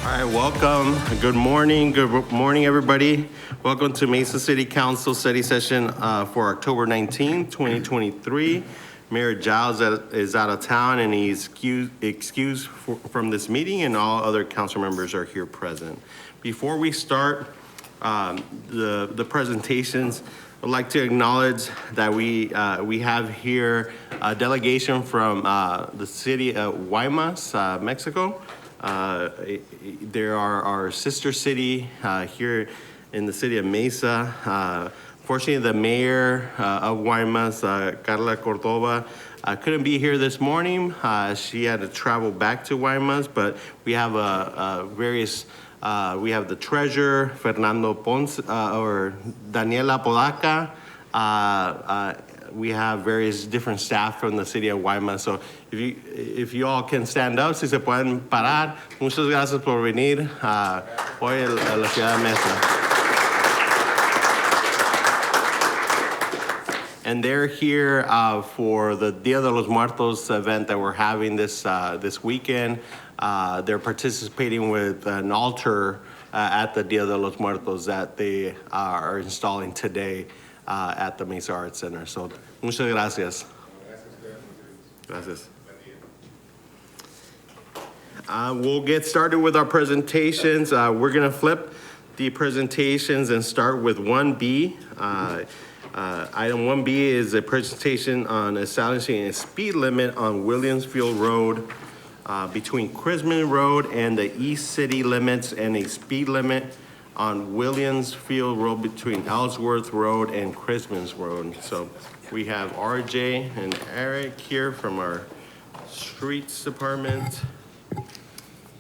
All right, welcome. Good morning, everybody. Welcome to Mesa City Council study session for October 19, 2023. Mayor Giles is out of town and he's excused from this meeting, and all other council members are here present. Before we start the presentations, I'd like to acknowledge that we have here a delegation from the city of Guaymas, Mexico. They are our sister city here in the city of Mesa. Fortunately, the mayor of Guaymas, Carla Cordova, couldn't be here this morning. She had to travel back to Guaymas, but we have we have the treasurer, Fernando Ponce, or Daniela Podaca. We have various different staff from the city of Guaymas. So if you all can stand up, si se pueden parar. Muchas gracias por venir hoy a la ciudad de Mesa. And they're here for the Dia de los Muertos event that we're having this weekend. They're participating with an altar at the Dia de los Muertos that they are installing today at the Mesa Arts Center. So, muchas gracias. Gracias. We'll get started with our presentations. We're going to flip the presentations and start with 1B. Item 1B is a presentation on establishing a speed limit on Williamsfield Road between Chrisman Road and the East City limits, and a speed limit on Williamsfield Road between Ellsworth Road and Chrisman's Road. So we have RJ and Eric here from our streets department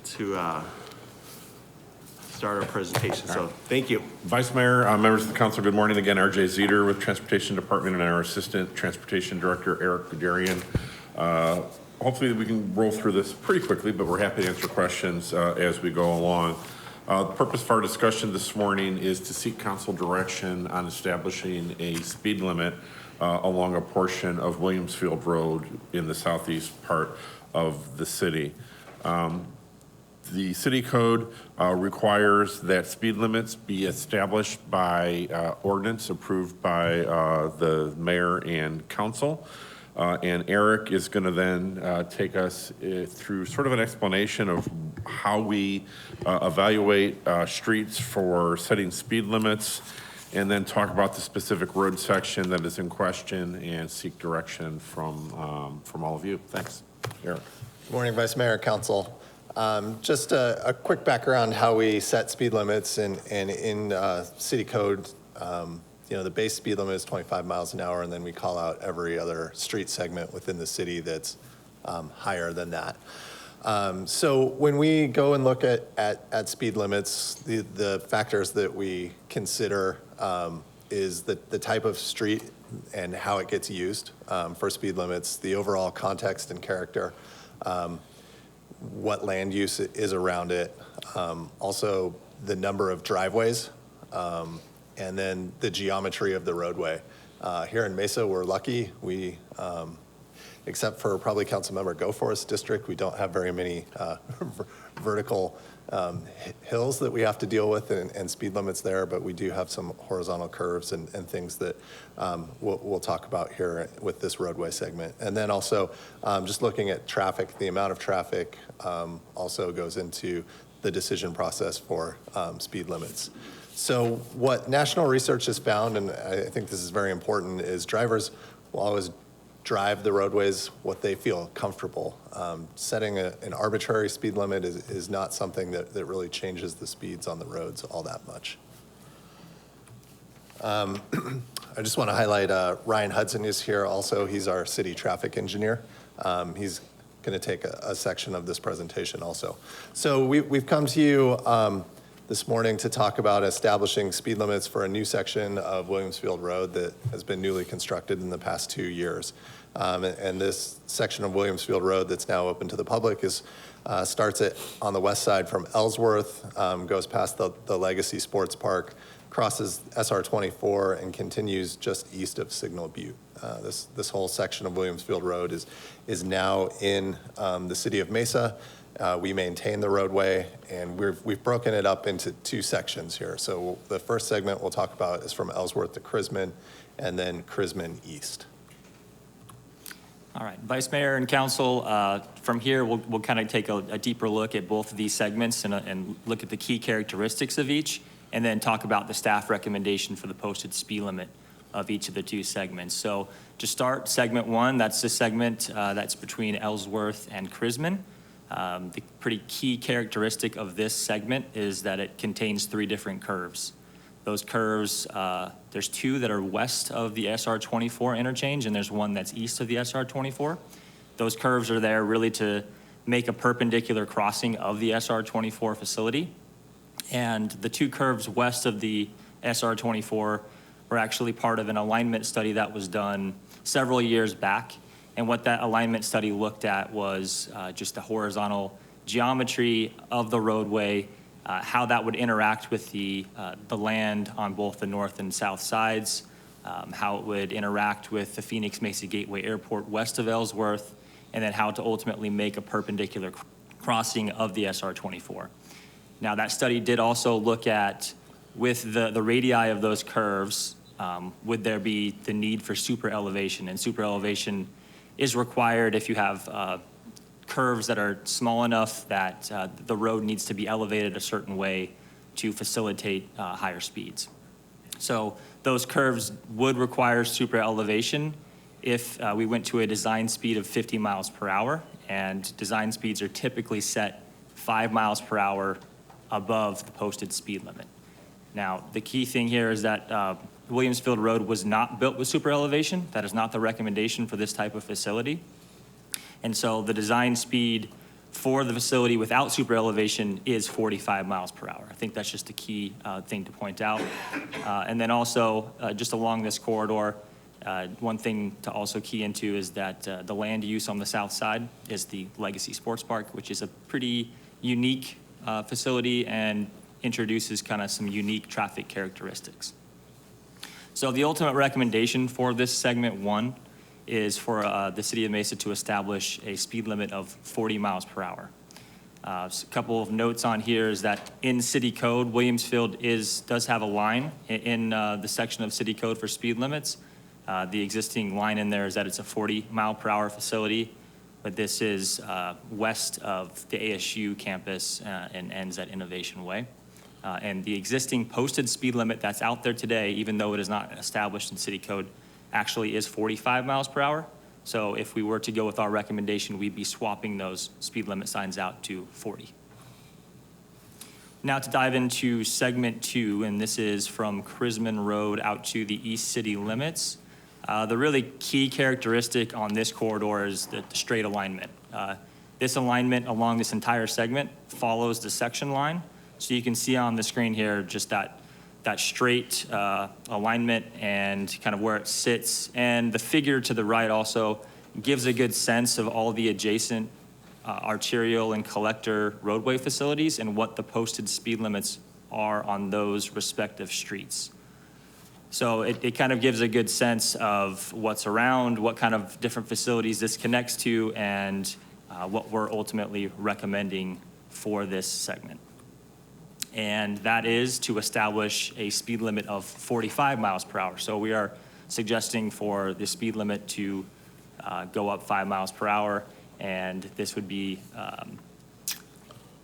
to start our presentation. So thank you. Vice Mayor, members of the council, good morning. Again, RJ Zeter with Transportation Department and our Assistant Transportation Director, Eric Guderian. Hopefully we can roll through this pretty quickly, but we're happy to answer questions as we go along. The purpose of our discussion this morning is to seek council direction on establishing a speed limit along a portion of Williamsfield Road in the southeast part of the city. The city code requires that speed limits be established by ordinance approved by the mayor and council. And Eric is going to then take us through sort of an explanation of how we evaluate streets for setting speed limits, and then talk about the specific road section that is in question and seek direction from all of you. Thanks. Eric. Good morning, Vice Mayor, Council. Just a quick background how we set speed limits and in city code. The base speed limit is 25 miles an hour, and then we call out every other street segment within the city that's higher than that. So when we go and look at speed limits, the factors that we consider is the type of street and how it gets used for speed limits, the overall context and character, what land use is around it, also the number of driveways, and then the geometry of the roadway. Here in Mesa, we're lucky. We, except for probably Councilmember Goforth's district, we don't have very many vertical hills that we have to deal with and speed limits there, but we do have some horizontal curves and things that we'll talk about here with this roadway segment. And then also just looking at traffic, the amount of traffic also goes into the decision process for speed limits. So what national research has found, and I think this is very important, is drivers will always drive the roadways what they feel comfortable. Setting an arbitrary speed limit is not something that really changes the speeds on the roads all that much. I just want to highlight Ryan Hudson is here also. He's our city traffic engineer. He's going to take a section of this presentation also. So we've come to you this morning to talk about establishing speed limits for a new section of Williamsfield Road that has been newly constructed in the past 2 years. And this section of Williamsfield Road that's now open to the public starts on the west side from Ellsworth, goes past the Legacy Sports Park, crosses SR 24 and continues just east of Signal Butte. This whole section of Williamsfield Road is now in the city of Mesa, We maintain the roadway, and we've broken it up into two sections here. So the first segment we'll talk about is from Ellsworth to Chrisman, and then Chrisman East. All right, Vice Mayor and Council, from here, we'll kind of take a deeper look at both of these segments and look at the key characteristics of each, and then talk about the staff recommendation for the posted speed limit of each of the two segments. So to start, segment one, that's the segment that's between Ellsworth and Chrisman. The pretty key characteristic of this segment is that it contains 3 different curves. Those curves, there's 2 that are west of the SR24 interchange, and there's 1 that's east of the SR24. Those curves are there really to make a perpendicular crossing of the SR24 facility. And the 2 curves west of the SR24 were actually part of an alignment study that was done several years back. And what that alignment study looked at was just the horizontal geometry of the roadway, how that would interact with the land on both the north and south sides, how it would interact with the Phoenix Mesa Gateway Airport west of Ellsworth, and then how to ultimately make a perpendicular crossing of the SR24. Now, that study did also look at, with the radii of those curves, would there be the need for super elevation? And super elevation is required if you have curves that are small enough that the road needs to be elevated a certain way to facilitate higher speeds. So those curves would require super elevation if we went to a design speed of 50 miles per hour, and design speeds are typically set 5 miles per hour above the posted speed limit. Now, the key thing here is that Williamsfield Road was not built with super elevation. That is not the recommendation for this type of facility. And so the design speed for the facility without super elevation is 45 miles per hour. I think that's just a key thing to point out. And then also, just along this corridor, one thing to also key into is that the land use on the south side is the Legacy Sports Park, which is a pretty unique facility and introduces kind of some unique traffic characteristics. So the ultimate recommendation for this segment 1 is for the City of Mesa to establish a speed limit of 40 miles per hour. A couple of notes on here is that in City Code, Williamsfield does have a line in the section of City Code for speed limits. The existing line in there is that it's a 40 mile per hour facility, but this is west of the ASU campus and ends at Innovation Way. And the existing posted speed limit that's out there today, even though it is not established in City Code, actually is 45 miles per hour. So if we were to go with our recommendation, we'd be swapping those speed limit signs out to 40. Now to dive into segment 2, and this is from Chrisman Road out to the east city limits. The really key characteristic on this corridor is the straight alignment. This alignment along this entire segment follows the section line. So you can see on the screen here just that straight alignment and kind of where it sits. And the figure to the right also gives a good sense of all the adjacent arterial and collector roadway facilities and what the posted speed limits are on those respective streets. So it kind of gives a good sense of what's around, what kind of different facilities this connects to, and what we're ultimately recommending for this segment. And that is to establish a speed limit of 45 miles per hour. So we are suggesting for the speed limit to go up 5 miles per hour, and this would be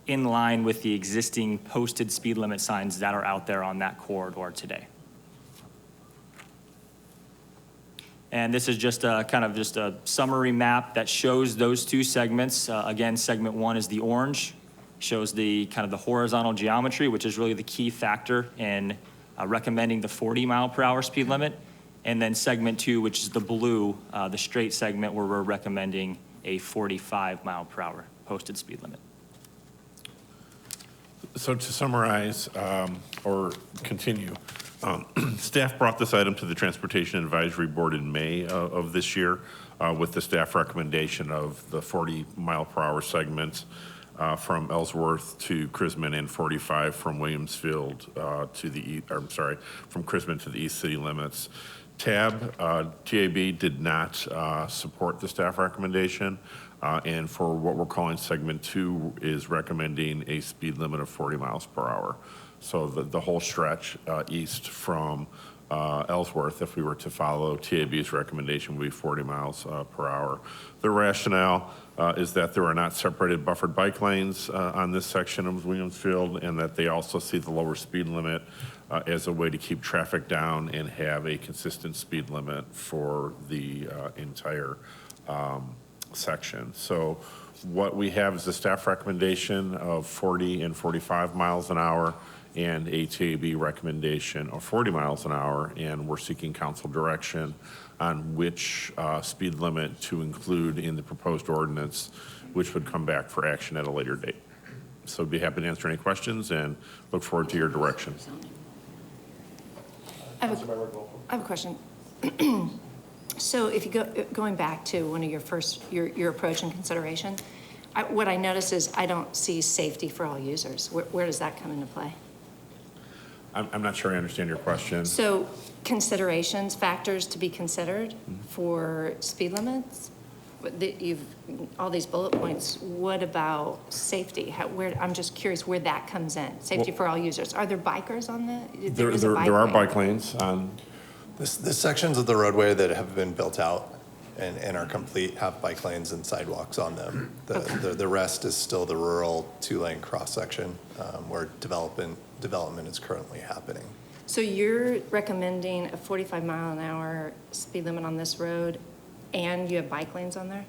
in line with the existing posted speed limit signs that are out there on that corridor today. And this is just a kind of just a summary map that shows those two segments. Again, segment 1 is the orange. Shows the kind of the horizontal geometry, which is really the key factor in recommending the 40 mile per hour speed limit. And then segment 2, which is the blue, the straight segment where we're recommending a 45 mile per hour posted speed limit. So to summarize or continue, staff brought this item to the Transportation Advisory Board in May of this year with the staff recommendation of the 40 mile per hour segments from Ellsworth to Chrisman and 45 from Williamsfield from Chrisman to the east city limits. tab, TAB did not support the staff recommendation, and for what we're calling segment 2 is recommending a speed limit of 40 miles per hour. So the whole stretch east from Ellsworth, if we were to follow TAB's recommendation, would be 40 miles per hour. The rationale is that there are not separated buffered bike lanes on this section of Williams Field, and that they also see the lower speed limit as a way to keep traffic down and have a consistent speed limit for the entire section. So what we have is a staff recommendation of 40 and 45 miles an hour and a TAB recommendation of 40 miles an hour, and we're seeking council direction on which speed limit to include in the proposed ordinance, which would come back for action at a later date. So I'd be happy to answer any questions and look forward to your direction. I have a question. So if you going back to one of your approach and consideration, what I notice is I don't see safety for all users. Where does that come into play? I'm not sure I understand your question. So considerations, factors to be considered for speed limits? All these bullet points, what about safety? I'm just curious where that comes in, safety for all users. Are there bikers on the? There is a are lane. bike lanes on, The sections of the roadway that have been built out and are complete have bike lanes and sidewalks on them. The rest is still the rural 2-lane cross-section where development is currently happening. So you're recommending a 45 mile an hour speed limit on this road, and you have bike lanes on there?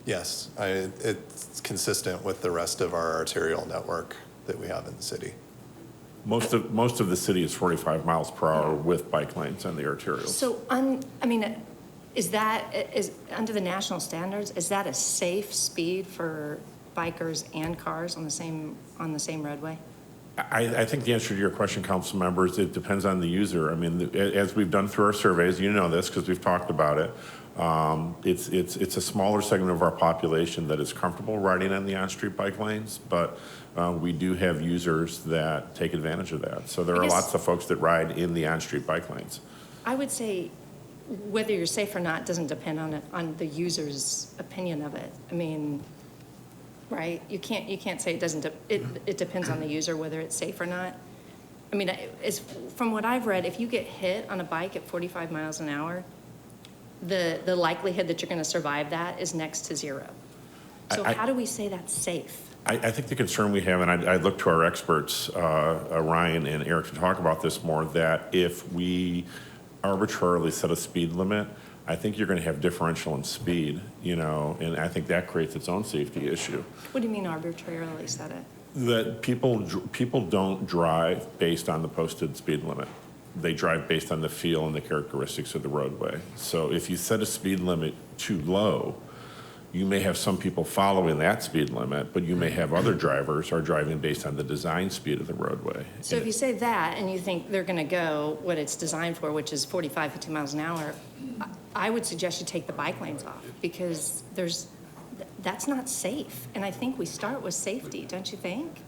Yes, it's consistent with the rest of our arterial network that we have in the city. most of the city is 45 miles per hour with bike lanes on the arterials. So, is under the national standards, is that a safe speed for bikers and cars on the same roadway? I think the answer to your question, council members, it depends on the user. I mean, as we've done through our surveys, you know this because we've talked about it. It's a smaller segment of our population that is comfortable riding on the on-street bike lanes, but we do have users that take advantage of that. So there are lots of folks that ride in the on-street bike lanes. I would say whether you're safe or not doesn't depend on the user's opinion of it. I mean, right? You can't say it doesn't. It depends on the user whether it's safe or not. I mean, from what I've read, if you get hit on a bike at 45 miles an hour, the likelihood that you're going to survive that is next to zero. So how do we say that's safe? I think the concern we have, and I look to our experts, Ryan and Eric, to talk about this more, that if we arbitrarily set a speed limit, I think you're going to have differential in speed, and I think that creates its own safety issue. What do you mean arbitrarily set it? That people don't drive based on the posted speed limit. They drive based on the feel and the characteristics of the roadway. So if you set a speed limit too low, you may have some people following that speed limit, but you may have other drivers are driving based on the design speed of the roadway. So if you say that and you think they're going to go what it's designed for, which is 45, 50 miles an hour, I would suggest you take the bike lanes off because that's not safe. And I think we start with safety, don't you think?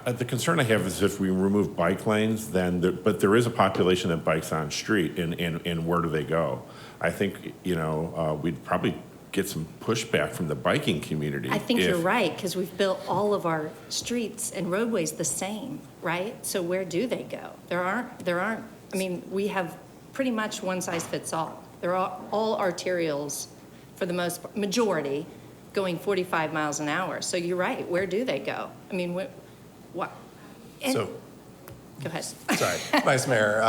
The concern I have is if we remove bike lanes, but there is a population that bikes on street, and where do they go? I think, we'd probably get some pushback from the biking community. I think you're right, because we've built all of our streets and roadways the same, right? So where do they go? There aren't, we have pretty much one size fits all. They're all arterials for the majority going 45 miles an hour. So you're right, where do they go? I mean, what? So, go ahead. sorry, Vice Mayor,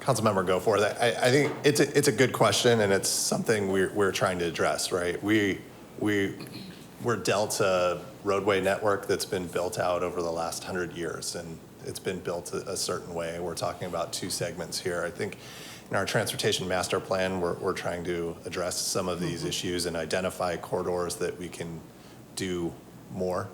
Councilmember Goforth, I think it's a good question, and it's something we're trying to address, right? We're dealt a roadway network that's been built out over the last 100 years, and it's been built a certain way. We're talking about two segments here. I think in our transportation master plan, we're trying to address some of these issues and identify corridors that we can do more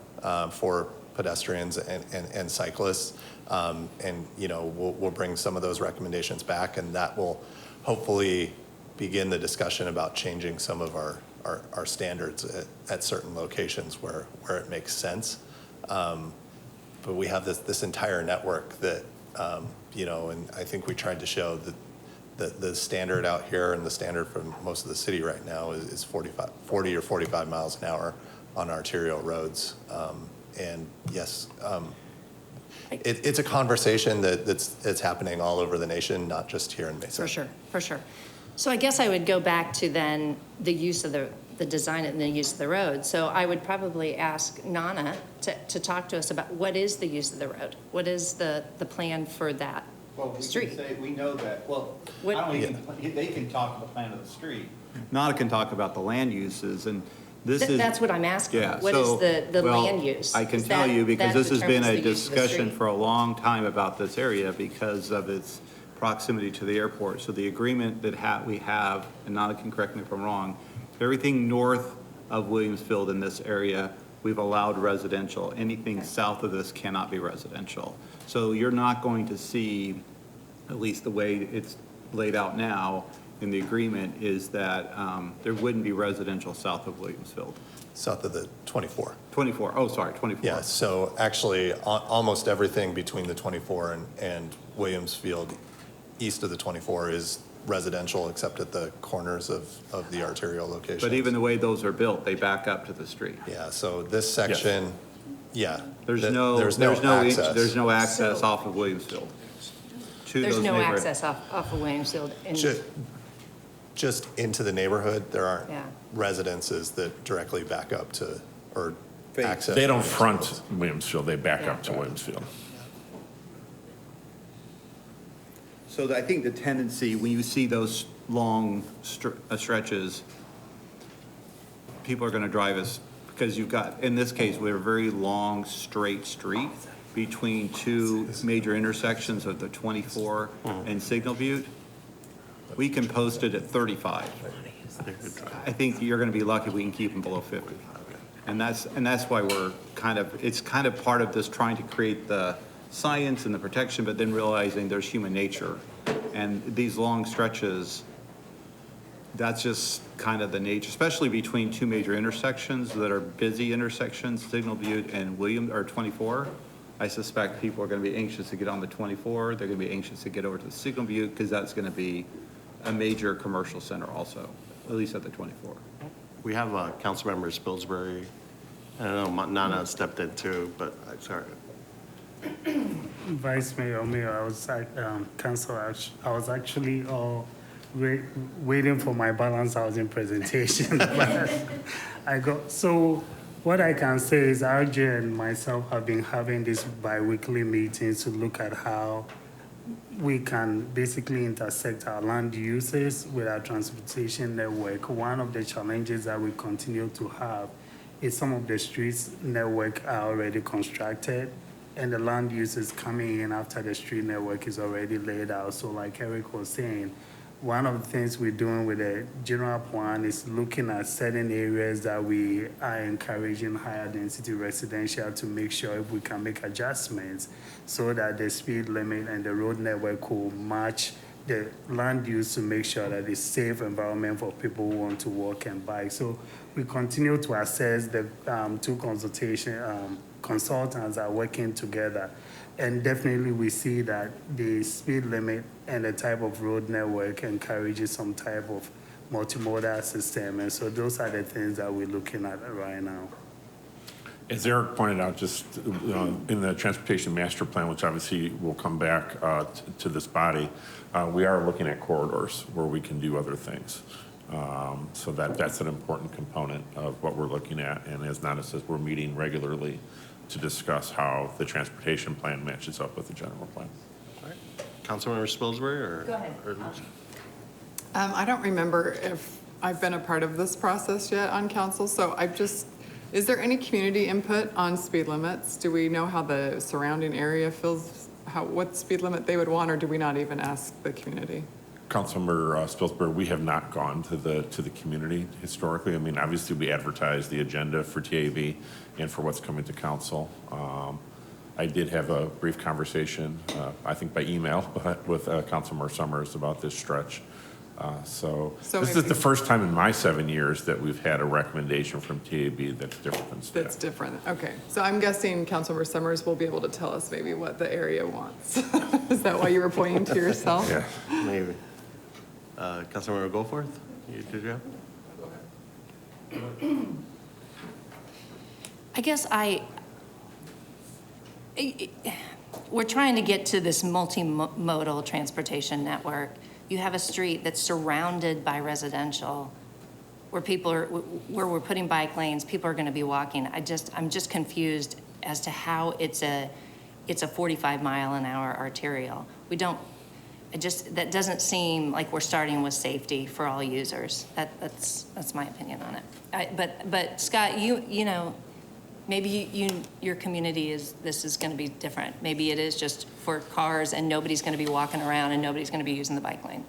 for pedestrians and cyclists. We'll bring some of those recommendations back, and that will hopefully begin the discussion about changing some of our standards at certain locations where it makes sense. But we have this entire network that, and I think we tried to show that The standard out here and the standard for most of the city right now is 40 or 45 miles an hour on arterial roads. And yes, it's a conversation that's happening all over the nation, not just here in Mesa. For sure, for sure. So I guess I would go back to then the use of the design and the use of the road. So I would probably ask Nana to talk to us about what is the use of the road? What is the plan for that Well, we street? can say, we know that, well, I What- don't even, they can talk to the plan of the street. Nana can talk about the land uses, and this is. That's what I'm asking. Yeah. What is so, the well, land use? I can Is tell that- you, because that this has been determines a the use of the discussion street? for a long time about this area because of its proximity to the airport. So the agreement that we have, and Nana can correct me if I'm wrong, everything north of Williamsfield in this area, we've allowed residential. Anything south of this cannot be residential. So you're not going to see, at least the way it's laid out now in the agreement, is that there wouldn't be residential south of Williamsfield. South of the 24. 24, oh, sorry, 24. Yeah, so actually, almost everything between the 24 and Williamsfield, east of the 24, is residential, except at the corners of the arterial locations. But even the way those are built, they back up to the street. Yeah, so this section, yeah. There's th- no, there's there's no access. access So- off of Williamsfield to There's those no neighborhood. access off of Williamsfield. and- Just into the neighborhood, there aren't Yeah. residences that directly back up to, or access. They don't front Williamsfield, they back Yeah. up to Williamsfield. So I think the tendency, when you see those long stretches, people are going to drive us, because you've got, in this case, we have a very long, straight street between two major intersections of the 24 and Signal Butte. We can post it at 35. I think you're going to be lucky if we can keep them below 50. And that's why we're it's kind of part of this trying to create the science and the protection, but then realizing there's human nature. And these long stretches, that's just kind of the nature, especially between two major intersections that are busy intersections, Signal Butte and 24. I suspect people are going to be anxious to get on the 24. They're going to be anxious to get over to the Signal Butte because that's going to be a major commercial center also, at least at the 24. We have Councilmember Spilsbury. I don't know, Nana stepped in too, but I'm sorry. Vice Mayor, Mayor, I was actually waiting for my balanced housing presentation. But so what I can say is RJ and myself have been having these bi-weekly meetings to look at how we can basically intersect our land uses with our transportation network. One of the challenges that we continue to have is some of the streets network are already constructed and the land use is coming in after the street network is already laid out. So like Eric was saying, one of the things we're doing with the general plan is looking at certain areas that we are encouraging higher density residential to make sure if we can make adjustments so that the speed limit and the road network will match the land use to make sure that it's safe environment for people who want to walk and bike. So we continue to assess the two consultants are working together. And definitely we see that the speed limit and the type of road network encourages some type of multimodal system. And so those are the things that we're looking at right now. As Eric pointed out, just in the transportation master plan, which obviously will come back to this body, we are looking at corridors where we can do other things. So that's an important component of what we're looking at. And as Nana says, we're meeting regularly to discuss how the transportation plan matches up with the general plan. Councilmember Spilsbury, or? Go ahead. or- I don't remember if I've been a part of this process yet on council, so is there any community input on speed limits? Do we know how the surrounding area feels, what speed limit they would want, or do we not even ask the community? Councilmember Spilsbury, we have not gone to the community historically. I mean, obviously, we advertise the agenda for TAB and for what's coming to council. I did have a brief conversation, I think by email, with Councilmember Summers about this stretch. So this is maybe- the first time in my 7 years that we've had a recommendation from TAB that's different than staff. That's different, okay. So I'm guessing Councilmember Summers will be able to tell us maybe what the area wants. Is that why you were pointing to yourself? Yeah. Maybe. Councilmember Goforth, did you have? I guess we're trying to get to this multimodal transportation network. You have a street that's surrounded by residential, where we're putting bike lanes, people are gonna be walking. I'm just confused as to how it's a 45-mile-an-hour arterial. That doesn't seem like we're starting with safety for all users. That's my opinion on it. But Scott, you know, maybe your community this is gonna be different. Maybe it is just for cars and nobody's gonna be walking around and nobody's gonna be using the bike lane.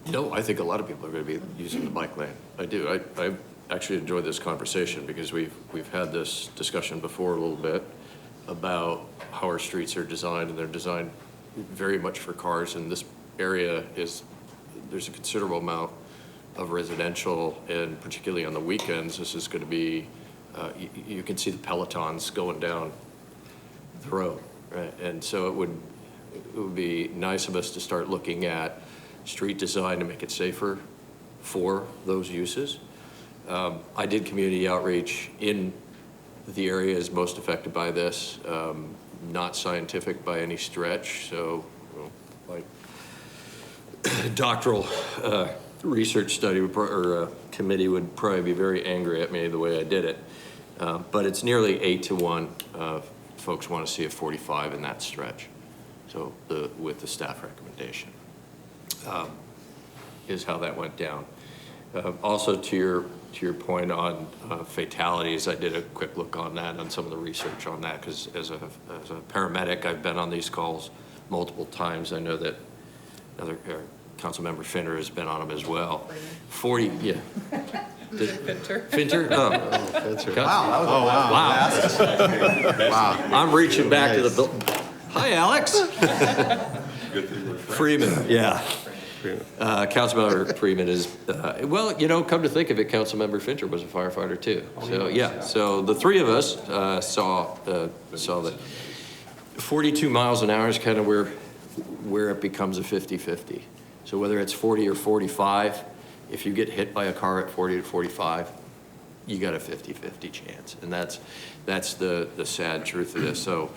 No, I think a lot of people are going to be using the bike lane. I do. I actually enjoy this conversation because we've had this discussion before a little bit about how our streets are designed, and they're designed very much for cars. And this area there's a considerable amount of residential, and particularly on the weekends, this is going to be, you can see the Pelotons going down the road, right? And so it would be nice of us to start looking at street design to make it safer for those uses. I did community outreach in the areas most affected by this, not scientific by any stretch, so like doctoral research study or committee would probably be very angry at me the way I did it. But it's nearly 8-1 folks want to see a 45 in that stretch. So with the staff recommendation. Is how that went down. Also, to your point on fatalities, I did a quick look on that, on some of the research on that, because as a paramedic, I've been on these calls multiple times. I know that another Councilmember Finter has been on them as well. 40, yeah. Finter. Finter? Oh. Finter. Wow. Wow. I'm reaching back to the. Hi, Alex. Freeman, yeah. Councilmember Freeman is, well, you know, come to think of it, Councilmember Finter was a firefighter too. So, yeah, so the three of us saw that 42 miles an hour is kind of where it becomes a 50-50. So whether it's 40 or 45, if you get hit by a car at 40 to 45, you got a 50-50 chance. And that's the sad truth of this. So,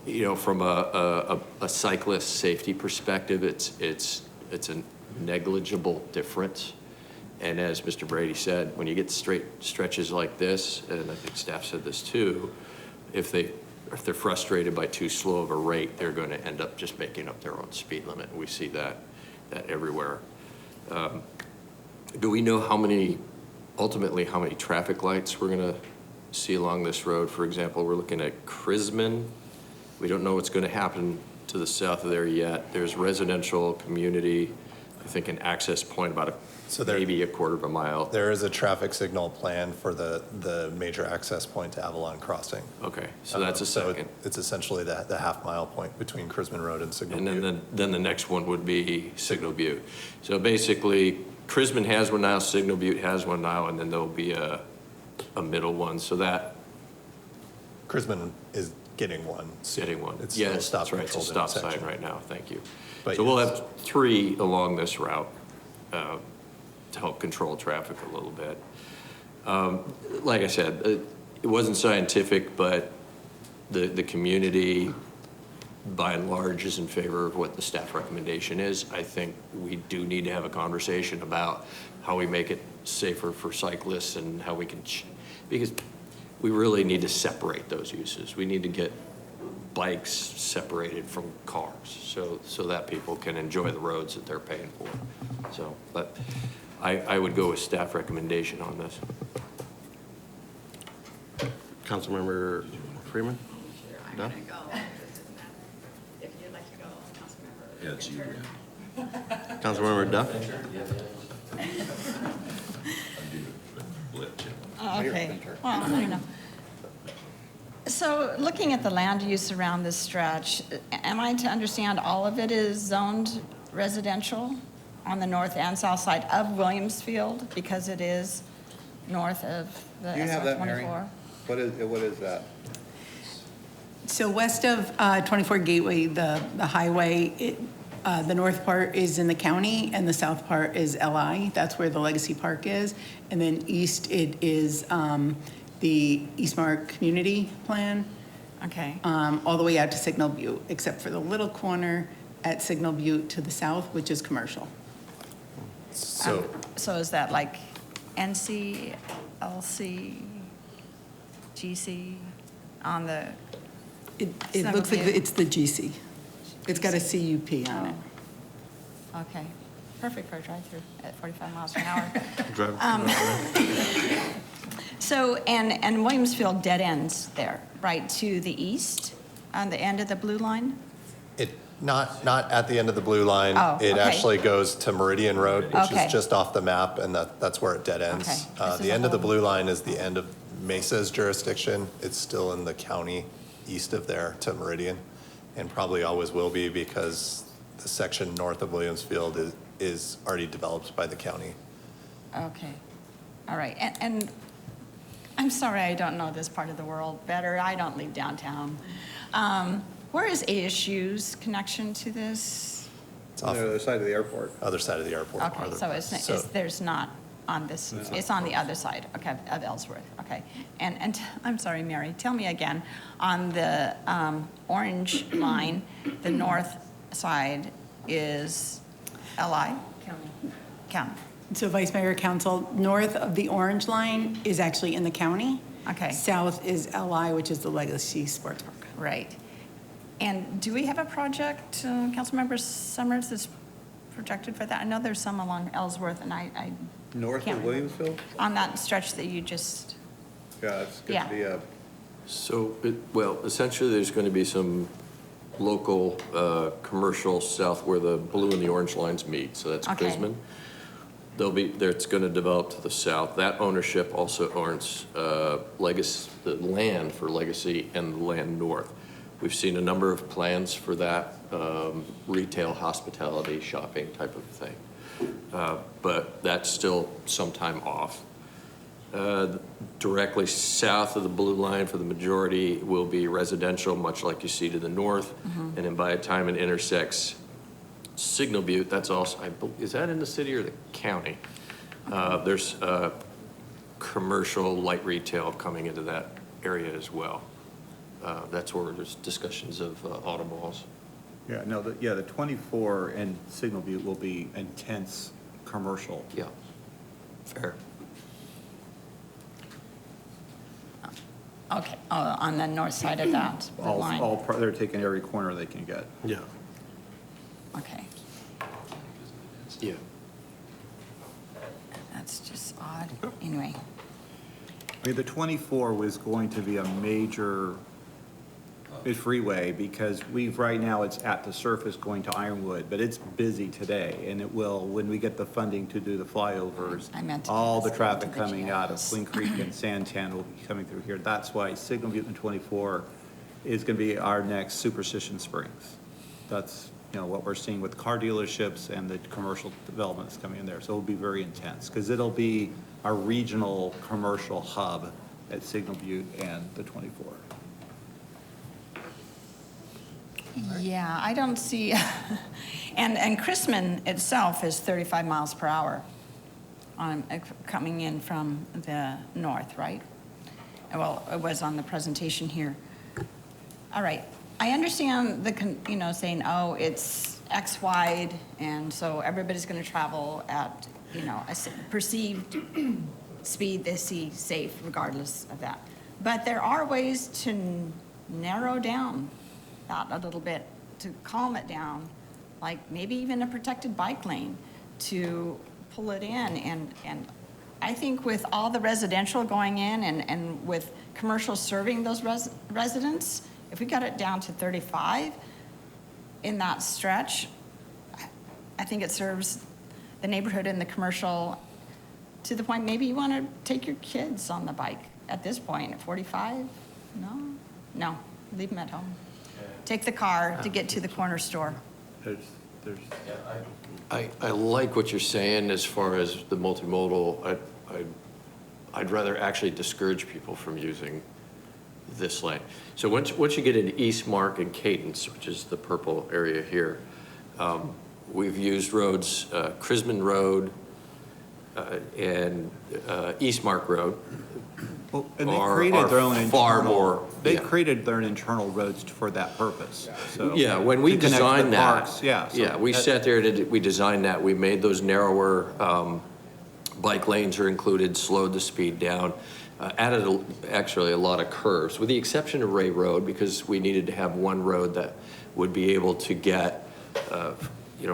you know, from a cyclist safety perspective, it's a negligible difference. And as Mr. Brady said, when you get straight stretches like this, and I think staff said this too, if they're frustrated by too slow of a rate, they're going to end up just making up their own speed limit. We see that everywhere. Do we know ultimately how many traffic lights we're going to see along this road? For example, we're looking at Chrisman. We don't know what's going to happen to the south of there yet. There's residential community, I think an access point about maybe a quarter of a mile. There is a traffic signal plan for the major access point to Avalon Crossing. Okay, so that's a second. So it's essentially the half-mile point between Chrisman Road and Signal And Butte. then the next one would be Signal Butte. So basically, Chrisman has one now, Signal Butte has one now, and then there'll be a middle one. So that Chrisman is getting one soon. getting one. It's still a Yes, stop that's right. It's a controlled stop sign intersection. right now. Thank you. But So we'll yes. have 3 along this route to help control traffic a little bit. Like I said, it wasn't scientific, but the community, by and large, is in favor of what the staff recommendation is. I think we do need to have a conversation about how we make it safer for cyclists and how we can, because we really need to separate those uses. We need to get bikes separated from cars so that people can enjoy the roads that they're paying for. So, but I would go with staff recommendation on this. Councilmember Freeman? I'm No? gonna go. If you'd like to go, Councilmember. Yeah, it's you, yeah. Councilmember Duff? Okay, well, I don't know. So looking at the land use around this stretch, am I to understand all of it is zoned residential on the north and south side of Williamsfield because it is north of the Do you have that, Mary? SR-24? What is that? So west of 24 Gateway, the highway, The north part is in the county, and the south part is LI. That's where the Legacy Park is. And then east, it is the Eastmark Community Plan, Okay, all the way out to Signal Butte, except for the little corner at Signal Butte to the south, which is commercial. So, so is that like NC, LC, GC on the, It Signal looks like Butte. it's the GC. It's got a CUP on it. okay, perfect for a drive-through at 45 miles an hour. Drive- So, and Williamsfield dead ends there, right, to the east, on the end of the blue line? not at the end of the blue line. Oh, It okay. actually goes to Meridian Road, which Okay. is just off the map, and that's where it dead Okay. ends. This is The a end of the whole- blue line is the end of Mesa's jurisdiction. It's still in the county east of there to Meridian, and probably always will be because the section north of Williamsfield is already developed by the county. Okay, all right, and I'm sorry, I don't know this part of the world better, I don't live downtown. Where is ASU's connection to this? It's On off the other side of the airport. other side of the airport. Okay, so there's not on this, it's on the other side, okay, of Ellsworth, okay. And I'm sorry, Mary, tell me again, on the orange line, the north side is LI? County. So Vice Mayor, Council, north of the orange line is actually in the county. Okay. South is LI, which is the Legacy Sports Park. Right. And do we have a project, Councilmember Summers, that's projected for that? I know there's some along Ellsworth, and I North can't of remember. Williamsville? On that stretch that you just, Yeah, it's Yeah. going to be a, So, well, essentially, there's going to be some local commercial south where the blue and the orange lines meet, so that's Okay. Prisman. It's going to develop to the south. That ownership also owns Legacy, the land for Legacy and the land north. We've seen a number of plans for that, retail, hospitality, shopping type of thing. But that's still some time off. Directly south of the blue line for the majority will be residential, much like you see to the north. And then by the time it intersects Signal Butte, that's also, is that in the city or the county? There's commercial light retail coming into that area as well. That's where there's discussions of auto malls. yeah, no, the 24 and Signal Butte will be intense commercial. Yeah, fair. okay, on the north side of that blue line? They're taking every corner they can get. Yeah. Okay, Yeah. that's just odd. Anyway, I mean, the 24 was going to be a major freeway because right now it's at the surface going to Ironwood, but it's busy today and it will, when we get the funding to do the flyovers, I meant to all the listen traffic to the coming out of GIS. Queen Creek and Santan will be coming through here. That's why Signal Butte and 24 is going to be our next Superstition Springs. That's, what we're seeing with car dealerships and the commercial development that's coming in there. So it'll be very intense because it'll be our regional commercial hub at Signal Butte and the 24. yeah, I don't see, and Chrisman itself is 35 miles per hour coming in from the north, right? Well, it was on the presentation here. All right, I understand saying, oh, it's X wide, and so everybody's going to travel at, a perceived speed they see safe regardless of that. But there are ways to narrow down that a little bit, to calm it down, like maybe even a protected bike lane to pull it in. And I think with all the residential going in and with commercial serving those residents, if we got it down to 35 in that stretch, I think it serves the neighborhood and the commercial to the point maybe you want to take your kids on the bike at this point at 45. No, leave them at home. Take the car to get to the corner store. There's I like what you're saying as far as the multimodal. I'd rather actually discourage people from using this lane. So once you get into Eastmark and Cadence, which is the purple area here, We've used roads, Crisman Road and Eastmark Road. Well, and they are created their own far internal, more, they yeah. created their own internal roads for that purpose, so. Yeah, when we to connect the designed that, parks, Yeah. so yeah, we that- sat there and we designed that. We made those narrower, bike lanes are included, slowed the speed down, added actually a lot of curves, with the exception of Ray Road, because we needed to have one road that would be able to get,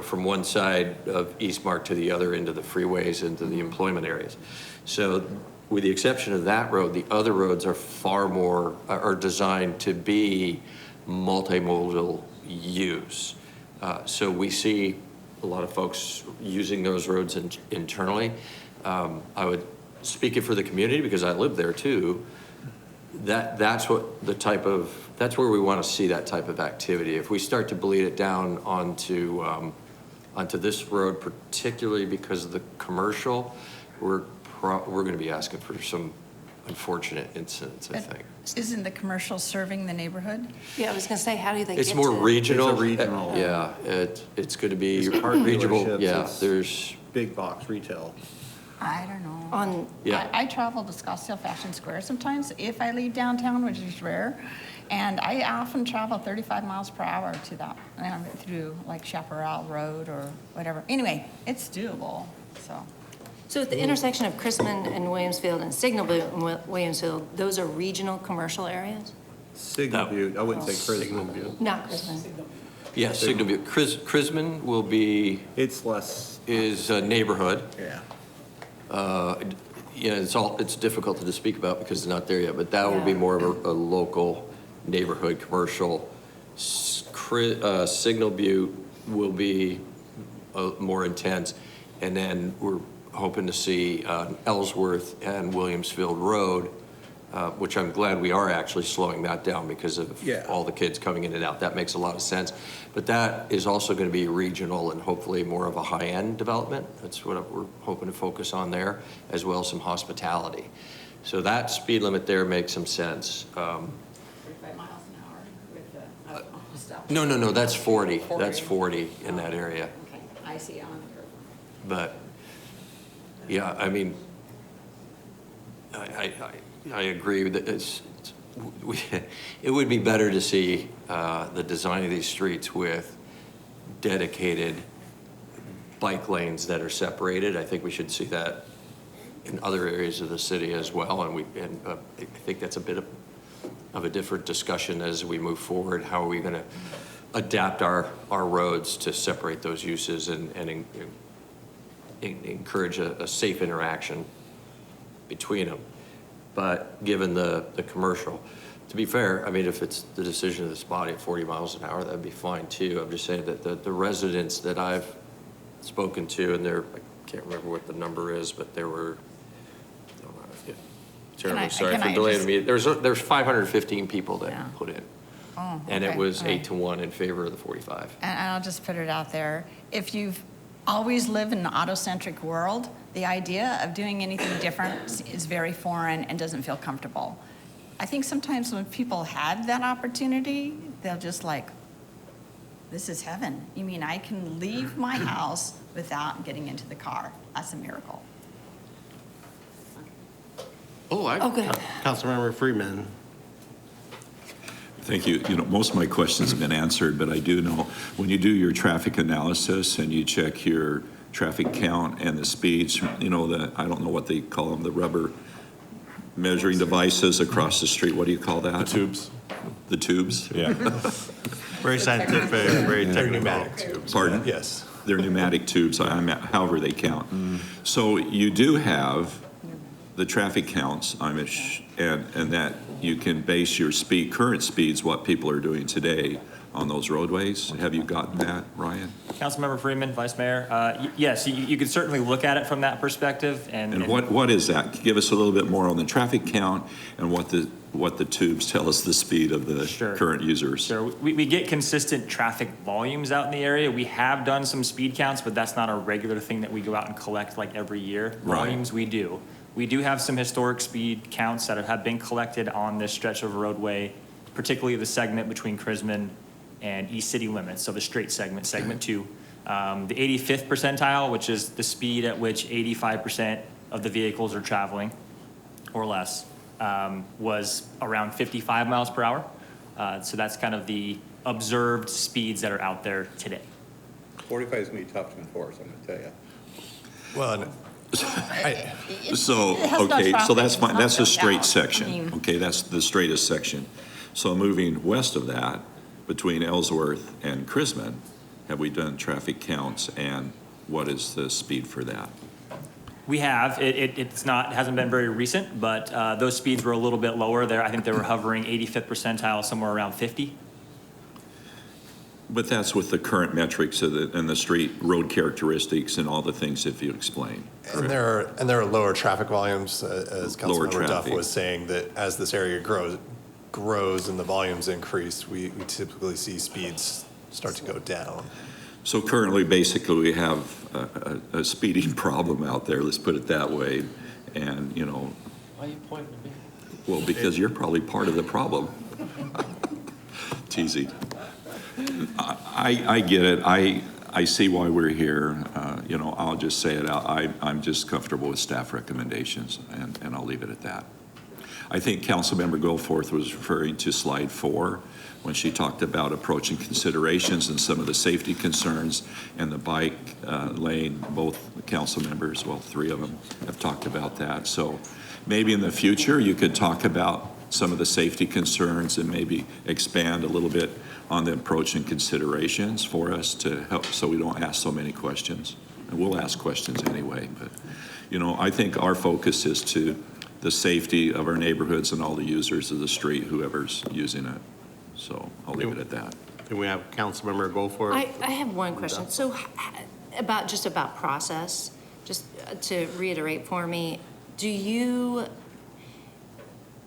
from one side of Eastmark to the other into the freeways, into the employment areas. So with the exception of that road, the other roads are far more, are designed to be multimodal use. So we see a lot of folks using those roads internally. I would speak it for the community because I live there too. That's where we want to see that type of activity. If we start to bleed it down onto this road, particularly because of the commercial, we're going to be asking for some unfortunate incidents, I think. Isn't the commercial serving the neighborhood? Yeah, I was gonna say, how do they get to? It's more regional. It's a regional. Yeah, it's going to be It's car regional, dealerships, yeah, it's there's, Big box retail. I don't know. On, yeah. I travel to Scottsdale Fashion Square sometimes if I leave downtown, which is rare. And I often travel 35 miles per hour to that, through like Chaparral Road or whatever. Anyway, it's doable, so. so at the intersection of Chrisman and Williamsfield and Signal Butte and Williamsfield, those are regional commercial areas? Signal No. Butte, I wouldn't say Crisman. Not Chrisman. Yeah, Signal Butte. Crisman will be, It's less, is a neighborhood. yeah. Yeah, it's difficult to speak about because it's not there yet, but that will be Yeah. more of a local neighborhood commercial. Signal Butte will be more intense. And then we're hoping to see Ellsworth and Williamsfield Road, which I'm glad we are actually slowing that down because of Yeah. all the kids coming in and out. That makes a lot of sense. But that is also going to be regional and hopefully more of a high-end development. That's what we're hoping to focus on there, as well as some hospitality. So that speed limit there makes some sense. 35 miles an hour with the stop. No, that's 40. That's 40 in that area. Okay, I see on the curve. But, yeah, I mean, I agree that it would be better to see the design of these streets with dedicated bike lanes that are separated. I think we should see that in other areas of the city as well, and I think that's a bit of a different discussion as we move forward. How are we going to adapt our roads to separate those uses and encourage a safe interaction between them? But given the commercial, to be fair, I mean, if it's the decision of this body at 40 miles an hour, that'd be fine too. I'm just saying that the residents that I've spoken to, and I can't remember what the number is, but there were, terribly sorry for delaying the meeting. There's 515 people that Yeah. put in. Oh, And it okay, was all right. 8-1 in favor of the 45. And I'll just put it out there. If you've always lived in an autocentric world, the idea of doing anything different is very foreign and doesn't feel comfortable. I think sometimes when people had that opportunity, they'll just like, this is heaven. You mean I can leave my house without getting into the car? That's a miracle. Oh, good. Councilmember Freeman. Thank you. You know, most of my questions have been answered, but I do know when you do your traffic analysis and you check your traffic count and the speeds, you know, I don't know what they call them, the rubber measuring devices across the street. What do you call that? The tubes. The tubes? Yeah. Very scientific, very technical. Pardon? Yes. They're pneumatic tubes, however they count. So you do have the traffic counts, and that you can base your current speeds, what people are doing today on those roadways. Have you gotten that, Ryan? Councilmember Freeman, Vice Mayor, yes, you could certainly look at it from that perspective. And what is that? Give us a little bit more on the traffic count and what the tubes tell us the speed of the Sure. current users. Sure, we get consistent traffic volumes out in the area. We have done some speed counts, but that's not a regular thing that we go out and collect like every year. Right. Volumes we do. We do have some historic speed counts that have been collected on this stretch of roadway, particularly the segment between Crisman and East City Limits, so the straight segment, segment 2. The 85th percentile, which is the speed at which 85% of the vehicles are traveling or less, was around 55 miles per hour. So that's kind of the observed speeds that are out there today. 45 is going to be tough to enforce, I'm going to tell you. Well, So, It has no okay, so traffic. that's fine, that's a It's not straight built out. section, I mean- okay, that's the straightest section. So moving west of that, between Ellsworth and Chrisman, have we done traffic counts, and what is the speed for that? We have, it's not, it hasn't been very recent, but those speeds were a little bit lower there. I think they were hovering 85th percentile, somewhere around 50. But that's with the current metrics of and the street road characteristics and all the things that you explained. and there are lower traffic volumes, as Lower Councilmember Duff traffic. was saying, that as this area grows and the volumes increase, we typically see speeds start to go down. So currently, basically, we have a speeding problem out there, let's put it that way. And, you know, Why are you pointing at me? well, because you're probably part of the problem. Teasing. I get it. I see why we're here. You know, I'll just say it out. I'm just comfortable with staff recommendations, and I'll leave it at that. I think Councilmember Goforth was referring to slide 4 when she talked about approaching considerations and some of the safety concerns and the bike lane. Both council members, well, 3 of them, have talked about that. So maybe in the future, you could talk about some of the safety concerns and maybe expand a little bit on the approach and considerations for us to help, so we don't ask so many questions. And we'll ask questions anyway, but, you know, I think our focus is to the safety of our neighborhoods and all the users of the street, whoever's using it. So I'll leave it at that. Can we have Councilmember Goforth? I have one question. So about process, just to reiterate for me,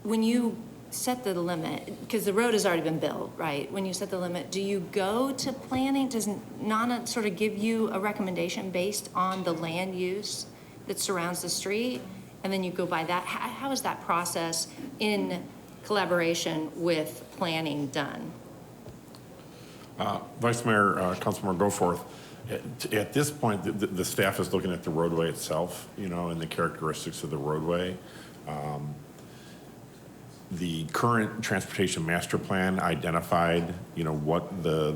when you set the limit, because the road has already been built, right? When you set the limit, do you go to planning? Does NANA sort of give you a recommendation based on the land use that surrounds the street? And then you go by that? How is that process in collaboration with planning done? Vice Mayor, Councilmember Goforth, at this point, the staff is looking at the roadway itself, you know, and the characteristics of the roadway. The current transportation master plan identified, you know, what the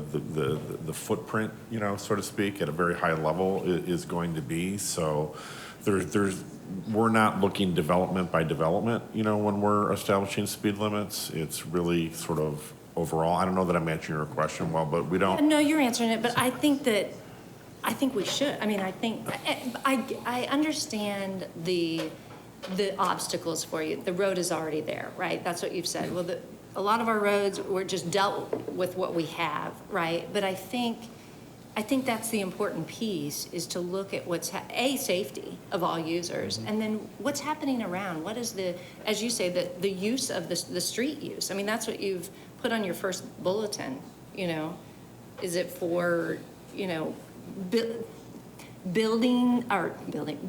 footprint, you know, so to speak, at a very high level is going to be. So we're not looking development by development, you know, when we're establishing speed limits. It's really sort of overall. I don't know that I'm answering your question well, but we don't. No, you're answering it, but I think we should. I mean, I think, I understand the obstacles for you. The road is already there, right? That's what you've said. Well, a lot of our roads, we're just dealt with what we have, right? But I think that's the important piece, is to look at what's, safety of all users, and then what's happening around. What is as you say, the use of the street use? I mean, that's what you've put on your first bulletin, you know? Is it for, you know, building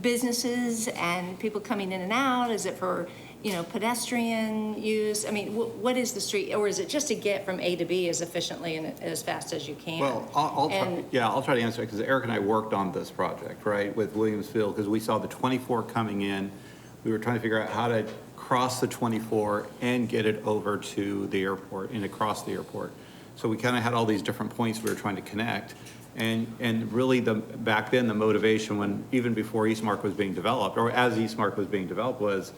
businesses and people coming in and out? Is it for, you know, pedestrian use? I mean, what is the street, or is it just to get from A to B as efficiently and as fast as you can? Well, I'll try to answer it, because Eric and I worked on this project, right, with Williamsfield, because we saw the 24 coming in. We were trying to figure out how to cross the 24 and get it over to the airport and across the airport. So we kind of had all these different points we were trying to connect. And really back then, the motivation, when even before Eastmark was being developed, or as Eastmark was being developed, was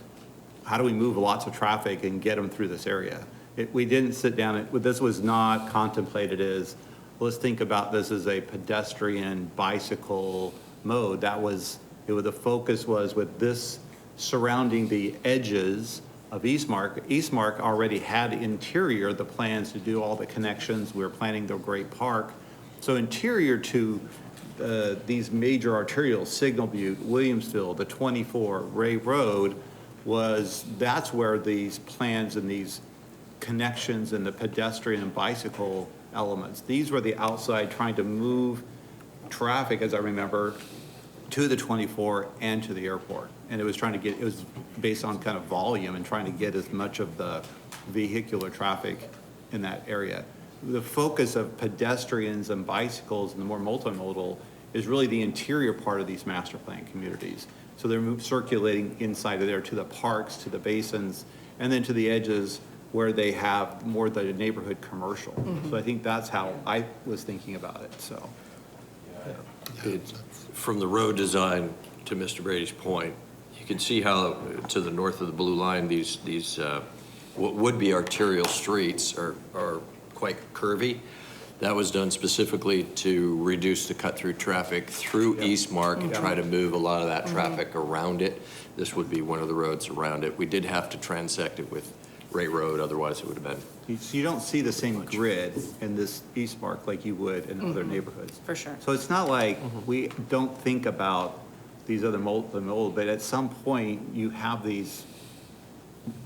how do we move lots of traffic and get them through this area? We didn't sit down, this was not contemplated as, let's think about this as a pedestrian bicycle mode. The focus was with this surrounding the edges of Eastmark. Eastmark already had interior the plans to do all the connections. We were planning the great park. So interior to these major arterials, Signal Butte, Williamsville, the 24, Ray Road, that's where these plans and these connections and the pedestrian and bicycle elements, these were the outside trying to move traffic, as I remember, to the 24 and to the airport. And it was based on kind of volume and trying to get as much of the vehicular traffic in that area. the focus of pedestrians and bicycles and the more multimodal is really the interior part of these master plan communities. So they're circulating inside of there to the parks, to the basins, and then to the edges where they have more the neighborhood commercial. So I think that's how I was thinking about it, so. From the road design, to Mr. Brady's point, you can see how to the north of the blue line, these what would be arterial streets are quite curvy. That was done specifically to reduce the cut-through traffic through Eastmark and try to move a lot of that traffic around it. This would be one of the roads around it. We did have to transect it with Ray Road, otherwise it would have been. So you don't see the same grid in this Eastmark like you would in other neighborhoods. For sure. So it's not like we don't think about these other multimodal, but at some point you have these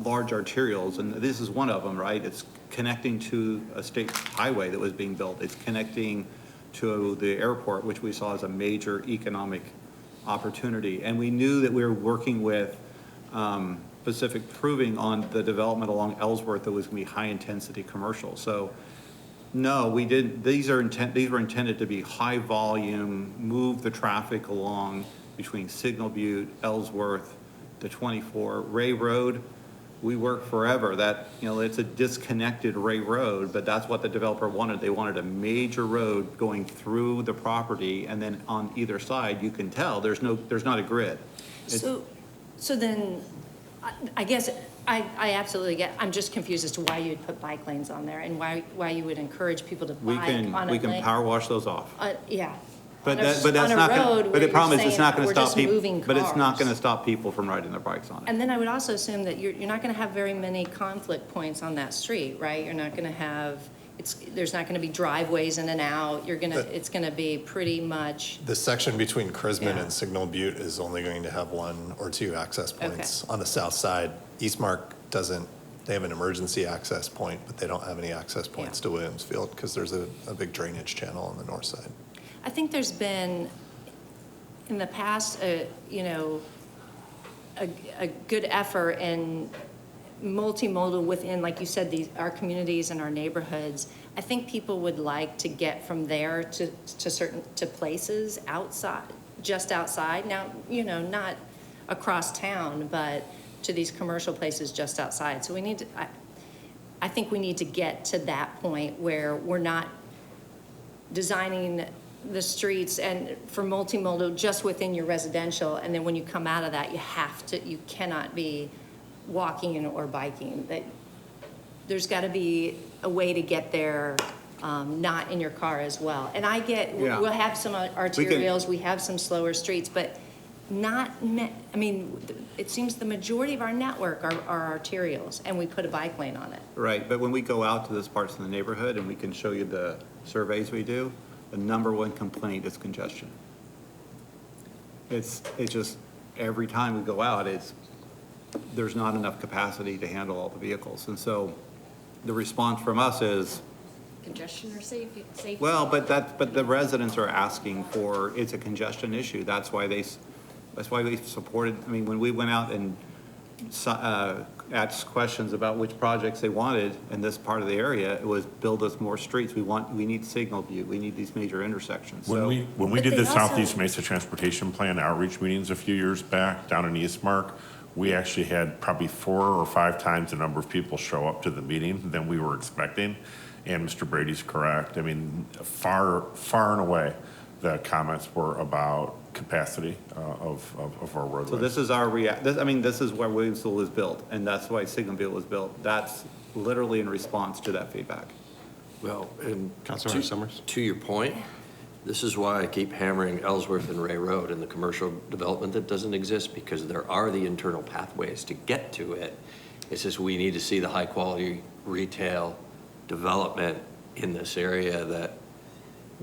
large arterials, and this is one of them, right? It's connecting to a state highway that was being built. It's connecting to the airport, which we saw as a major economic opportunity. And we knew that we were working with Pacific Proving on the development along Ellsworth that was going to be high-intensity commercial. So, no, we didn't. These were intended to be high volume, move the traffic along between Signal Butte, Ellsworth, the 24 Ray Road. We worked forever. That, it's a disconnected Ray Road, but that's what the developer wanted. They wanted a major road going through the property, and then on either side, you can tell there's not a grid. So then, I guess I absolutely get, I'm just confused as to why you'd put bike lanes on there and why you would encourage people to We bike on a lane. we can power wash those off. Yeah. But On a- that's not on a gonna, road but where the problem you're is it's saying not gonna we're stop just people, moving but it's not cars. gonna stop people from riding their bikes on it. And then I would also assume that you're not going to have very many conflict points on that street, right? You're not going to have, there's not going to be driveways in and out. It's going to be pretty much, The section between Chrisman Yeah. and Signal Butte is only going to have 1 or 2 access points on the south side. Eastmark doesn't, they have an emergency access point, but they don't have any access points to Williamsfield because there's a big drainage channel on the north side. I think there's been, in the past, a good effort in multimodal within, like you said, our communities and our neighborhoods. I think people would like to get from there to places outside, just outside. Now, not across town, but to these commercial places just outside. So I think we need to get to that point where we're not designing the streets and for multimodal just within your residential, and then when you come out of that, you cannot be walking or biking. There's got to be a way to get there, not in your car as well. And I get, Yeah. we'll have some arterials, we have some slower streets, but it seems the majority of our network are arterials, and we put a bike lane on it. Right, but when we go out to those parts of the neighborhood and we can show you the surveys we do, the number one complaint is congestion. It's just, every time we go out, there's not enough capacity to handle all the vehicles. And so the response from us is, Congestion or safety? well, but the residents are asking for, it's a congestion issue. That's why we supported, when we went out and asked questions about which projects they wanted in this part of the area, it was build us more streets. We need Signal Butte. We need these major intersections. When So we But did they the also- Southeast Mesa Transportation Plan outreach meetings a few years back down in Eastmark, we actually had probably 4 or 5 times the number of people show up to the meeting than we were expecting. And Mr. Brady's correct. Far and away, the comments were about capacity of our roadways. So this is our this is where Williamsville was built, and that's why Signal Butte was built. That's literally in response to that feedback. Well, and Councilmember Summers? to your point, this is why I keep hammering Ellsworth and Ray Road and the commercial development that doesn't exist, because there are the internal pathways to get to it. It's just we need to see the high-quality retail development in this area that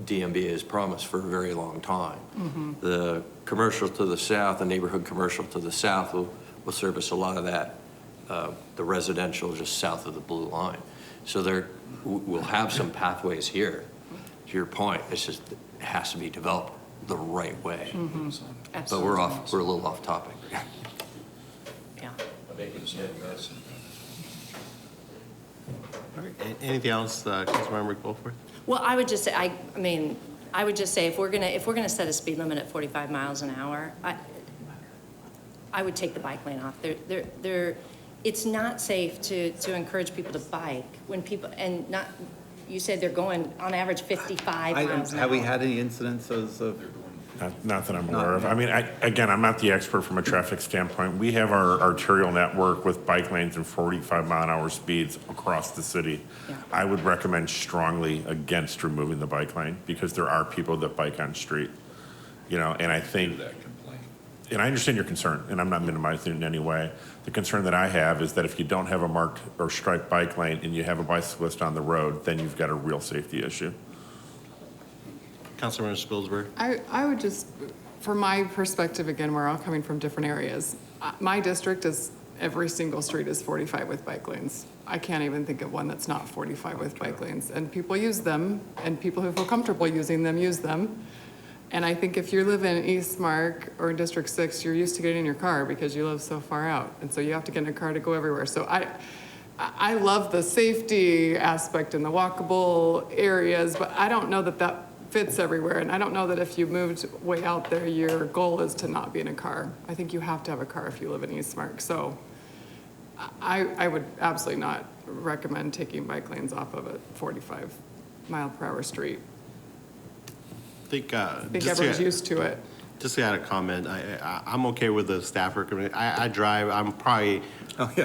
DMB has promised for a very long time. The commercial to the south, the neighborhood commercial to the south will service a lot of that, the residential just south of the blue line. So we'll have some pathways here. To your point, it's just, it has to be developed the right way. But we're a little off topic. Yeah. All right, anything else, Councilmember Goforth? Well, I would just say, I mean, I would just say if we're gonna set a speed limit at 45 miles an hour, I would take the bike lane off. It's not safe to encourage people to bike when people, and not, you said they're going on average 55 miles an hour. Have we had any incidences of? Not that I'm aware of. I mean, again, I'm not the expert from a traffic standpoint. We have our arterial network with bike lanes and 45-mile-an-hour speeds across the city. Yeah. I would recommend strongly against removing the bike lane because there are people that bike on street, you know, and I think, and I understand your concern, and I'm not minimizing it in any way. The concern that I have is that if you don't have a marked or striped bike lane and you have a bicyclist on the road, then you've got a real safety issue. Councilmember Spilsbury? I would just, from my perspective, again, we're all coming from different areas. My district is, every single street is 45 with bike lanes. I can't even think of one that's not 45 with bike lanes. And people use them, and people who feel comfortable using them, use them. And I think if you live in East Mark or in District 6, you're used to getting in your car because you live so far out. And so you have to get in a car to go everywhere. So I love the safety aspect and the walkable areas, but I don't know that that fits everywhere. And I don't know that if you moved way out there, your goal is to not be in a car. I think you have to have a car if you live in East Mark. So I would absolutely not recommend taking bike lanes off of a 45-mile-per-hour street. I think Everyone's used to it. Just to add a comment, I'm okay with the staff recommendation. I drive, I'm probably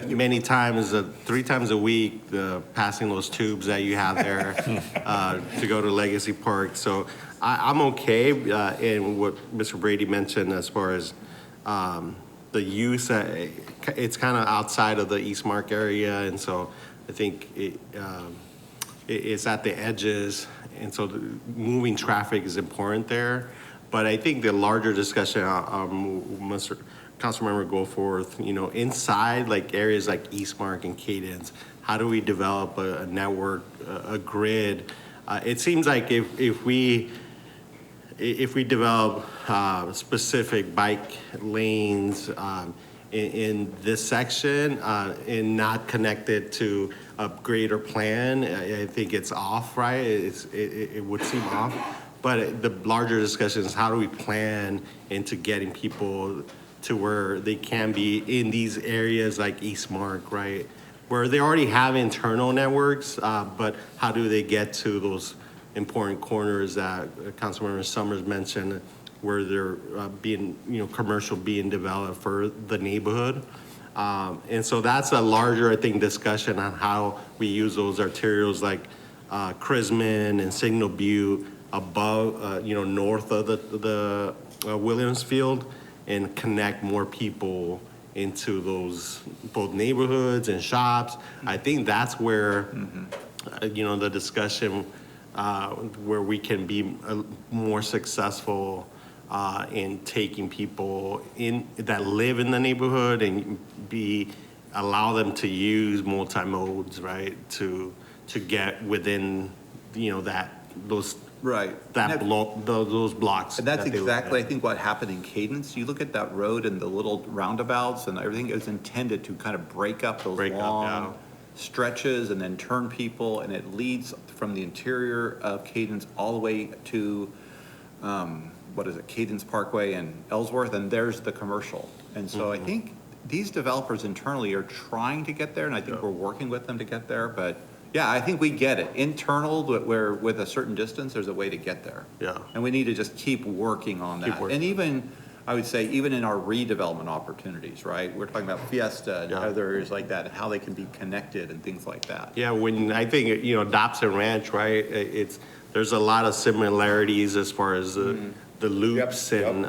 many times, 3 times a week, passing those tubes that you have there to go to Legacy Park. So I'm okay in what Mr. Brady mentioned as far as the use. It's kind of outside of the East Mark area, and so I think it's at the edges, and so moving traffic is important there. But I think the larger discussion, Mr. Councilmember Goforth, you know, inside like areas like East Mark and Cadence, how do we develop a network, a grid? It seems like if we develop specific bike lanes in this section and not connected to a greater plan, I think it's off, right? It would seem off. But the larger discussion is how do we plan into getting people to where they can be in these areas like East Mark, right? Where they already have internal networks, but how do they get to those important corners that Councilmember Summers mentioned where they're being, you know, commercial being developed for the neighborhood? And so that's a larger, I think, discussion on how we use those arterials like Chrisman and Signal Butte above, you know, north of the Williams Field, and connect more people into those both neighborhoods and shops. I think that's where, you know, the discussion where we can be more successful in taking people in that live in the neighborhood and allow them to use multi-modes, right, to get within, you know, those blocks. And that's exactly, I think, what happened in Cadence. You look at that road and the little roundabouts and everything, it was intended to kind of break up those long stretches and then turn people, and it leads from the interior of Cadence all the way to, Cadence Parkway and Ellsworth, and there's the commercial. And so I think these developers internally are trying to get there, and I think we're working with them to get there, but yeah, I think we get it. Internal, where with a certain distance, there's a way to get there. Yeah. And we need to just keep working on that. And even, I would say, even in our redevelopment opportunities, right? We're talking about Fiesta and others like that, and how they can be connected and things like that. Yeah, when I think, you know, Dobson Ranch, right? There's a lot of similarities as far as the loops and,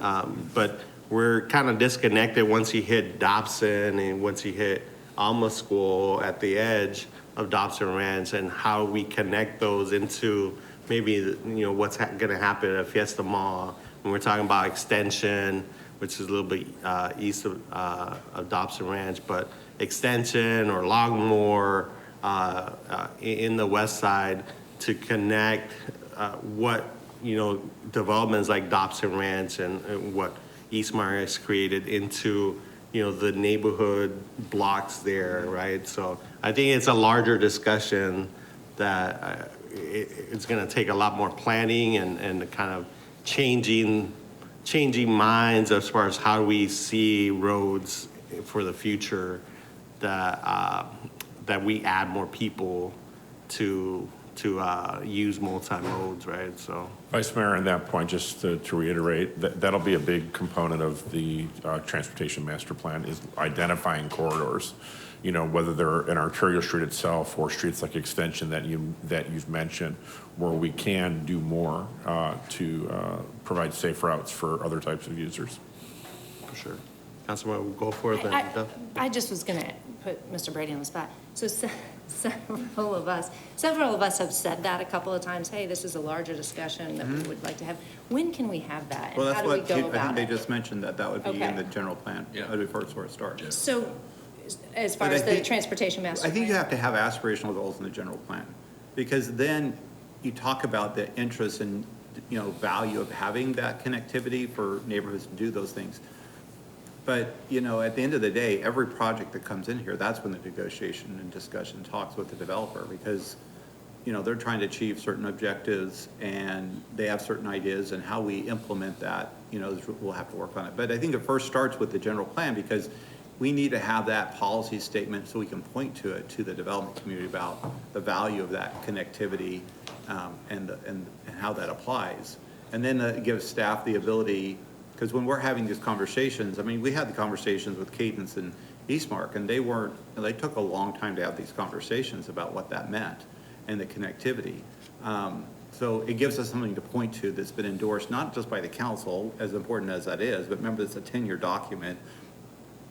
but we're kind of disconnected once you hit Dobson and once you hit Alma School at the edge of Dobson Ranch, and how we connect those into maybe, you know, what's gonna happen at Fiesta Mall. When we're talking about extension, which is a little bit east of Dobson Ranch, but extension or Longmore in the west side to connect what, you know, developments like Dobson Ranch and what East Mark has created into the neighborhood blocks there, right? So I think it's a larger discussion that it's gonna take a lot more planning and kind of changing minds as far as how we see roads for the future, that we add more people to use multi-modes, right? So. Vice Mayor, on that point, just to reiterate, that'll be a big component of the transportation master plan is identifying corridors. Whether they're an arterial street itself or streets like Extension that you've mentioned, where we can do more to provide safe routes for other types of users. For sure. Councilman, we'll go for it then. I just was going to put Mr. Brady on the spot. So several of us have said that a couple of times, hey, this is a larger discussion that we would like to have. When can we have that? Well, And how that's do we what, go I think about they it? just mentioned that would be in Okay. the general plan. That would be first where it starts. So as far But I as the think- transportation master I think you plan? have to have aspirational goals in the general plan, because then you talk about the interest and, value of having that connectivity for neighborhoods to do those things. But, at the end of the day, every project that comes in here, that's when the negotiation and discussion talks with the developer, because, they're trying to achieve certain objectives and they have certain ideas, and how we implement that, we'll have to work on it. But I think it first starts with the general plan, because we need to have that policy statement so we can point to it to the development community about the value of that connectivity, and how that applies. And then it gives staff the ability, because when we're having these conversations, we had the conversations with Cadence and Eastmark, and they took a long time to have these conversations about what that meant and the connectivity. So it gives us something to point to that's been endorsed, not just by the council, as important as that is, but remember, it's a 10-year document.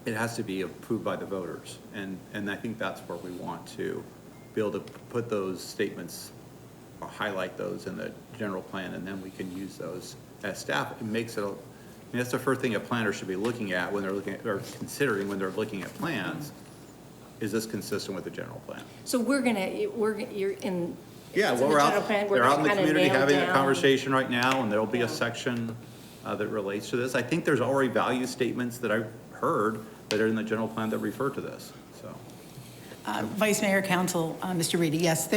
It has to be approved by the voters. And I think that's where we want to be able to put those statements or highlight those in the general plan, and then we can use those as staff. It makes it, that's the first thing a planner should be looking at when they're looking at, or considering when they're looking at plans. Is this consistent with the general plan? So you're in. Yeah, it's well, in the we're general out, plan, we're they're out in the gonna kinda community nail having a down- conversation right now, and there'll be a section that relates to this. I think there's already value statements that I've heard that are in the general plan that refer to this, so. Vice Mayor, Council, Mr. Reedy, yes,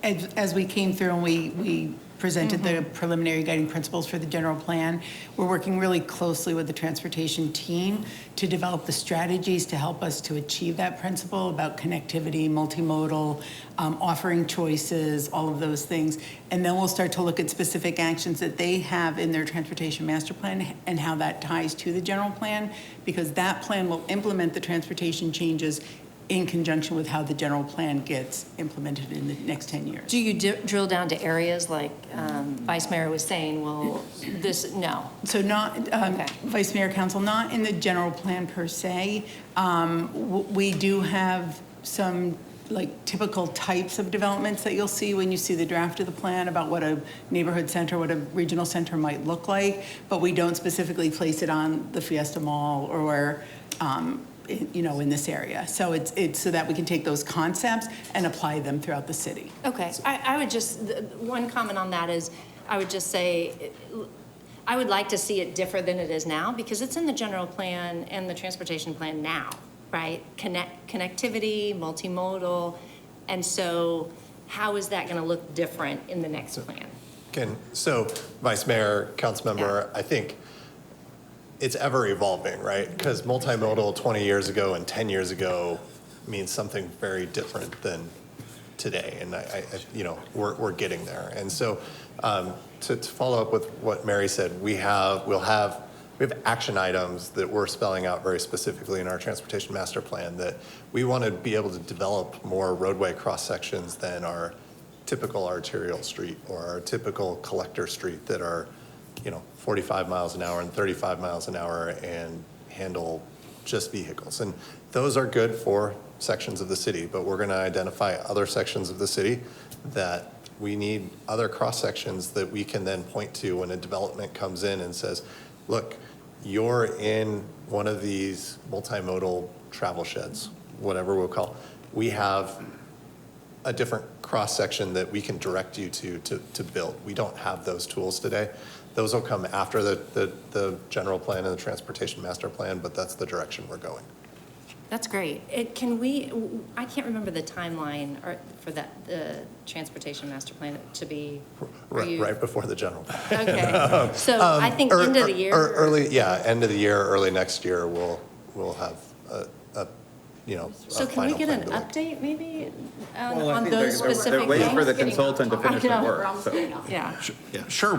as we came through and we presented the preliminary guiding principles for the general plan, we're working really closely with the transportation team to develop the strategies to help us to achieve that principle about connectivity, multimodal, offering choices, all of those things. And then we'll start to look at specific actions that they have in their transportation master plan and how that ties to the general plan, because that plan will implement the transportation changes in conjunction with how the general plan gets implemented in the next 10 years. Do you drill down to areas like Vice Mayor was saying, well, no? So not, Okay. Vice Mayor, Council, not in the general plan per se. We do have some typical types of developments that you'll see when you see the draft of the plan about what a neighborhood center, what a regional center might look like, but we don't specifically place it on the Fiesta Mall or in this area. So it's so that we can take those concepts and apply them throughout the city. Okay, I would just, one comment on that is, I would just say, I would like to see it differ than it is now, because it's in the general plan and the transportation plan now, right? Connectivity, multimodal, and so how is that gonna look different in the next plan? So Vice Mayor, Councilmember, I think it's ever evolving, right? Because multimodal 20 years ago and 10 years ago means something very different than today. And we're getting there. And so to follow up with what Mary said, we have action items that we're spelling out very specifically in our transportation master plan that we want to be able to develop more roadway cross sections than our typical arterial street or our typical collector street that are 45 miles an hour and 35 miles an hour and handle just vehicles. And those are good for sections of the city, but we're going to identify other sections of the city that we need other cross sections that we can then point to when a development comes in and says, look, you're in one of these multimodal travel sheds, whatever we'll call. We have a different cross section that we can direct you to build. We don't have those tools today. Those will come after the general plan and the transportation master plan, but that's the direction we're going. That's great. I can't remember the timeline for the transportation master plan to be. Right before the general plan. Okay, so I think end of the year. End of the year, early next year, we'll have a So can we final get plan an to look. update maybe Well, I on think those specific they're waiting for the things? consultant to finish the I know. work, so. Yeah. Sure,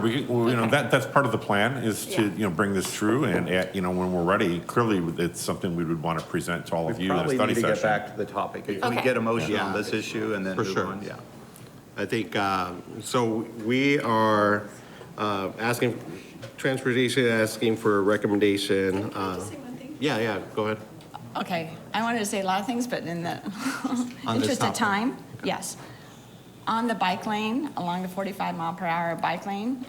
that's part of the plan, is to, bring this through, and, when we're ready, clearly, it's something we would want to present to all of We you in a probably study need to get session. back to the topic. Can we Okay. get a motion on Yeah. this issue and then For move sure. on? Yeah. I think, so we are asking, transportation asking for a recommendation. Yeah, go ahead. Okay, I wanted to say a lot of things, but in the On this interest of topic. time, yes. On the bike lane, along the 45 mile per hour bike lane,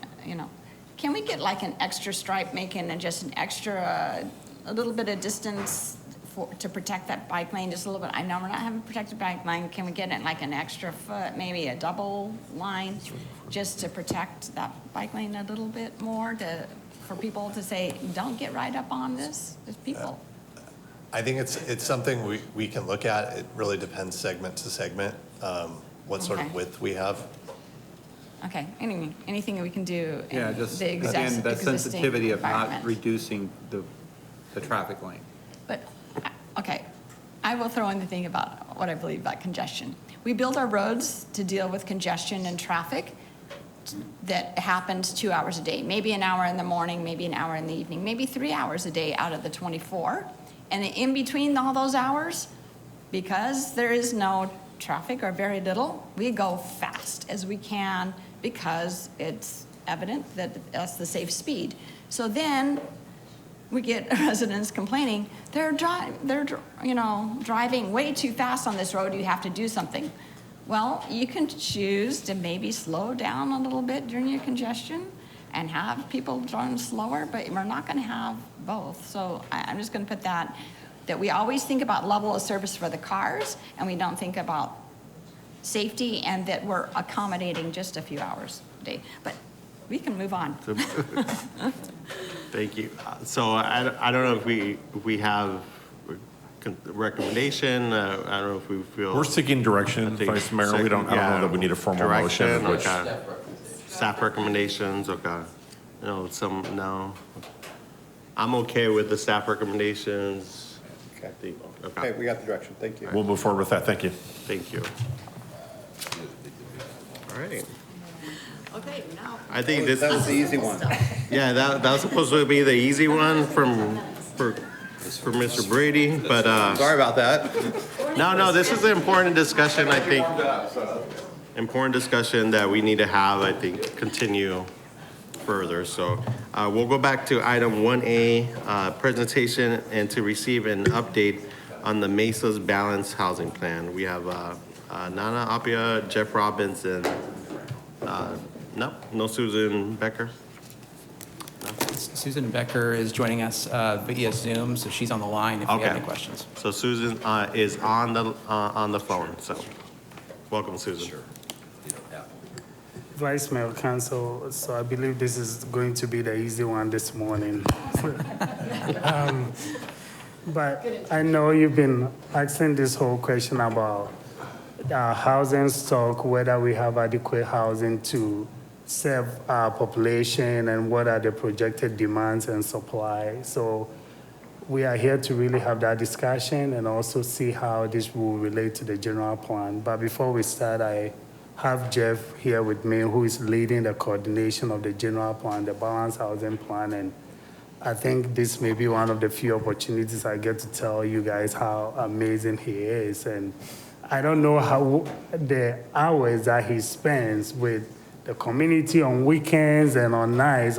can we get like an extra stripe making and just an extra, a little bit of distance to protect that bike lane just a little bit? I know we're not having a protected bike lane. Can we get it like an extra foot, maybe a double line, just to protect that bike lane a little bit more for people to say, don't get right up on this? There's people. I think it's something we can look at. It really depends segment to segment, what sort of Okay. width we have. Okay, anyway, anything that we can do in Yeah, just, the again, the existing sensitivity of not environment. reducing the traffic lane. But, okay, I will throw in the thing about what I believe about congestion. We build our roads to deal with congestion and traffic that happens 2 hours a day, maybe an hour in the morning, maybe an hour in the evening, maybe 3 hours a day out of the 24. And in between all those hours, because there is no traffic or very little, we go fast as we can because it's evident that that's the safe speed. So then we get residents complaining, they're driving way too fast on this road, you have to do something. Well, you can choose to maybe slow down a little bit during your congestion and have people run slower, but we're not going to have both. So I'm just going to put that we always think about level of service for the cars, and we don't think about safety, and that we're accommodating just a few hours a day. But we can move on. Thank you. So I don't know if we have a recommendation. I don't know if we feel. We're seeking direction, Vice Mayor. I don't know that we need a formal motion. Direction, which- okay. Staff recommendations, okay. No. I'm okay with the staff recommendations. Okay, we got the direction. Thank you. We'll move forward with that. Thank you. Thank you. All right. Okay, now. I think this That was the is, easy one. yeah, that was supposed to be the easy one for Mr. Brady, but, Sorry about that. no, this is an important discussion, I think. Important discussion that we need to have, I think, continue further. So we'll go back to item 1A, presentation and to receive an update on the Mesa's Balanced Housing Plan. We have Nana Apia, Jeff Robbins, and no Susan Becker. Susan Becker is joining us via Zoom, so she's on the line if you have any questions. So Susan is on the phone, so welcome, Susan. Sure. Vice Mayor, Council, so I believe this is going to be the easy one this morning. But I know you've been asking this whole question about housing stock, whether we have adequate housing to serve our population and what are the projected demands and supply. So we are here to really have that discussion and also see how this will relate to the general plan. But before we start, I have Jeff here with me, who is leading the coordination of the general plan, the balanced housing plan, and I think this may be one of the few opportunities I get to tell you guys how amazing he is. And I don't know how the hours that he spends with the community on weekends and on nights,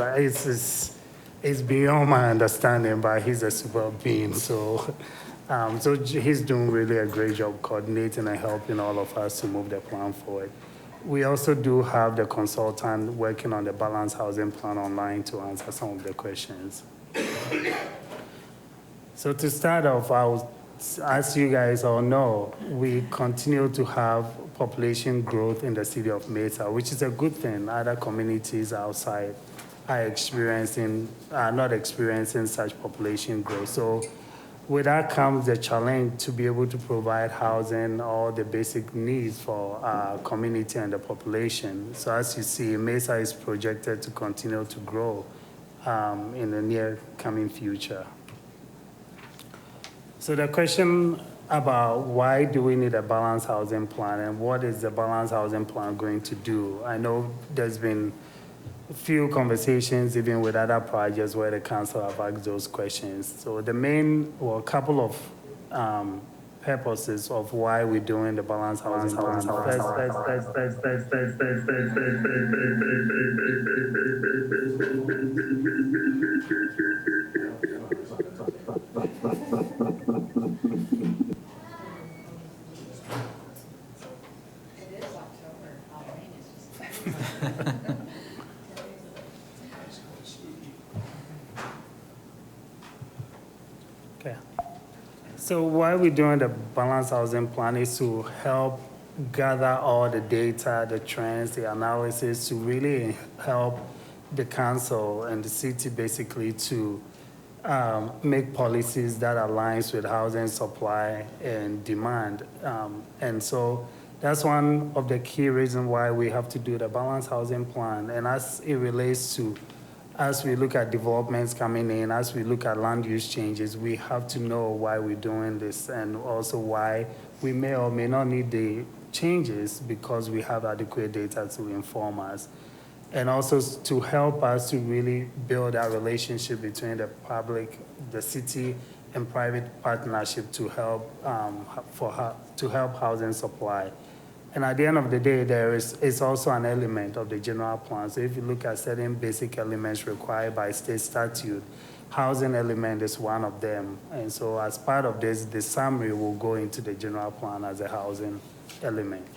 it's beyond my understanding, but he's a super being. So he's doing really a great job coordinating and helping all of us to move the plan forward. We also do have the consultant working on the balanced housing plan online to answer some of the questions. So to start off, as you guys all know, we continue to have population growth in the city of Mesa, which is a good thing. Other communities outside are not experiencing such population growth. So with that comes the challenge to be able to provide housing, all the basic needs for our community and the population. So as you see, Mesa is projected to continue to grow in the near coming future. So the question about why do we need a balanced housing plan and what is the balanced housing plan going to do? I know there's been a few conversations even with other projects where the council have asked those questions. So the main, or a couple of purposes of why we're doing the balanced housing plan. Okay. So why we're doing the balanced housing plan is to help gather all the data, the trends, the analysis to really help the council and the city basically to make policies that aligns with housing supply and demand. And so that's one of the key reasons why we have to do the balanced housing plan. And as it relates to, as we look at developments coming in, as we look at land use changes, we have to know why we're doing this and also why we may or may not need the changes because we have adequate data to inform us. And also to help us to really build that relationship between the public, the city, and private partnership to help to help housing supply. And at the end of the day, it's also an element of the general plan. So if you look at certain basic elements required by state statute, housing element is one of them. And so as part of this, the summary will go into the general plan as a housing element.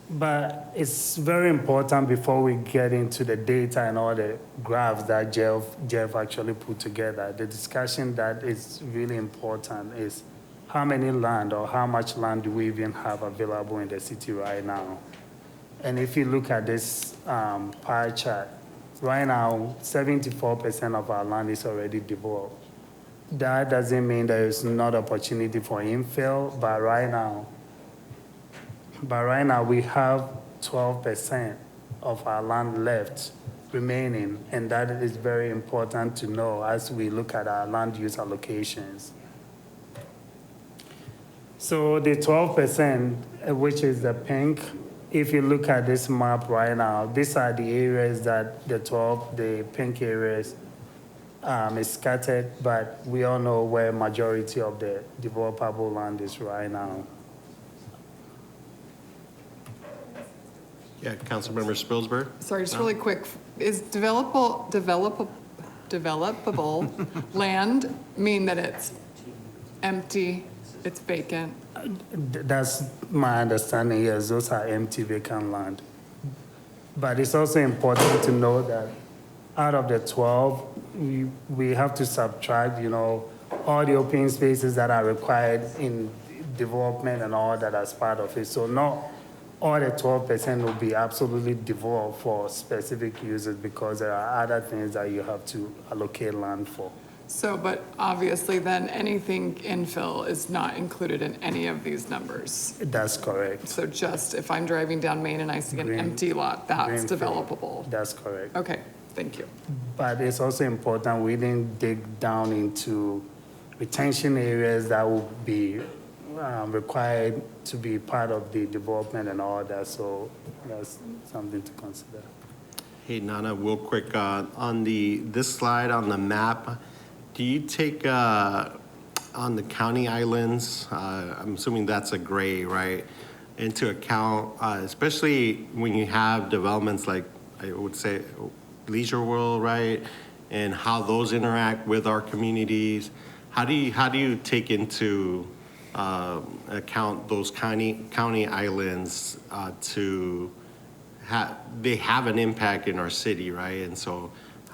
But it's very important before we get into the data and all the graphs that Jeff actually put together. The discussion that is really important is how many land or how much land do we even have available in the city right now? And if you look at this pie chart, right now, 74% of our land is already developed. That doesn't mean there is not opportunity for infill, but right now we have 12% of our land left remaining, and that is very important to know as we look at our land use allocations. So the 12%, which is the pink, if you look at this map right now, these are the areas that the pink areas is scattered, but we all know where majority of the developable land is right now. Yeah, Councilmember Spilsberg? Sorry, just really quick, is developable land mean that it's empty, it's vacant? That's my understanding, yes, those are empty vacant land. But it's also important to know that out of the 12, we have to subtract, all the open spaces that are required in development and all that as part of it. So not all the 12% will be absolutely developed for specific uses because there are other things that you have to allocate land for. So, but obviously then anything infill is not included in any of these numbers. That's correct. So just if I'm driving down Main and I see an empty lot, that's developable. That's correct. Okay, thank you. But it's also important we didn't dig down into retention areas that will be required to be part of the development and all that. So that's something to consider. Hey, Nana, real quick, on this slide on the map, do you take on the county islands, I'm assuming that's a gray, right, into account, especially when you have developments like, I would say, Leisure World, right, and how those interact with our communities? How do you take into account those county islands they have an impact in our city, right? And so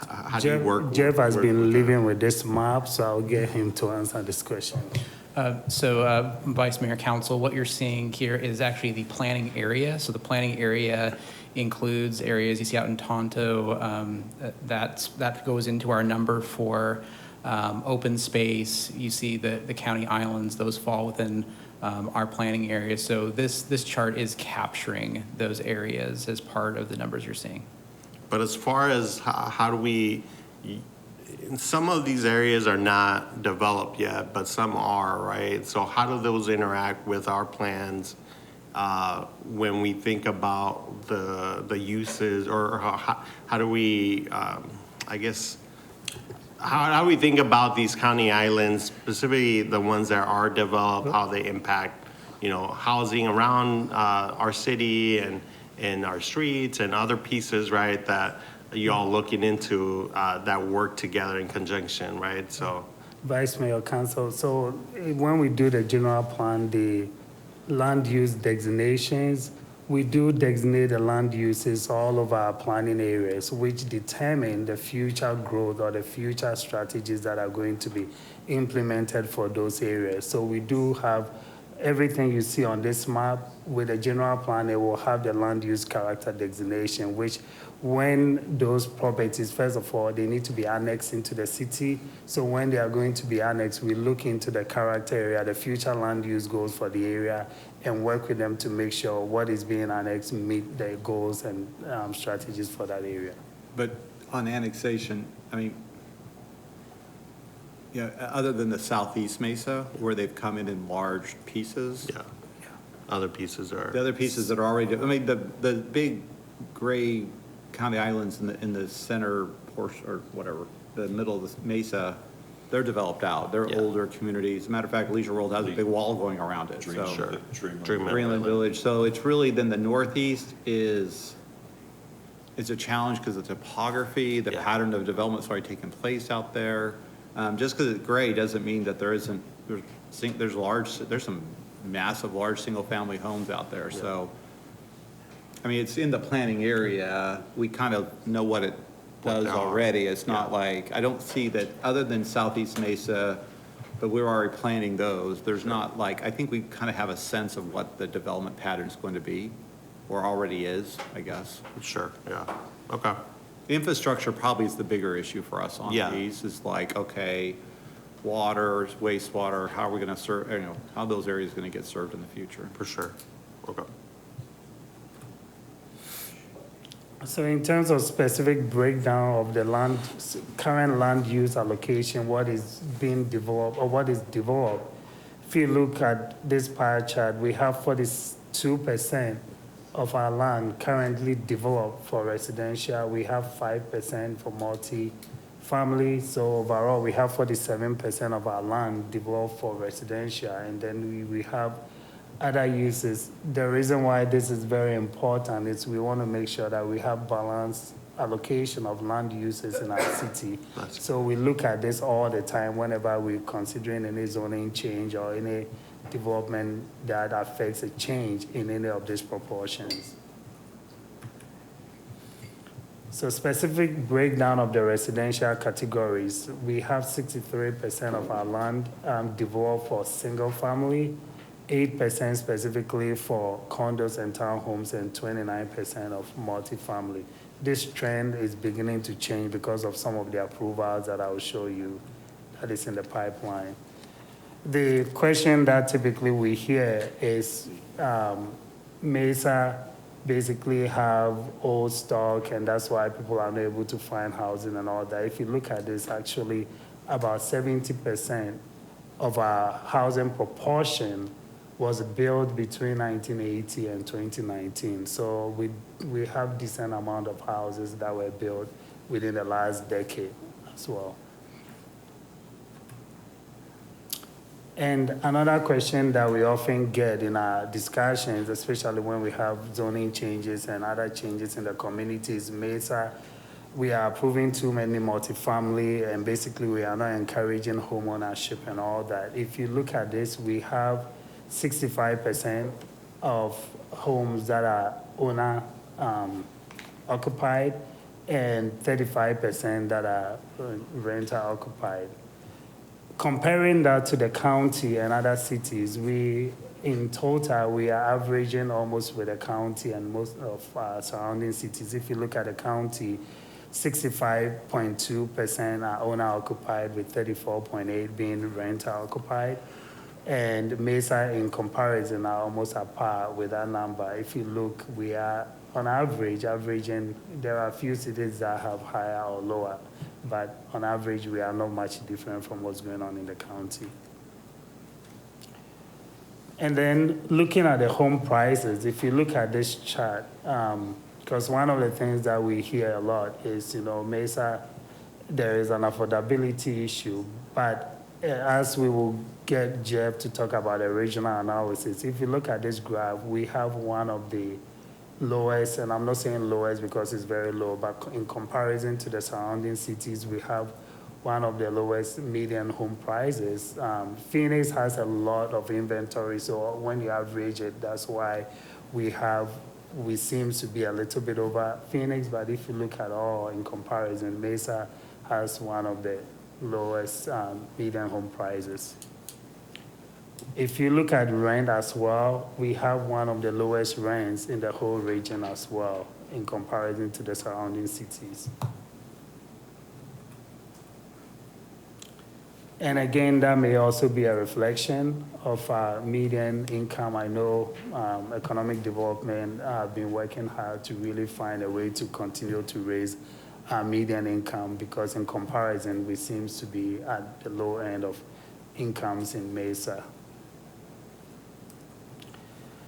how do you work? Jeff has been living with this map, so I'll get him to answer this question. So Vice Mayor, Council, what you're seeing here is actually the planning area. So the planning area includes areas you see out in Tonto. That goes into our number for open space. You see the county islands, those fall within our planning area. So this chart is capturing those areas as part of the numbers you're seeing. But as far as how do we, some of these areas are not developed yet, but some are, right? So how do those interact with our plans when we think about the uses, or how do we, I guess, how do we think about these county islands, specifically the ones that are developed, how they impact, housing around our city and our streets and other pieces, right, that you all looking into that work together in conjunction, right? So, Vice Mayor, Council, so when we do the general plan, the land use designations, we do designate the land uses all of our planning areas, which determine the future growth or the future strategies that are going to be implemented for those areas. So we do have everything you see on this map with the general plan. It will have the land use character designation, which when those properties, first of all, they need to be annexed into the city. So when they are going to be annexed, we look into the character area, the future land use goals for the area, and work with them to make sure what is being annexed meet the goals and strategies for that area. But on annexation, I mean, other than the Southeast Mesa, where they've come in large pieces. yeah, other pieces are. The other pieces that are already, I mean, the big gray county islands in the center portion, or whatever, the middle of the mesa, they're developed out. They're older communities. As a matter of fact, Leisure World has a big wall going around it. Dreamland Village. So it's really, then the Northeast it's a challenge because of the topography, the pattern of development's already taken place out there. Just because it's gray doesn't mean that there's some massive, large single-family homes out there. So, I mean, it's in the planning area. We kind of know what it does already. It's not like, I don't see that, other than Southeast Mesa, but we're already planning those. There's not like, I think we kind of have a sense of what the development pattern is going to be, or already is, I guess. Sure, yeah, okay. Infrastructure probably is the bigger issue for us on these, is like, okay, water, wastewater, how are we gonna serve, how those areas gonna get served in the future? For sure, okay. So in terms of specific breakdown of the current land use allocation, what is being developed or what is developed, if you look at this pie chart, we have 42% of our land currently developed for residential. We have 5% for multi-family. So overall, we have 47% of our land developed for residential, and then we have other uses. The reason why this is very important is we want to make sure that we have balanced allocation of land uses in our city. So we look at this all the time whenever we're considering any zoning change or any development that affects a change in any of these proportions. So specific breakdown of the residential categories, we have 63% of our land developed for single family, 8% specifically for condos and townhomes, and 29% of multifamily. This trend is beginning to change because of some of the approvals that I will show you that is in the pipeline. The question that typically we hear is Mesa basically have old stock, and that's why people are not able to find housing and all that. If you look at this, actually about 70% of our housing proportion was built between 1980 and 2019. So we have decent amount of houses that were built within the last decade as well. And another question that we often get in our discussions, especially when we have zoning changes and other changes in the communities, Mesa, we are approving too many multifamily, and basically we are not encouraging home ownership and all that. If you look at this, we have 65% of homes that are owner occupied and 35% that are renter occupied. Comparing that to the county and other cities, we in total, we are averaging almost with the county and most of surrounding cities. If you look at the county, 65.2% are owner occupied, with 34.8% being renter occupied. And Mesa, in comparison, are almost at par with that number. If you look, we are on averaging, there are a few cities that have higher or lower, but on average, we are not much different from what's going on in the county. And then looking at the home prices, if you look at this chart, because one of the things that we hear a lot is, Mesa, there is an affordability issue, but as we will get Jeff to talk about the regional analysis, if you look at this graph, we have one of the lowest, and I'm not saying lowest because it's very low, but in comparison to the surrounding cities, we have one of the lowest median home prices. Phoenix has a lot of inventory, so when you average it, that's why we seem to be a little bit over Phoenix, but if you look at all in comparison, Mesa has one of the lowest median home prices. If you look at rent as well, we have one of the lowest rents in the whole region as well, in comparison to the surrounding cities. And again, that may also be a reflection of our median income. I know economic development have been working hard to really find a way to continue to raise our median income, because in comparison, we seem to be at the low end of incomes in Mesa.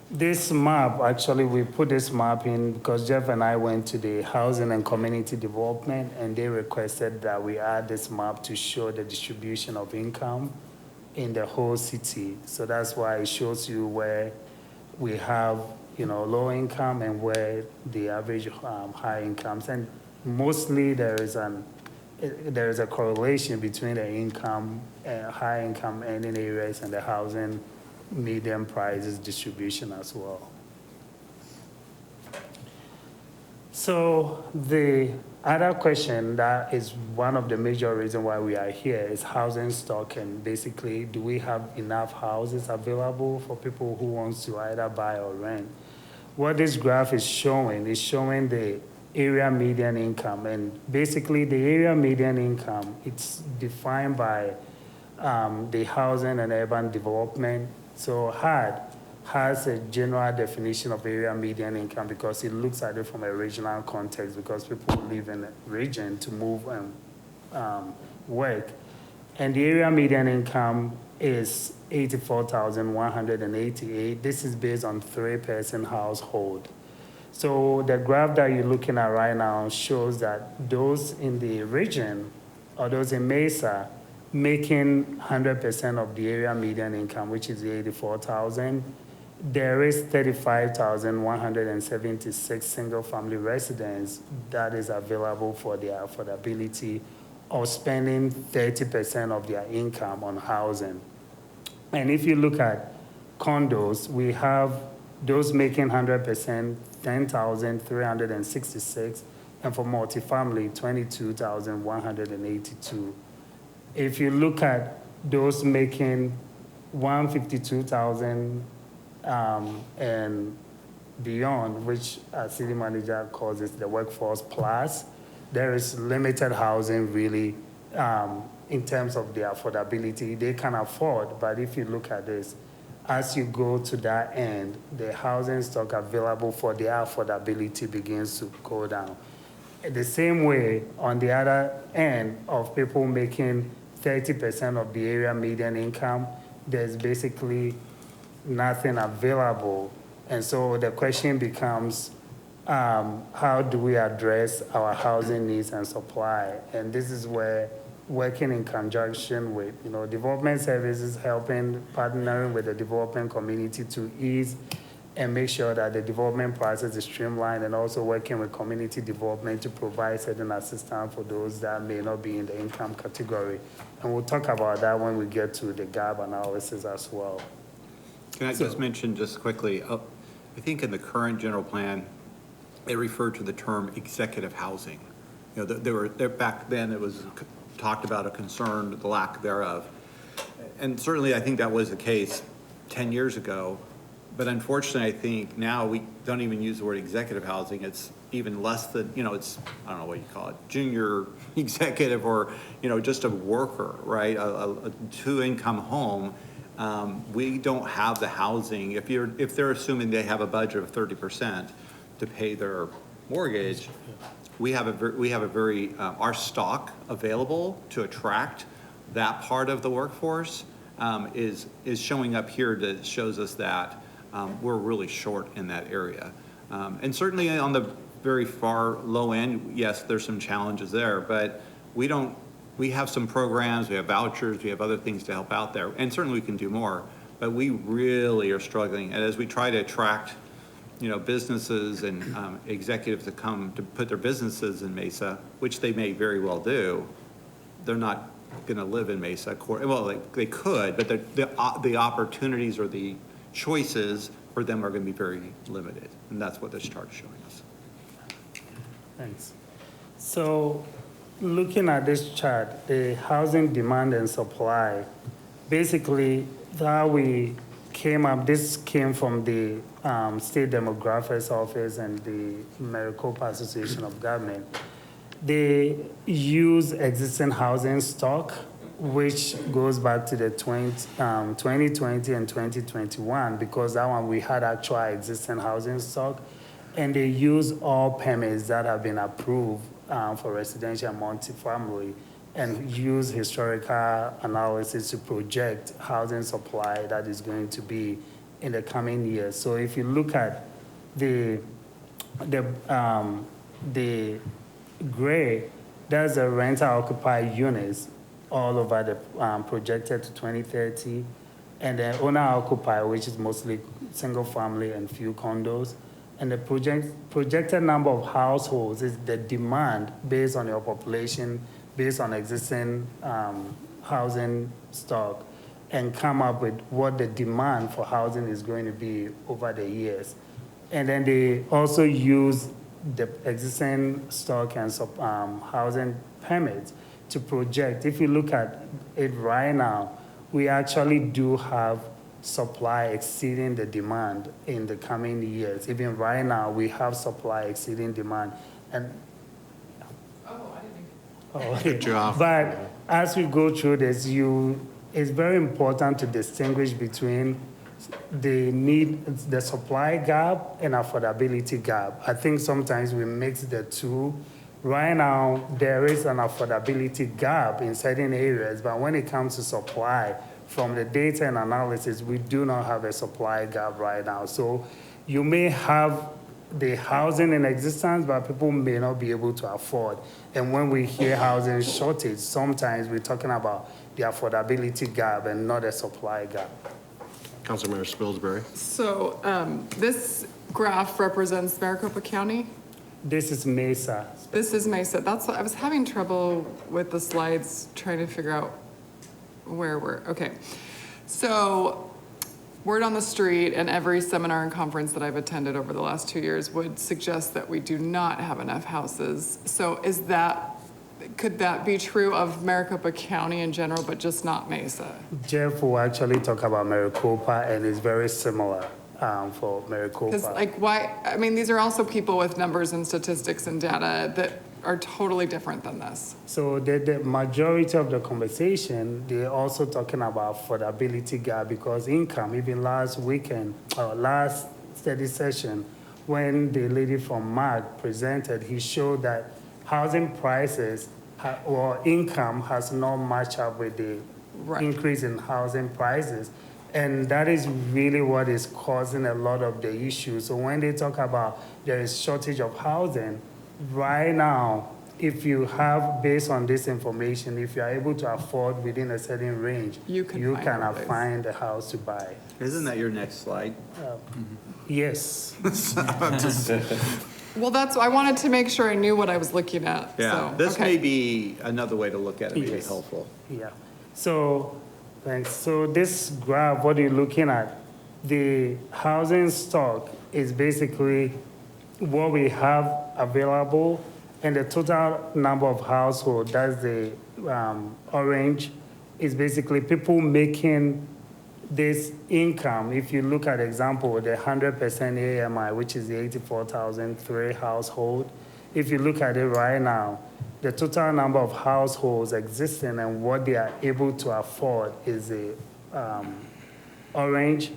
This map, actually, we put this map in because Jeff and I went to the Housing and Community Development, and they requested that we add this map to show the distribution of income in the whole city. So that's why it shows you where we have, low income and where the average high incomes. And mostly there is a correlation between the income, high income earning areas and the housing median prices distribution as well. So the other question that is one of the major reasons why we are here is housing stock, and basically, do we have enough houses available for people who want to either buy or rent? What this graph is showing the area median income, and basically the area median income, it's defined by the Housing and Urban Development. So HUD has a general definition of area median income because it looks at it from a regional context, because people live in a region to move and work. And the area median income is $84,188. This is based on 3-person household. So the graph that you're looking at right now shows that those in the region, or those in Mesa, making 100% of the area median income, which is $84,000, there is 35,176 single-family residents that is available for their affordability of spending 30% of their income on housing. And if you look at condos, we have those making 100%, 10,366, and for multifamily, 22,182. If you look at those making 152,000 and beyond, which our city manager calls it the workforce plus, there is limited housing really in terms of their affordability. They can afford, but if you look at this, as you go to that end, the housing stock available for their affordability begins to go down. The same way, on the other end of people making 30% of the area median income, there's basically nothing available. And so the question becomes, how do we address our housing needs and supply? And this is where working in conjunction with, development services, partnering with the development community to ease and make sure that the development process is streamlined, and also working with community development to provide certain assistance for those that may not be in the income category. And we'll talk about that when we get to the gap analysis as well. Can I just mention just quickly, I think in the current general plan, it referred to the term executive housing. Back then it was talked about a concern, the lack thereof. And certainly I think that was the case 10 years ago. But unfortunately, I think now we don't even use the word executive housing. It's even less than, it's, I don't know what you call it, junior executive or, just a worker, right? A two-income home. We don't have the housing. If they're assuming they have a budget of 30% to pay their mortgage, we have a very, our stock available to attract that part of the workforce is showing up here that shows us that we're really short in that area. And certainly on the very far low end, yes, there's some challenges there, but we have some programs, we have vouchers, we have other things to help out there, and certainly we can do more, but we really are struggling. And as we try to attract, businesses and executives to come to put their businesses in Mesa, which they may very well do, they're not gonna live in Mesa. Well, they could, but the opportunities or the choices for them are gonna be very limited, and that's what this chart is showing us. Thanks. So looking at this chart, the housing demand and supply, basically how we came up, this came from the State Demographics Office and the Maricopa Association of Government. They use existing housing stock, which goes back to the 2020 and 2021, because that one we had actual existing housing stock, and they use all permits that have been approved for residential and multifamily, and use historical analysis to project housing supply that is going to be in the coming years. So if you look at the gray, there's a rental occupied units all over the projected to 2030, and then owner occupied, which is mostly single family and few condos. And the projected number of households is the demand based on your population, based on existing housing stock, and come up with what the demand for housing is going to be over the years. And then they also use the existing stock and housing permits to project. If you look at it right now, we actually do have supply exceeding the demand in the coming years. Even right now, we have supply exceeding demand. And Good job. But as we go through this, it's very important to distinguish between the supply gap and affordability gap. I think sometimes we mix the two. Right now, there is an affordability gap in certain areas, but when it comes to supply, from the data and analysis, we do not have a supply gap right now. So you may have the housing in existence, but people may not be able to afford. And when we hear housing shortage, sometimes we're talking about the affordability gap and not a supply gap. Councilmember Spilsbury. So this graph represents Maricopa County? This is Mesa. This is Mesa. I was having trouble with the slides trying to figure out where okay. So word on the street and every seminar and conference that I've attended over the last 2 years would suggest that we do not have enough houses. So could that be true of Maricopa County in general, but just not Mesa? Jeff will actually talk about Maricopa, and it's very similar for Maricopa. Because why, these are also people with numbers and statistics and data that are totally different than this. So the majority of the conversation, they're also talking about affordability gap, because income, even last weekend, or last study session, when the lady from MAG presented, he showed that housing prices or income has not matched up with the increase in housing prices. And that is really what is causing a lot of the issues. So when they talk about there is shortage of housing, right now, if you have, based on this information, if you are able to afford within a certain range, you can find a house to buy. Isn't that your next slide? Yes. Well, I wanted to make sure I knew what I was looking at. Yeah, so, this okay. may be another way to look at it, maybe Yes. helpful. Yeah. So, thanks. So this graph, what you're looking at, the housing stock is basically what we have available, and the total number of households, that's the orange, is basically people making this income, if you look at example, the 100% AMI, which is the 84,003 household, if you look at it right now, the total number of households existing and what they are able to afford is the orange.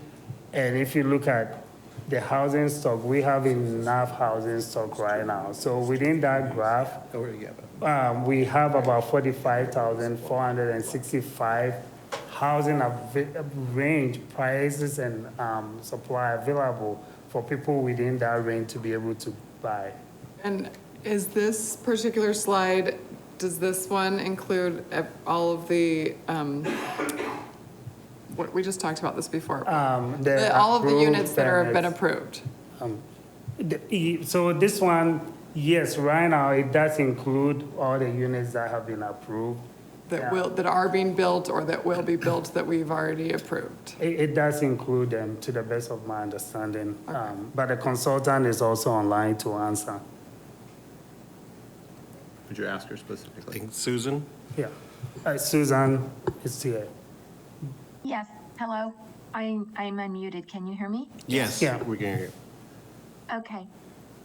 And if you look at the housing stock, we have enough housing stock right now. So within that graph, we have about 45,465 housing range prices and supply available for people within that range to be able to buy. And is this particular slide, does this one include all of the, what, we just talked about this before. All of the units that have been approved? So this one, yes, right now, it does include all the units that have been approved. That are being built or that will be built that we've already approved? It does include them, to the best of my understanding. But the consultant is also online to answer. Would you ask her specifically? I think Susan? Yeah. Susan is here. Yes, hello. I'm unmuted. Can you hear me? Yes, Yeah. we can hear you. Okay.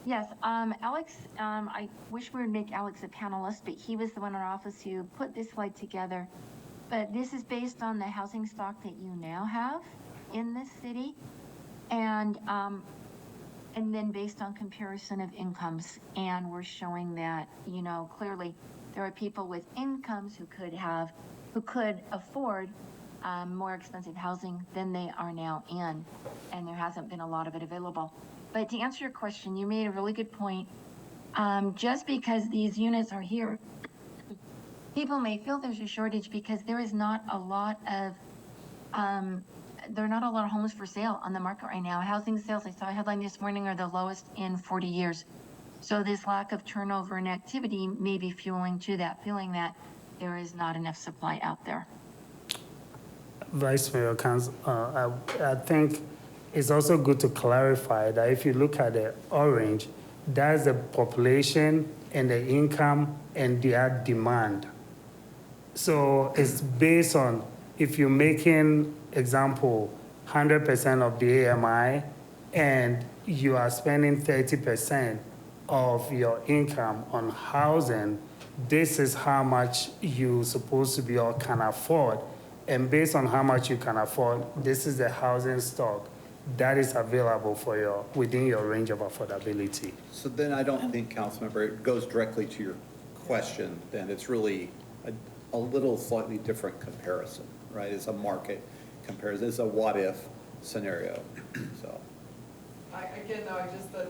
Yes, Alex, I wish we would make Alex a panelist, but he was the one in our office who put this slide together. But this is based on the housing stock that you now have in this city. And then based on comparison of incomes. And we're showing that, you know, clearly there are people with incomes who could afford more expensive housing than they are now in. And there hasn't been a lot of it available. But to answer your question, you made a really good point. Just because these units are here, people may feel there's a shortage because there is not a lot of, there are not a lot of homes for sale on the market right now. Housing sales, I saw a headline this morning, are the lowest in 40 years. So this lack of turnover and activity may be fueling to that feeling that there is not enough supply out there. Vice Mayor Council, I think it's also good to clarify that if you look at the orange, that's the population and the income and their demand. So it's based on, if you're making, example, 100% of the AMI and you are spending 30% of your income on housing, this is how much you're supposed to be or can afford. And based on how much you can afford, this is the housing stock that is available for within your range of affordability. So then I don't think, Councilmember, it goes directly to your question, then it's really a little slightly different comparison, right? It's a market comparison, it's a what-if scenario, so. Again, though,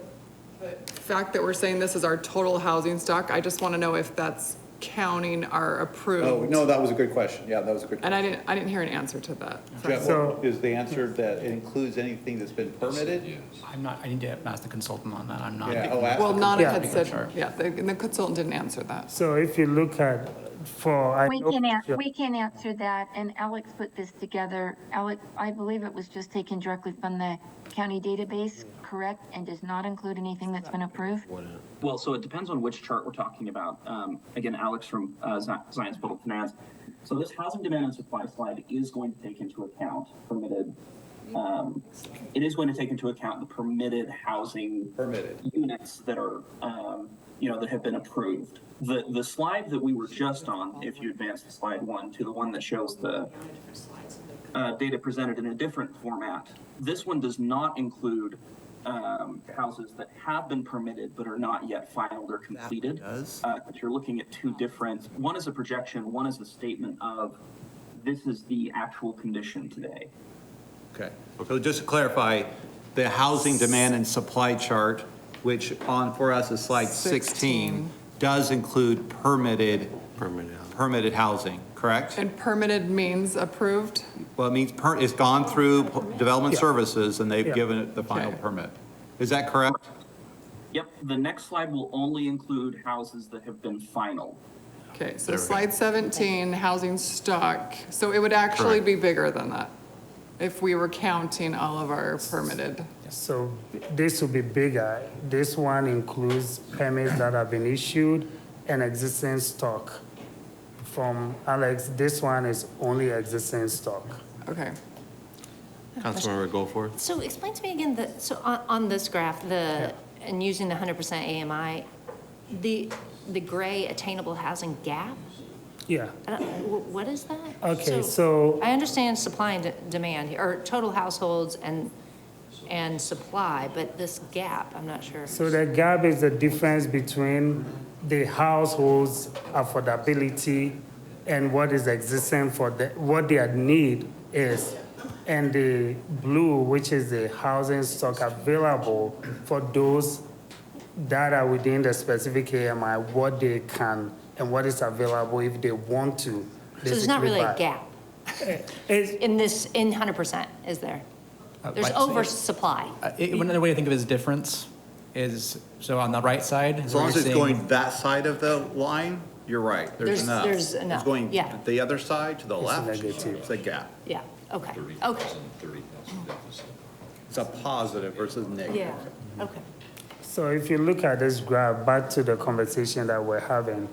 the fact that we're saying this is our total housing stock, I just want to know if that's counting our approved. Oh, no, that was a good question, yeah, that was a good And question. I didn't hear an answer to that. Jeff, So- what is the answer that it includes anything that's been permitted? I need to ask the consultant on that. I'm not. Yeah, oh, ask Well, the Nana Yeah. had said, Sure. yeah, the consultant didn't answer that. So if you look at, We can answer that, and Alex put this together. Alex, I believe it was just taken directly from the county database, correct? And does not include anything that's been approved? Well, so it depends on which chart we're talking about. Again, Alex from Science Public Finance. So this housing demand and supply slide is going to take into account permitted. It is going to take into account the permitted housing units that are, that have been approved. The slide that we were just on, if you advance the slide one to the one that shows the data presented in a different format, this one does not include houses that have been permitted but are not yet filed or completed. But you're looking at two different, one is a projection, one is a statement of this is the actual condition today. Okay, so just to clarify, the housing demand and supply chart, which for us is slide 16, does include permitted housing, correct? And permitted means approved? Well, it means it's gone through development Yeah. services and they've Yeah. given it the final Okay. permit. Is that correct? Yep, the next slide will only include houses that have been final. Okay, so slide 17, housing stock. So it would actually be bigger than that if we were counting all of our permitted. So this will be bigger. This one includes permits that have been issued and existing stock. From Alex, this one is only existing stock. Okay. Councilmember Goforth. So explain to me again, on this graph, and using the 100% AMI, the gray attainable housing gap? Yeah. What is that? Okay, so I understand supply and demand, or total households and supply, but this gap, I'm not sure. So the gap is the difference between the households' affordability and what is existing for what their need is. And the blue, which is the housing stock available for those that are within the specific AMI, what they can and what is available if they want to. So there's not really buy. a gap in 100%, is there? There's Right, so- oversupply. Another way to think of it is difference is, so on the right side. As long as it's going that side of the line, you're right, there's enough. There's enough, It's going yeah. the other side to the left, negative. it's a gap. Yeah, okay, okay, It's a positive versus negative. yeah, okay. So if you look at this graph, back to the conversation that we're having,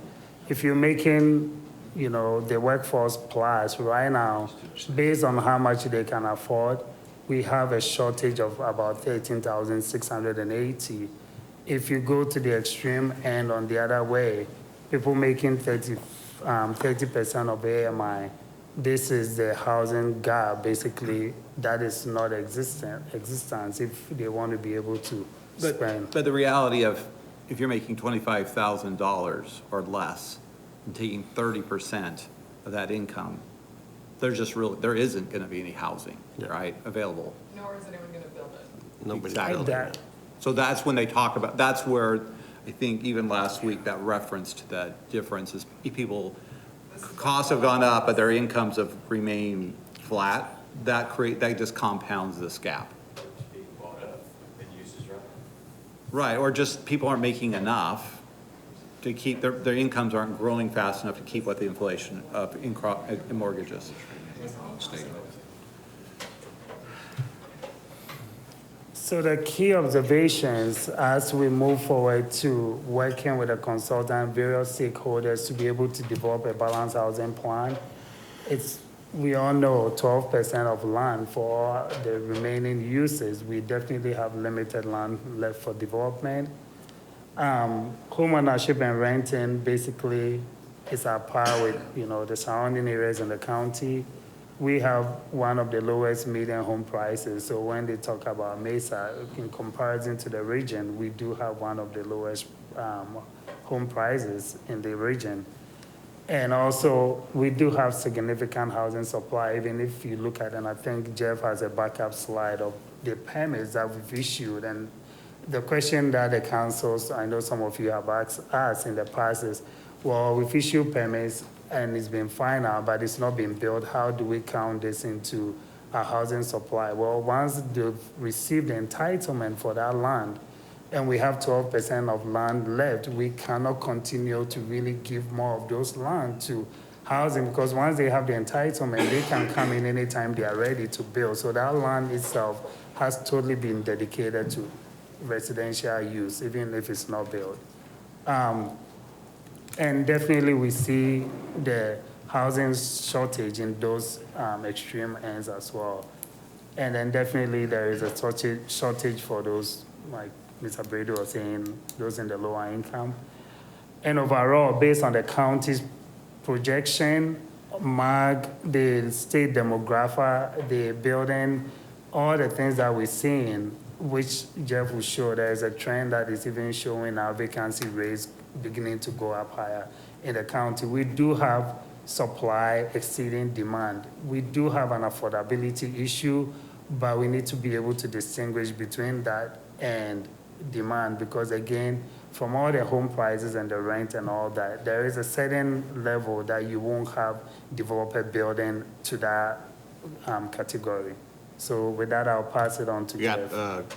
if you're making, the workforce plus right now, based on how much they can afford, we have a shortage of about 13,680. If you go to the extreme end on the other way, people making 30% of AMI, this is the housing gap, basically, that is not existence if they want to be able to spend. But the reality of, if you're making $25,000 or less and taking 30% of that income, there isn't gonna be any housing, right, available. Nor is anyone gonna build it. Nobody's Exactly. building. That- So that's when they talk about, that's where, I think even last week, that reference to that difference is costs have gone up, but their incomes have remained flat. That just compounds this gap. Right, or just people aren't making enough to keep, their incomes aren't growing fast enough to keep with the inflation of in mortgages. So the key observations as we move forward to working with the consultant, various stakeholders to be able to develop a balanced housing plan, we all know 12% of land for the remaining uses. We definitely have limited land left for development. Home ownership and renting basically is at par with the surrounding areas in the county. We have one of the lowest median home prices. So when they talk about Mesa, in comparison to the region, we do have one of the lowest home prices in the region. And also, we do have significant housing supply, even if you look at, and I think Jeff has a backup slide of the permits that we've issued. And the question that the councils, I know some of you have asked us in the past is, well, we've issued permits and it's been final, but it's not been built. How do we count this into our housing supply? Well, once they've received the entitlement for that land, and we have 12% of land left, we cannot continue to really give more of those land to housing, because once they have the entitlement, they can come in anytime they are ready to build. So that land itself has totally been dedicated to residential use, even if it's not built. And definitely we see the housing shortage in those extreme ends as well. And then definitely there is a shortage for those, like Mr. Brady was saying, those in the lower income. And overall, based on the county's projection, MAG, the state demographer, the building, all the things that we're seeing, which Jeff will show, there is a trend that is even showing our vacancy rates beginning to go up higher in the county. We do have supply exceeding demand. We do have an affordability issue, but we need to be able to distinguish between that and demand, because again, from all the home prices and the rent and all that, there is a certain level that you won't have developer building to that category. So with that, I'll pass it on to Jeff.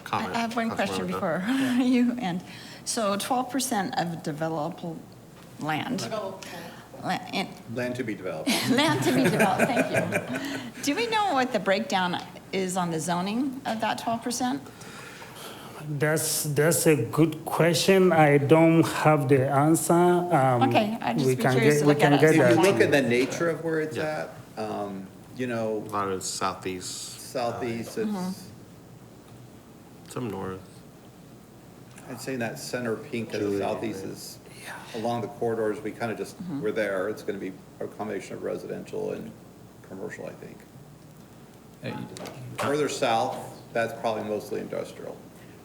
Comment. I have one question Councilmember before you end. So 12% of developable land. Land to be developed. Land to be developed, thank you. Do we know what the breakdown is on the zoning of that 12%? That's a good question. I don't have the answer. Okay, I'd just we be can curious get, to we look can at get it. If you that. look at the nature of where it's at, A lot of southeast. southeast, it's, Some north. I'd say that center pink of the southeast is along the corridors, we kind of just, we're there. It's going to be a combination of residential and commercial, I think. Further south, that's probably mostly industrial.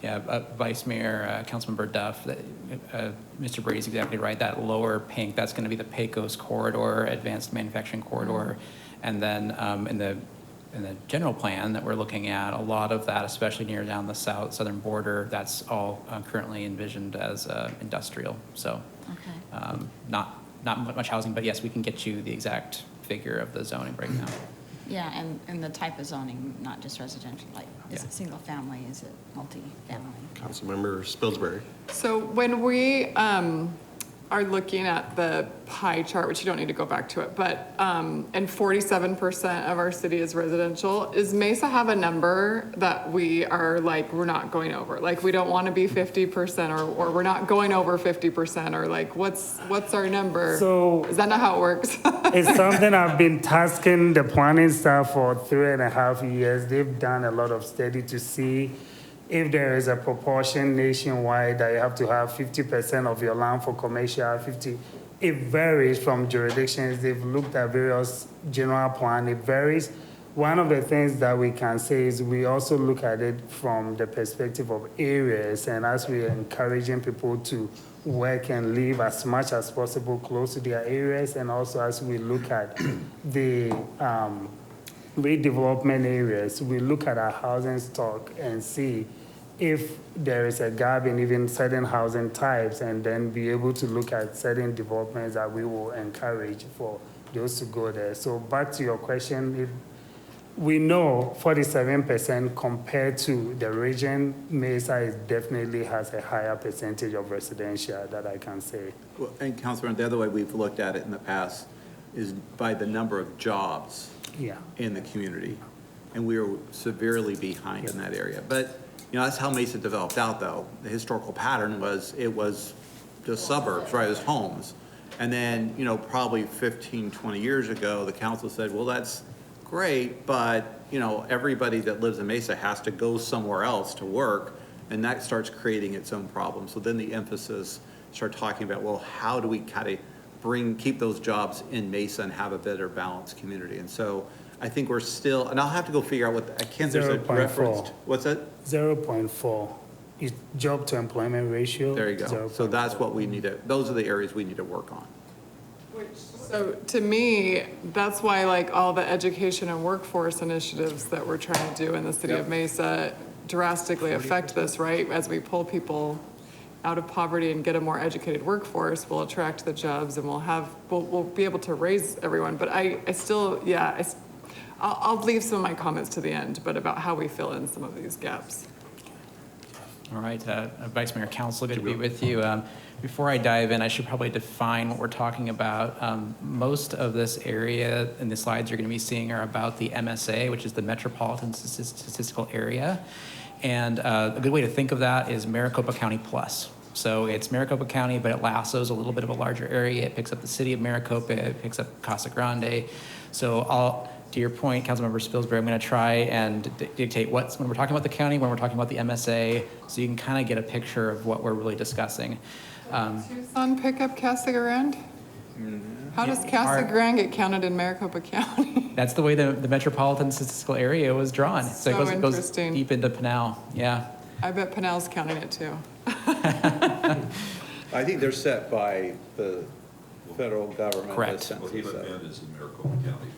Yeah, Vice Mayor, Councilmember Duff, Mr. Brady's exactly right. That lower pink, that's going to be the Pecos corridor, advanced manufacturing corridor. And then in the general plan that we're looking at, a lot of that, especially near down the southern border, that's all currently envisioned as industrial. So not much housing, but yes, we can get you the exact figure of the zoning breakdown. Yeah, and the type of zoning, not just residential, like, is it single family, is it multi-family? Councilmember Spilsbury. So when we are looking at the pie chart, which you don't need to go back to it, but, and 47% of our city is residential, is Mesa have a number that we are like, we're not going over? Like, we don't want to be 50% or we're not going over 50%, or like, what's our number? So- Is that not how it works? It's something I've been tasking the planning staff for 3.5 years. They've done a lot of study to see if there is a proportion nationwide that you have to have 50% of your land for commercial, 50. It varies from jurisdictions. They've looked at various general plan. It varies. One of the things that we can say is we also look at it from the perspective of areas, and as we're encouraging people to work and live as much as possible close to their areas, and also as we look at the redevelopment areas, we look at our housing stock and see if there is a gap in even certain housing types, and then be able to look at certain developments that we will encourage for those to go there. So back to your question, if we know 47% compared to the region, Mesa is definitely has a higher percentage of residential, that I can say. Well, and Councilman, the other way we've looked at it in the past is by the number of jobs Yeah. in the community. And we were severely behind in that area. But, you know, that's how Mesa developed out, though. The historical pattern was, it was just suburbs, right, it was homes. And then, you know, probably 15, 20 years ago, the council said, well, that's great, but, you know, everybody that lives in Mesa has to go somewhere else to work, and that starts creating its own problems. So then the emphasis start talking about, well, how do we kind of keep those jobs in Mesa and have a better balanced community? And so I think we're still, and I'll have to go figure out what, I can't, there's a 0.4. reference. What's that? 0.4 is job to employment ratio. There you go. So that's what we need to, those are the areas we need to work on. So to me, that's why like all the education and workforce initiatives that we're trying to do in the city of Mesa drastically affect this, right? As we pull people out of poverty and get a more educated workforce, we'll attract the jobs and we'll be able to raise everyone. But I still, yeah, I'll leave some of my comments to the end, but about how we fill in some of these gaps. All right, Vice Mayor, Council, good to be with you. Before I dive in, I should probably define what we're talking about. Most of this area in the slides you're going to be seeing are about the MSA, which is the Metropolitan Statistical Area. And a good way to think of that is Maricopa County Plus. So it's Maricopa County, but it lassos a little bit of a larger area. It picks up the city of Maricopa, it picks up Casa Grande. So to your point, Councilmember Spilsbury, I'm going to try and dictate when we're talking about the county, when we're talking about the MSA, so you can kind of get a picture of what we're really discussing. Tucson pick up Casa Grande? How does Casa Grande get counted in Maricopa County? That's the way the Metropolitan Statistical Area was drawn. So it goes deep into Pinal, yeah. I bet Pinel's counting it too. I think they're set by the federal government. Correct. the census, Gila Bend is in Maricopa County.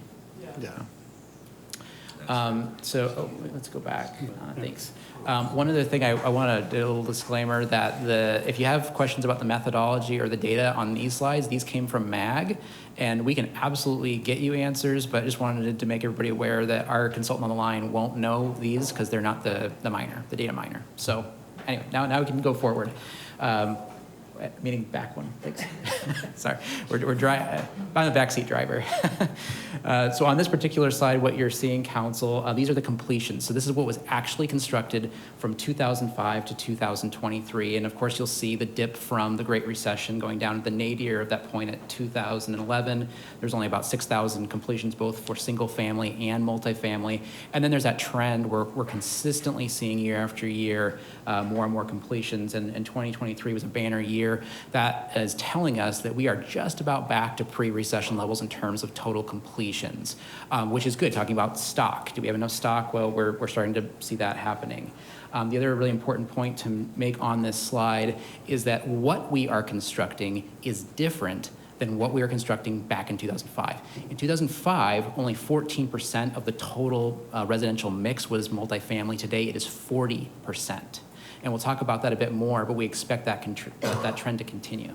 Yeah. Let's go back. Thanks. One other thing, I want to do a little disclaimer that if you have questions about the methodology or the data on these slides, these came from MAG, and we can absolutely get you answers, but I just wanted to make everybody aware that our consultant on the line won't know these because they're not the data miner. So anyway, now we can go forward. meaning back one, thanks. Sorry, I'm the backseat driver. So on this particular slide, what you're seeing, council, these are the completions. So this is what was actually constructed from 2005 to 2023. And of course, you'll see the dip from the Great Recession going down to the nadir of that point at 2011. There's only about 6,000 completions, both for single family and multifamily. And then there's that trend where we're consistently seeing year after year more and more completions. And 2023 was a banner year. That is telling us that we are just about back to pre-recession levels in terms of total completions, which is good. Talking about stock. Do we have enough stock? Well, we're starting to see that happening. The other really important point to make on this slide is that what we are constructing is different than what we were constructing back in 2005. In 2005, only 14% of the total residential mix was multifamily. Today, it is 40%. And we'll talk about that a bit more, but we expect that trend to continue.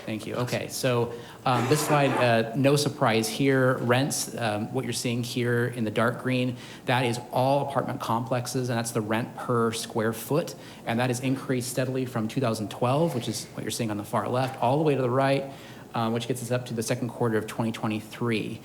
Thank you. Okay, so this slide, no surprise here. Rents, what you're seeing here in the dark green, that is all apartment complexes, and that's the rent per square foot. And that has increased steadily from 2012, which is what you're seeing on the far left, all the way to the right, which gets us up to the second quarter of 2023.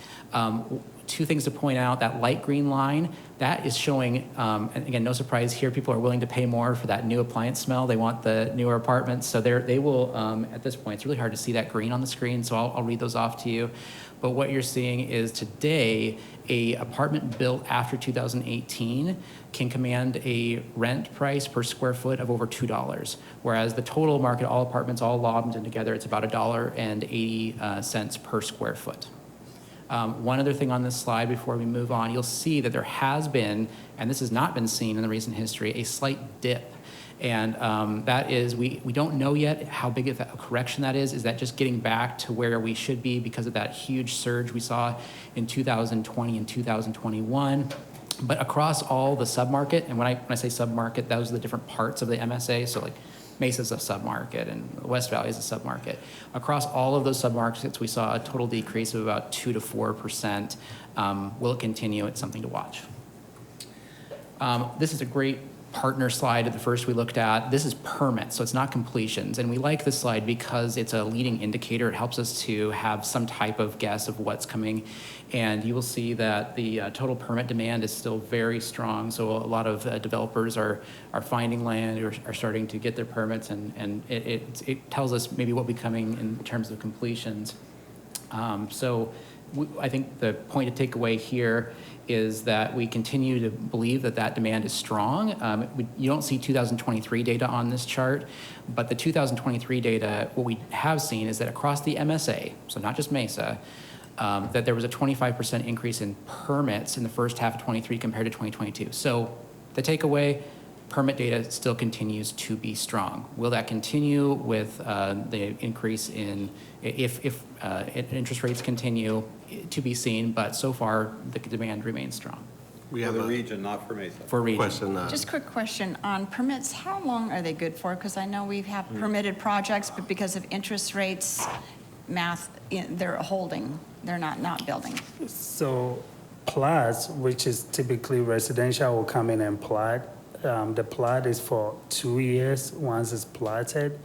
Two things to point out, that light green line, that is showing, and again, no surprise here, people are willing to pay more for that new appliance smell. They want the newer apartments. So they will, at this point, it's really hard to see that green on the screen, so I'll read those off to you. But what you're seeing is today, a apartment built after 2018 can command a rent price per square foot of over $2, whereas the total market, all apartments, all lobbed in together, it's about $1.80 per square foot. One other thing on this slide before we move on, you'll see that there has been, and this has not been seen in the recent history, a slight dip. And that is, we don't know yet how big of a correction that is. Is that just getting back to where we should be because of that huge surge we saw in 2020 and 2021? But across all the submarket, and when I say submarket, those are the different parts of the MSA, so like Mesa's a submarket and West Valley is a submarket. Across all of those submarkets, we saw a total decrease of about 2 to 4%. Will it continue? It's something to watch. This is a great partner slide, the first we looked at. This is permits, so it's not completions. And we like this slide because it's a leading indicator. It helps us to have some type of guess of what's coming. And you will see that the total permit demand is still very strong. So a lot of developers are finding land or are starting to get their permits, and it tells us maybe what will be coming in terms of completions. I think the point to take away here is that we continue to believe that demand is strong. You don't see 2023 data on this chart, but the 2023 data, what we have seen is that across the MSA, so not just Mesa, that there was a 25% increase in permits in the first half of 23 compared to 2022. So the takeaway, permit data still continues to be strong. Will that continue with the increase in, if interest rates continue, to be seen, but so far the demand remains strong. We have a region, not for Mesa. For region. Question. Just quick question on permits, how long are they good for? Because I know we have permitted projects, but because of interest rates, they're holding, they're not building. So plats, which is typically residential, will come in and plat. The plat is for 2 years once it's platted.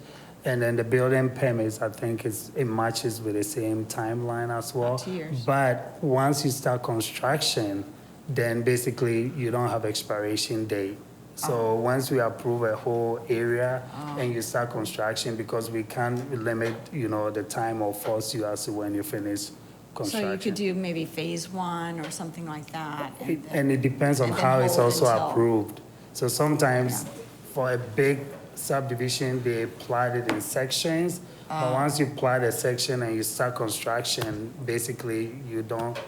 And then the building permits, I think it matches with the same timeline as well. 2 years. But once you start construction, then basically you don't have expiration date. So once we approve a whole area and you start construction, because we can't limit, the time or force you as to when you finish construction. So you could do maybe phase 1 or something like that. And it depends on and then how it's hold also until- approved. So sometimes for a big subdivision, they plat it in sections. But once you plat a section and you start construction, basically you don't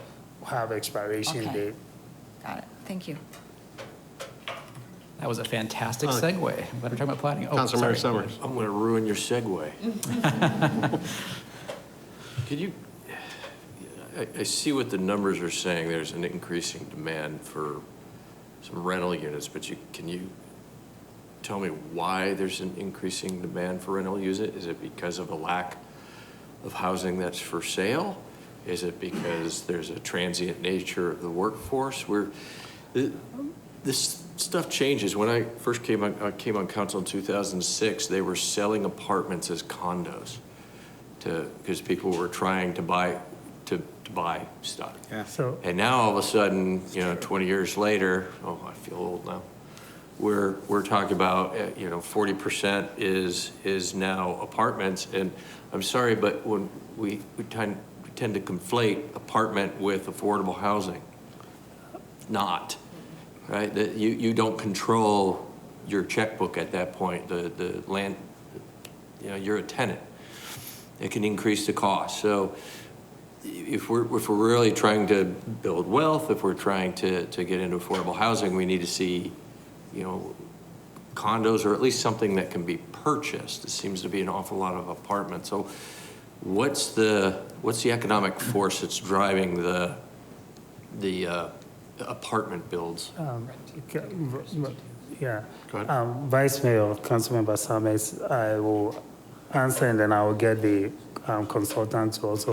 have expiration Okay. date. Got it, thank you. That was a fantastic segue. I'm glad we're talking about planning. Councilmember sorry. Summers. I'm going to ruin your segue. Could you, I see what the numbers are saying. There's an increasing demand for some rental units, but can you tell me why there's an increasing demand for rental units? Is it because of a lack of housing that's for sale? Is it because there's a transient nature of the workforce? this stuff changes. When I first came on council in 2006, they were selling apartments as condos because people were trying to buy stuff. Yeah. So, And now all of a sudden, 20 years later, oh, I feel old now. We're talking about, 40% is now apartments. And I'm sorry, but when we tend to conflate apartment with affordable housing. Not, right? That you don't control your checkbook at that point. The land, you're a tenant. It can increase the cost. So if we're really trying to build wealth, if we're trying to get into affordable housing, we need to see, condos or at least something that can be purchased. It seems to be an awful lot of apartments. So what's the economic force that's driving the apartment builds? Yeah. Go ahead. Vice Mayor, Councilmember Summers, I will answer and then I will get the consultant to also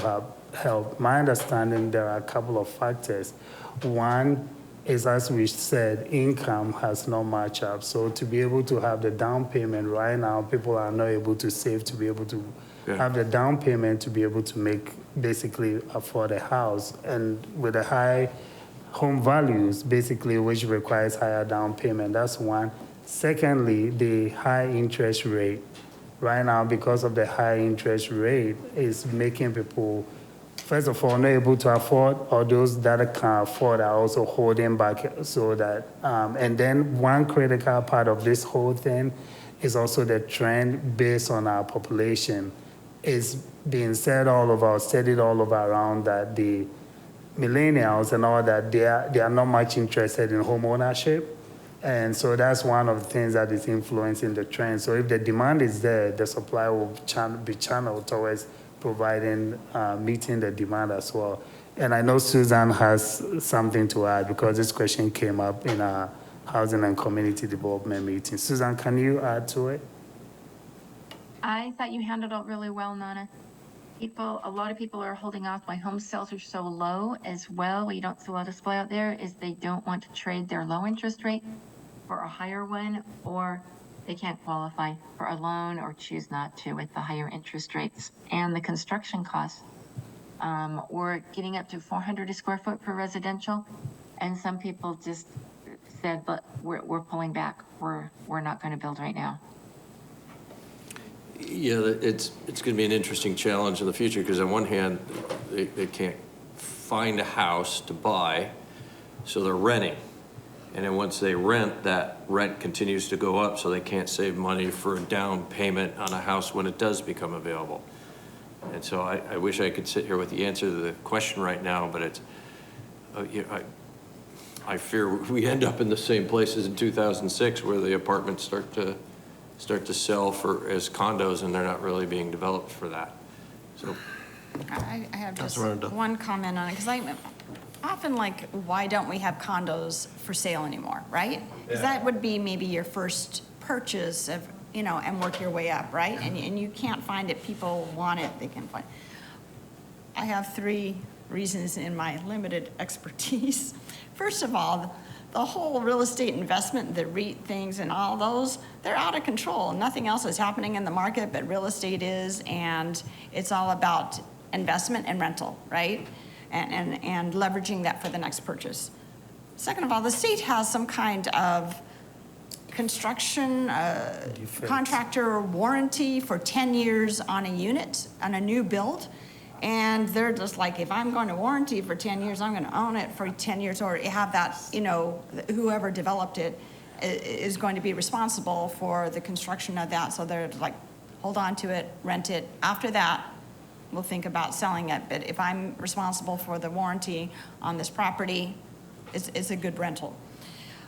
help. My understanding, there are a couple of factors. One is, as we said, income has not matched up. So to be able to have the down payment right now, people are not able to save to be able to have the down payment to be able to basically afford a house. And with the high home values, basically, which requires higher down payment. That's one. Secondly, the high interest rate. Right now, because of the high interest rate, is making people, first of all, not able to afford, or those that can afford are also holding back. So that, and then one critical part of this whole thing is also the trend based on our population. It's being said studied all over around that the millennials and all that, they are not much interested in home ownership. And so that's one of the things that is influencing the trend. So if the demand is there, the supply will be channeled towards providing, meeting the demand as well. And I know Susan has something to add because this question came up in our Housing and Community Development meeting. Susan, can you add to it? I thought you handled it really well, Nana. A lot of people are holding off why home sales are so low as well. What you don't see a lot of display out there is they don't want to trade their low interest rate for a higher one, or they can't qualify for a loan or choose not to with the higher interest rates and the construction costs. Or getting up to 400 a square foot for residential. And some people just said, but we're pulling back. We're not going to build right now. Yeah, it's going to be an interesting challenge in the future because on one hand, they can't find a house to buy, so they're renting. And then once they rent, that rent continues to go up, so they can't save money for a down payment on a house when it does become available. And so I wish I could sit here with the answer to the question right now, but it's, I fear we end up in the same place as in 2006 where the apartments start to sell as condos and they're not really being developed for that. So I have just Councilmember Duff. one comment on it, because I often why don't we have condos for sale anymore, right? Because that would be maybe your first purchase of, and work your way up, right? And you can't find it, people want it, they can find it. I have 3 reasons in my limited expertise. First of all, the whole real estate investment, the REIT things and all those, they're out of control. Nothing else is happening in the market, but real estate is, and it's all about investment and rental, right? And leveraging that for the next purchase. Second of all, the state has some kind of construction contractor warranty for 10 years on a unit, on a new build. And they're just like, if I'm going to warranty for 10 years, I'm going to own it for 10 years, or have that, whoever developed it is going to be responsible for the construction of that. So they're like, hold on to it, rent it. After that, we'll think about selling it. But if I'm responsible for the warranty on this property, it's a good rental.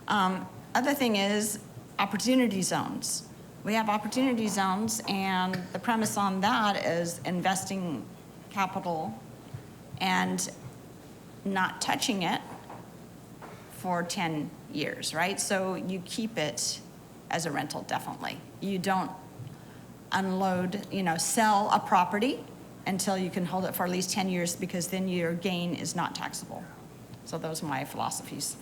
Other thing is opportunity zones. We have opportunity zones, and the premise on that is investing capital and not touching it for 10 years, right? So you keep it as a rental, definitely. You don't unload, sell a property until you can hold it for at least 10 years, because then your gain is not taxable. So those are my philosophies.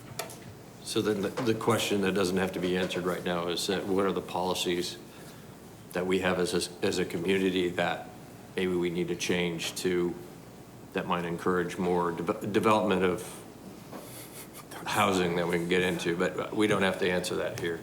So then the question that doesn't have to be answered right now is that what are the policies that we have as a community that maybe we need to change to, that might encourage more development of housing that we can get into, but we don't have to answer that here.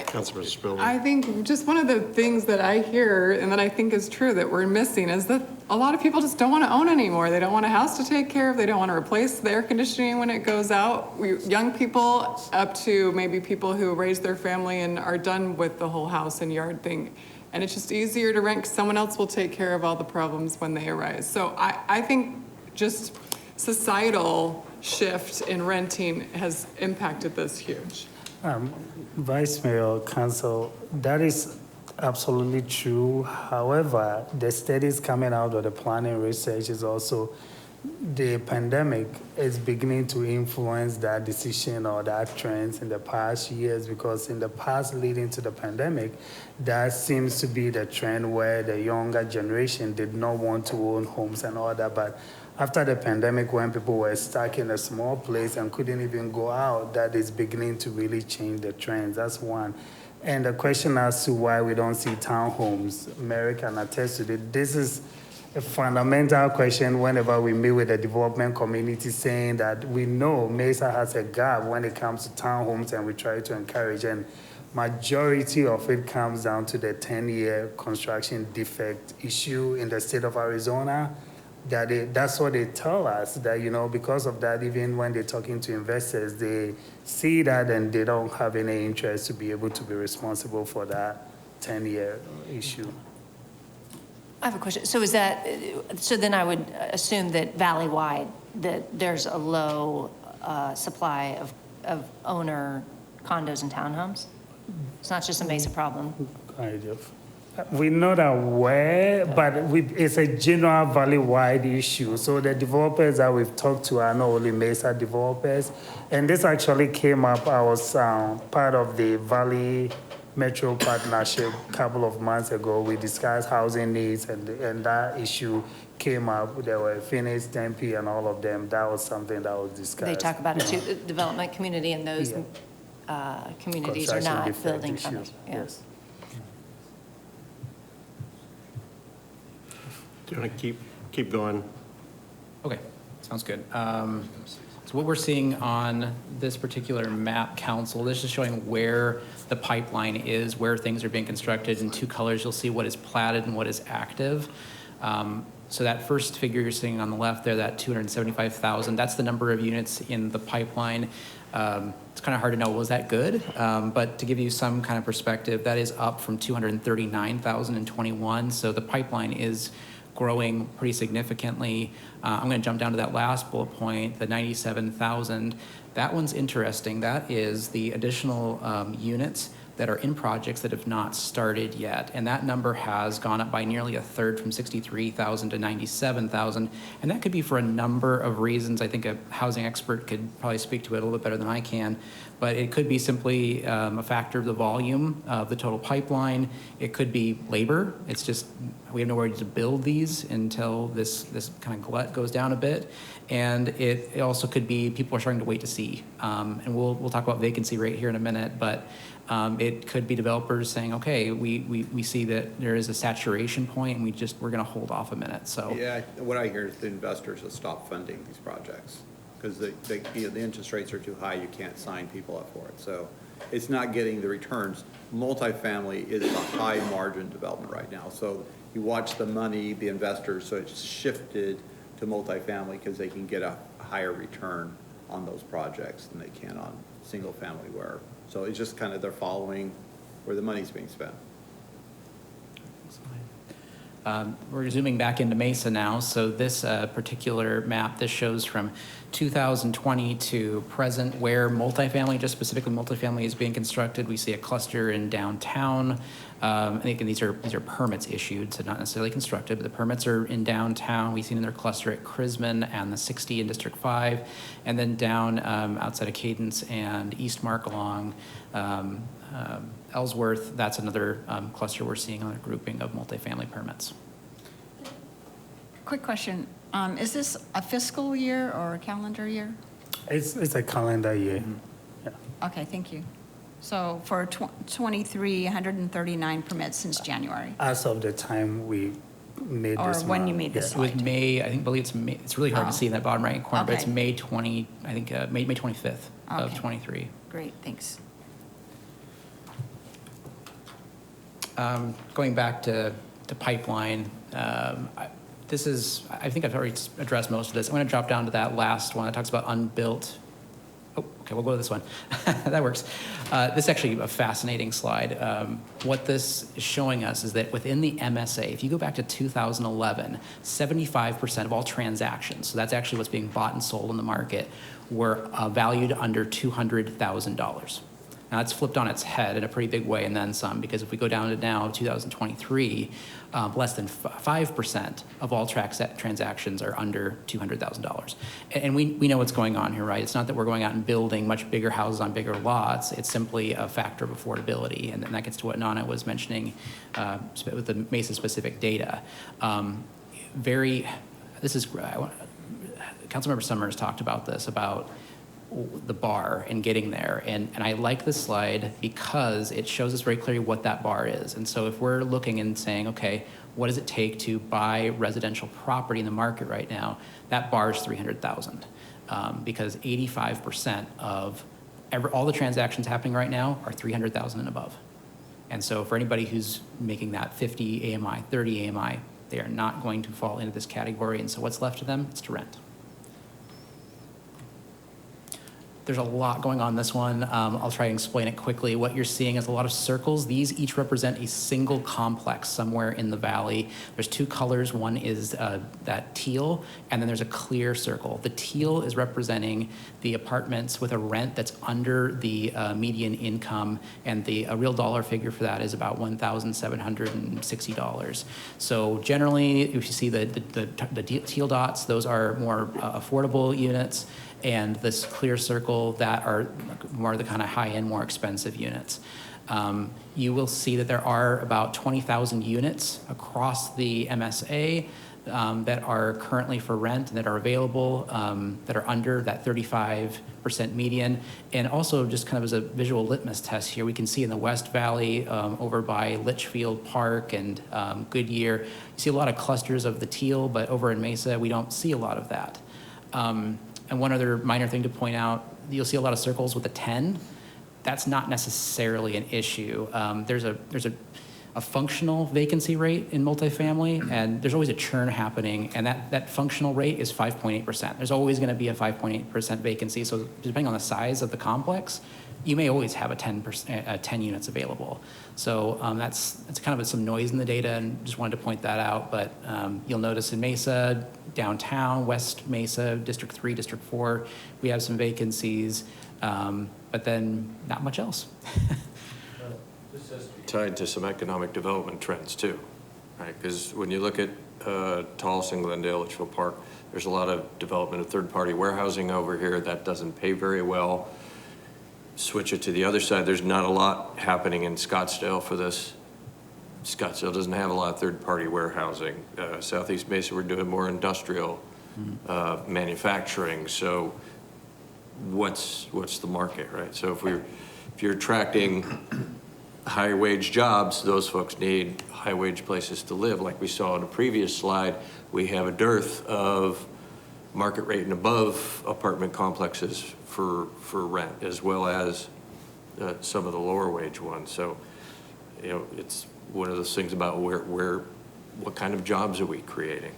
Councilman Spillman. I think just one of the things that I hear and that I think is true that we're missing is that a lot of people just don't want to own anymore. They don't want a house to take care of. They don't want to replace the air conditioning when it goes out. Young people up to maybe people who raise their family and are done with the whole house and yard thing. And it's just easier to rent 'cause someone else will take care of all the problems when they arise. So I think just societal shift in renting has impacted this huge. Vice Mayor, Council, that is absolutely true. However, the studies coming out of the planning research is also the pandemic is beginning to influence that decision or that trends in the past years, because in the past leading to the pandemic, that seems to be the trend where the younger generation did not want to own homes and all that. But after the pandemic, when people were stuck in a small place and couldn't even go out, that is beginning to really change the trends. That's one. And the question as to why we don't see townhomes, Mary can attest to it. This is a fundamental question whenever we meet with the development community, saying that we know Mesa has a gap when it comes to townhomes, and we try to encourage. And majority of it comes down to the 10-year construction defect issue in the state of Arizona. That's what they tell us, that, you know, because of that, even when they're talking to investors, they see that and they don't have any interest to be able to be responsible for that 10-year issue. I have a question. So is that, so then I would assume that valley-wide, that there's a low supply of owner condos and townhomes? It's not just a Mesa problem? Kind of. We're not aware, but it's a general valley-wide issue. So the developers that we've talked to are not only Mesa developers. And this actually came up, I was part of the Valley Metro Partnership a couple of months ago. We discussed housing needs, and that issue came up. There were Phoenix, Tempe, and all of them. That was something that was discussed. They talk about it too, the development community, and those communities are not building condos. Yeah. Yes. Do you want to keep going? Okay, sounds good. So what we're seeing on this particular map, Council, this is showing where the pipeline is, where things are being constructed. In two colors, you'll see what is platted and what is active. So that first figure you're seeing on the left there, that 275,000, that's the number of units in the pipeline. It's kind of hard to know, was that good? But to give you some kind of perspective, that is up from 239,000 in 21. So the pipeline is growing pretty significantly. I'm going to jump down to that last bullet point, the 97,000. That one's interesting. That is the additional units that are in projects that have not started yet. And that number has gone up by nearly a third, from 63,000 to 97,000. And that could be for a number of reasons. I think a housing expert could probably speak to it a little bit better than I can. But it could be simply a factor of the volume of the total pipeline. It could be labor. It's just, we have nowhere to build these until this kind of glut goes down a bit. And it also could be people are starting to wait to see. And we'll talk about vacancy rate here in a minute, but it could be developers saying, okay, we see that there is a saturation point, and we're going to hold off a minute. So Yeah, what I hear is the investors will stop funding these projects because the interest rates are too high. You can't sign people up for it. So it's not getting the returns. Multifamily is a high margin development right now. So you watch the money, the investors, so it's shifted to multifamily because they can get a higher return on those projects than they can on single family where. So it's just kind of they're following where the money's being spent. We're zooming back into Mesa now. So this particular map, this shows from 2020 to present where multifamily, just specifically multifamily, is being constructed. We see a cluster in downtown. I think these are permits issued, so not necessarily constructed, but the permits are in downtown. We've seen another cluster at Chrisman and the 60 in District 5, and then down outside of Cadence and Eastmark along Ellsworth. That's another cluster we're seeing on a grouping of multifamily permits. Quick question. Is this a fiscal year or a calendar year? It's a calendar year. Mm-hmm. Yeah. Okay, thank you. So for 23, 139 permits since January, As of the time we made or this. when you map, made this It was slide? May, I think, believe it's May, it's really hard Oh. to see in that bottom right corner, but it's Okay. May 20, I think, May 25th of Okay. 23. Great, thanks. Going back to pipeline, this is, I think I've already addressed most of this. I'm going to drop down to that last one that talks about unbuilt. Oh, okay, we'll go to this one. That works. This is actually a fascinating slide. What this is showing us is that within the MSA, if you go back to 2011, 75% of all transactions, so that's actually what's being bought and sold in the market, were valued under $200,000. Now, it's flipped on its head in a pretty big way and then some, because if we go down to now 2023, less than 5% of all transactions are under $200,000. And we know what's going on here, right? It's not that we're going out and building much bigger houses on bigger lots. It's simply a factor of affordability. And that gets to what Nana was mentioning with the Mesa-specific data. Councilmember Summers talked about this, about the bar and getting there. And I like this slide because it shows us very clearly what that bar is. And so if we're looking and saying, okay, what does it take to buy residential property in the market right now? That bar is 300,000 because 85% of all the transactions happening right now are 300,000 and above. And so for anybody who's making that 50 AMI, 30 AMI, they are not going to fall into this category. And so what's left to them? It's to rent. There's a lot going on in this one. I'll try and explain it quickly. What you're seeing is a lot of circles. These each represent a single complex somewhere in the valley. There's two colors. One is that teal, and then there's a clear circle. The teal is representing the apartments with a rent that's under the median income, and the real dollar figure for that is about $1,760. So generally, if you see the teal dots, those are more affordable units, and this clear circle that are more the kind of high-end, more expensive units. You will see that there are about 20,000 units across the MSA that are currently for rent and that are available, that are under that 35% median. And also, just kind of as a visual litmus test here, we can see in the West Valley over by Litchfield Park and Goodyear, you see a lot of clusters of the teal, but over in Mesa, we don't see a lot of that. And one other minor thing to point out, you'll see a lot of circles with a 10. That's not necessarily an issue. There's a functional vacancy rate in multifamily, and there's always a churn happening, and that functional rate is 5.8%. There's always going to be a 5.8% vacancy, so depending on the size of the complex, you may always have 10 units available. So that's kind of some noise in the data, and just wanted to point that out. But you'll notice in Mesa, downtown, West Mesa, District 3, District 4, we have some vacancies, but then not much else. This has to be tied to some economic development trends too, right? Because when you look at Tolleson, Glendale, Litchfield Park, there's a lot of development of third-party warehousing over here that doesn't pay very well. Switch it to the other side, there's not a lot happening in Scottsdale for this. Scottsdale doesn't have a lot of third-party warehousing. Southeast Mesa, we're doing more industrial manufacturing. So what's the market, right? So if you're attracting high-wage jobs, those folks need high-wage places to live. Like we saw in a previous slide, we have a dearth of market rate and above apartment complexes for rent, as well as some of the lower wage ones. So, you know, it's one of those things about what kind of jobs are we creating?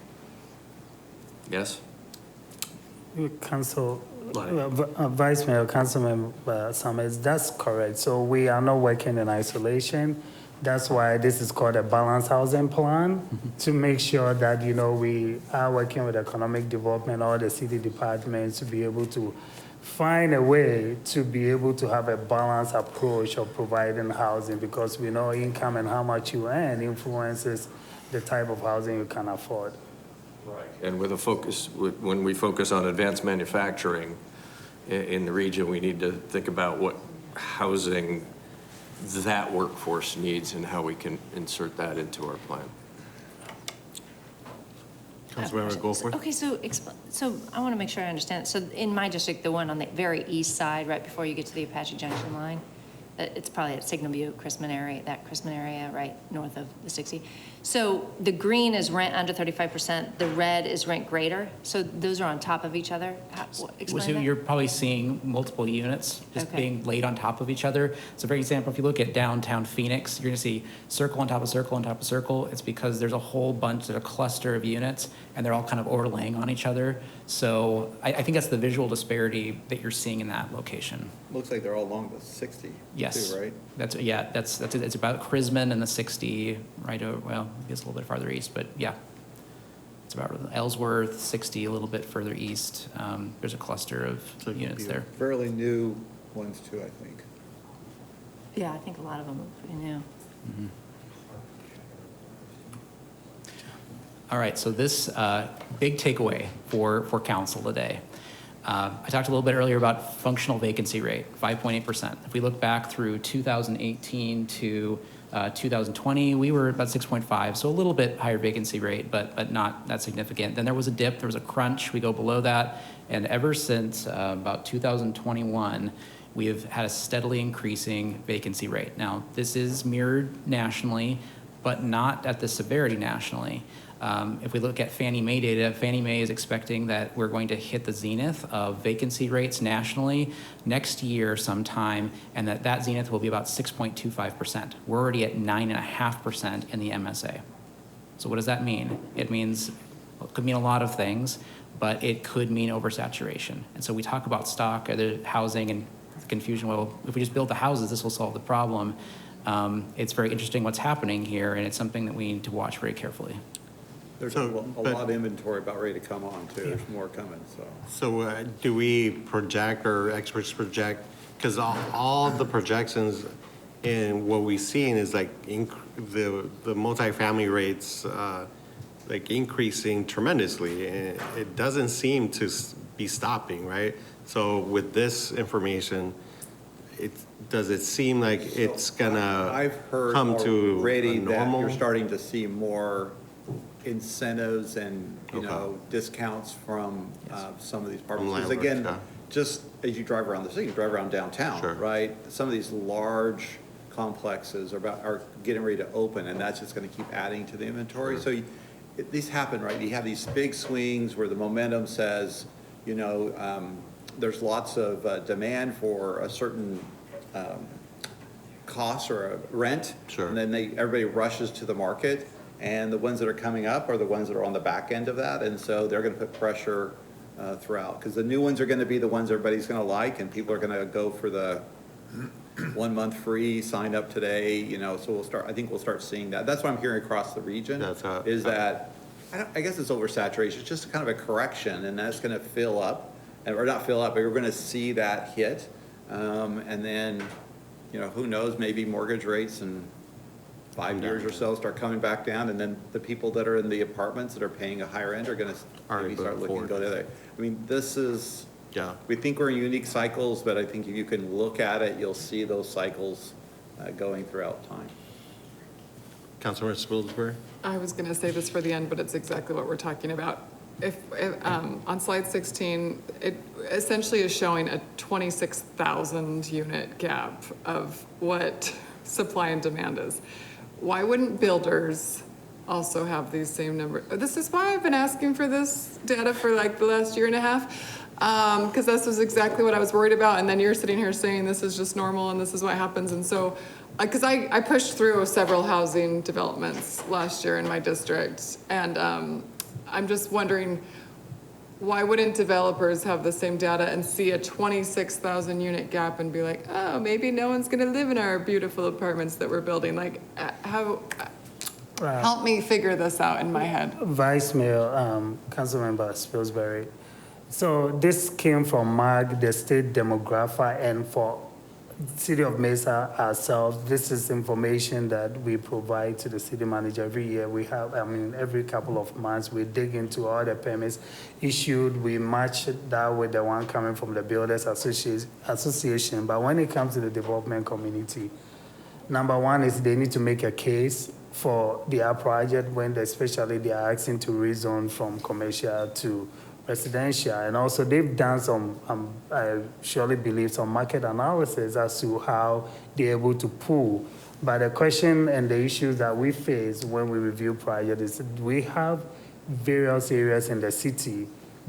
Yes? Council, Vice Mayor, Councilmember Summers, that's correct. So we are not working in isolation. That's why this is called a balanced housing plan, to make sure that, you know, we are working with economic development, all the city departments, to be able to find a way to be able to have a balanced approach of providing housing, because we know income and how much you earn influences the type of housing you can afford. Right. And with a focus, when we focus on advanced manufacturing in the region, we need to think about what housing that workforce needs and how we can insert that into our plan. Councilmember Goforth. Okay, so I want to make sure I understand. So in my district, the one on the very east side, right before you get to the Apache Junction line, it's probably at Signal Butte, Chrisman area, that Chrisman area, right north of the 60. So the green is rent under 35%, the red is rent greater. So those are on top of each other? Explain So that. you're probably seeing multiple units just Okay. being laid on top of each other. So for example, if you look at downtown Phoenix, you're gonna see circle on top of circle on top of circle. It's because there's a whole bunch, there's a cluster of units, and they're all kind of overlaying on each other. So I think that's the visual disparity that you're seeing in that location. Looks like they're all along the 60, Yes. too, right? That's it's about Chrisman and the 60, right over, well, it's a little bit farther east, but yeah. It's about Ellsworth, 60, a little bit further east. There's a cluster of units there. Fairly new ones, too, I think. Yeah, I think a lot of them are pretty new. All right, so this big takeaway for council today. I talked a little bit earlier about functional vacancy rate, 5.8%. If we look back through 2018 to 2020, we were about 6.5, so a little bit higher vacancy rate, but not that significant. Then there was a dip, there was a crunch, we go below that, and ever since about 2021, we have had a steadily increasing vacancy rate. Now, this is mirrored nationally, but not at the severity nationally. If we look at Fannie Mae data, Fannie Mae is expecting that we're going to hit the zenith of vacancy rates nationally next year sometime, and that zenith will be about 6.25%. We're already at 9.5% in the MSA. So what does that mean? It means, well, it could mean a lot of things, but it could mean oversaturation. And so we talk about stock, other housing, and confusion. Well, if we just build the houses, this will solve the problem. It's very interesting what's happening here, and it's something that we need to watch very carefully. There's a lot of inventory about ready to come on, too. There's more coming, so. So do we project, or experts project, because all of the projections and what we've seen is like the multifamily rates like increasing tremendously, and it doesn't seem to be stopping, right? So with this information, does it seem like it's gonna I've heard come to already a that normal? you're starting to see more incentives and, you know, discounts from some of these apartments. Because landlords, again, yeah. just as you drive around the city, you drive around downtown, Sure. right? Some of these large complexes are getting ready to open, and that's just gonna keep adding to the inventory. So these happen, right? You have these big swings where the momentum says, you know, there's lots of demand for a certain cost or a rent. Sure. And then everybody rushes to the market, and the ones that are coming up are the ones that are on the back end of that, and so they're gonna put pressure throughout. Because the new ones are gonna be the ones everybody's gonna like, and people are gonna go for the 1 month free, sign up today, you know, so I think we'll start seeing that. That's what I'm hearing across the region, is that, I guess it's oversaturation, it's just kind of a correction, and that's gonna fill up, or not fill up, but you're gonna see that hit. And then, you know, who knows, maybe mortgage rates in 5 years or so start coming back down, and then the people that are in the apartments that are paying a higher end are gonna maybe start looking to go the other way. I mean, this is, we think we're in unique cycles, but I think if you can look at it, you'll see those cycles going throughout time. Councilmember Spilsbury? I was going to say this for the end, but it's exactly what we're talking about. If on slide 16, it essentially is showing a 26,000 unit gap of what supply and demand is. Why wouldn't builders also have these same numbers? This is why I've been asking for this data for like the last year and a half, because this was exactly what I was worried about. And then you're sitting here saying this is just normal and this is what happens. And so, because I pushed through several housing developments last year in my district, and I'm just wondering, why wouldn't developers have the same data and see a 26,000 unit gap and be like, oh, maybe no one's gonna live in our beautiful apartments that we're building? Like, help me figure this out in my head. Vice Mayor, Councilmember Spilsbury. So this came from MAG, the state demographer, and for City of Mesa ourselves, this is information that we provide to the city manager every year. We have, every couple of months, we dig into all the permits issued. We match that with the one coming from the Builders Association. But when it comes to the development community, Number one is they need to make a case for their project when especially they are asking to rezone from commercial to residential. And also they've done some, I surely believe, some market analysis as to how they're able to pull. But the question and the issues that we face when we review projects is we have various areas in the city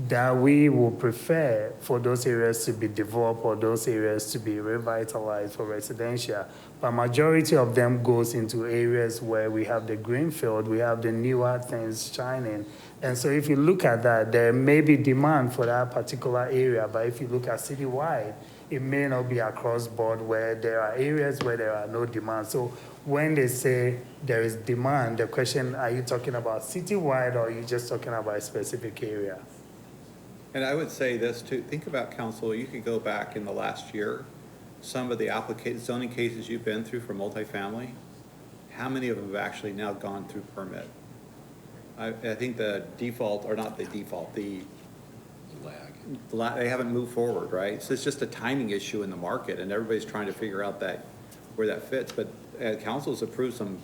that we will prefer for those areas to be developed or those areas to be revitalized for residential. But majority of them goes into areas where we have the greenfield, we have the newer things shining. And so if you look at that, there may be demand for that particular area, but if you look at citywide, it may not be across board where there are areas where there are no demand. So when they say there is demand, the question, are you talking about citywide or are you just talking about a specific area? And I would say this too, think about council, you could go back in the last year, some of the zoning cases you've been through for multifamily, how many of them have actually now gone through permit? I think the default, or not the default, the they haven't moved forward, right? So it's just a timing issue in the market and everybody's trying to figure out where that fits. But council's approved some,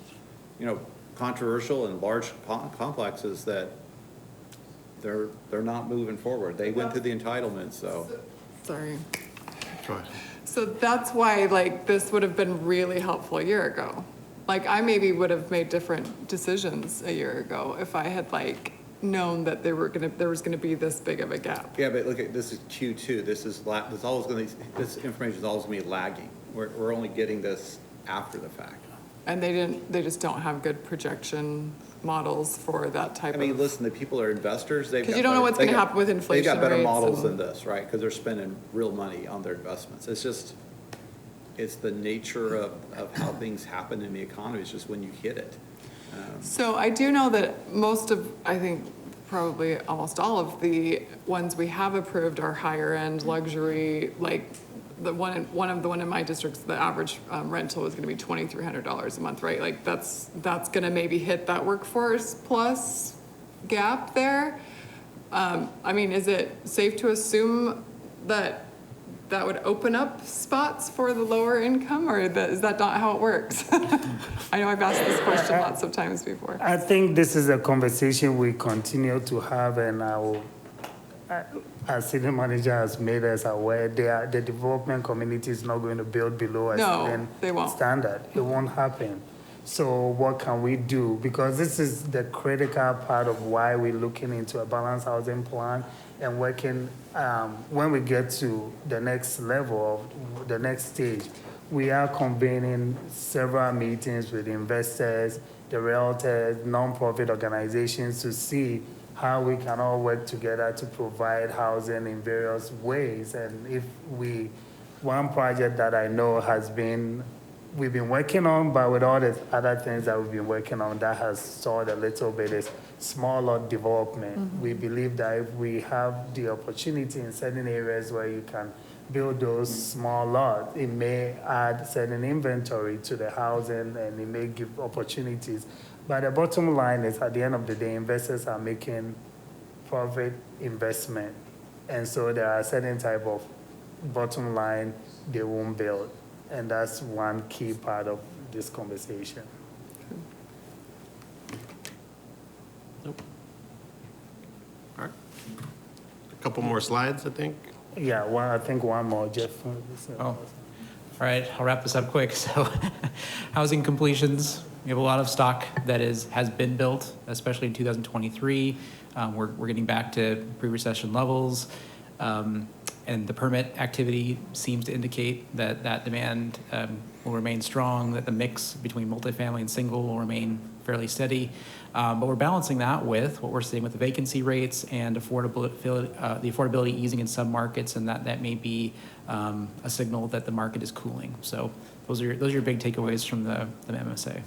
controversial and large complexes that they're not moving forward. They went through the entitlement, so. Sorry. Go ahead. So that's why, this would have been really helpful a year ago. I maybe would have made different decisions a year ago if I had, known that there was gonna be this big of a gap. Yeah, but look at, this is Q2. This information is always gonna be lagging. We're only getting this after the fact. And they just don't have good projection models for that type of. I mean, listen, the people are investors. Because you don't know what's going to happen with inflation They've got better rates models and- than this, right? Because they're spending real money on their investments. It's the nature of how things happen in the economy. It's just when you hit it. So I do know that most of, I think, probably almost all of the ones we have approved are higher end luxury, the one in my district, the average rental was gonna be $2,300 a month, right? That's gonna maybe hit that workforce plus gap there. I mean, is it safe to assume that would open up spots for the lower income, or is that not how it works? I know I've asked this question lots of times before. I think this is a conversation we continue to have, and our city manager has made us aware the development community is not going to build below a certain standard. It won't happen. So what can we do? Because this is the critical part of why we're looking into a balanced housing plan and working, when we get to the next level, of the next stage, we are convening several meetings with investors, the realtors, nonprofit organizations to see how we can all work together to provide housing in various ways. And one project that I know we've been working on, but with all the other things that we've been working on that has stalled a little bit is small lot development. Mm-hmm. We believe that if we have the opportunity in certain areas where you can build those small lots, it may add certain inventory to the housing and it may give opportunities. But the bottom line is, at the end of the day, investors are making profit investment. And so there are certain type of bottom line they won't build. And that's one key part of this conversation. Nope. All right. A couple more slides, I think. Yeah, I think one more, Jeff. All right, I'll wrap this up quick. So housing completions, we have a lot of stock that has been built, especially in 2023. We're getting back to pre-recession levels. And the permit activity seems to indicate that demand will remain strong, that the mix between multifamily and single will remain fairly steady. But we're balancing that with what we're seeing with the vacancy rates and the affordability easing in some markets, and that may be a signal that the market is cooling. So those are your big takeaways from the MSA.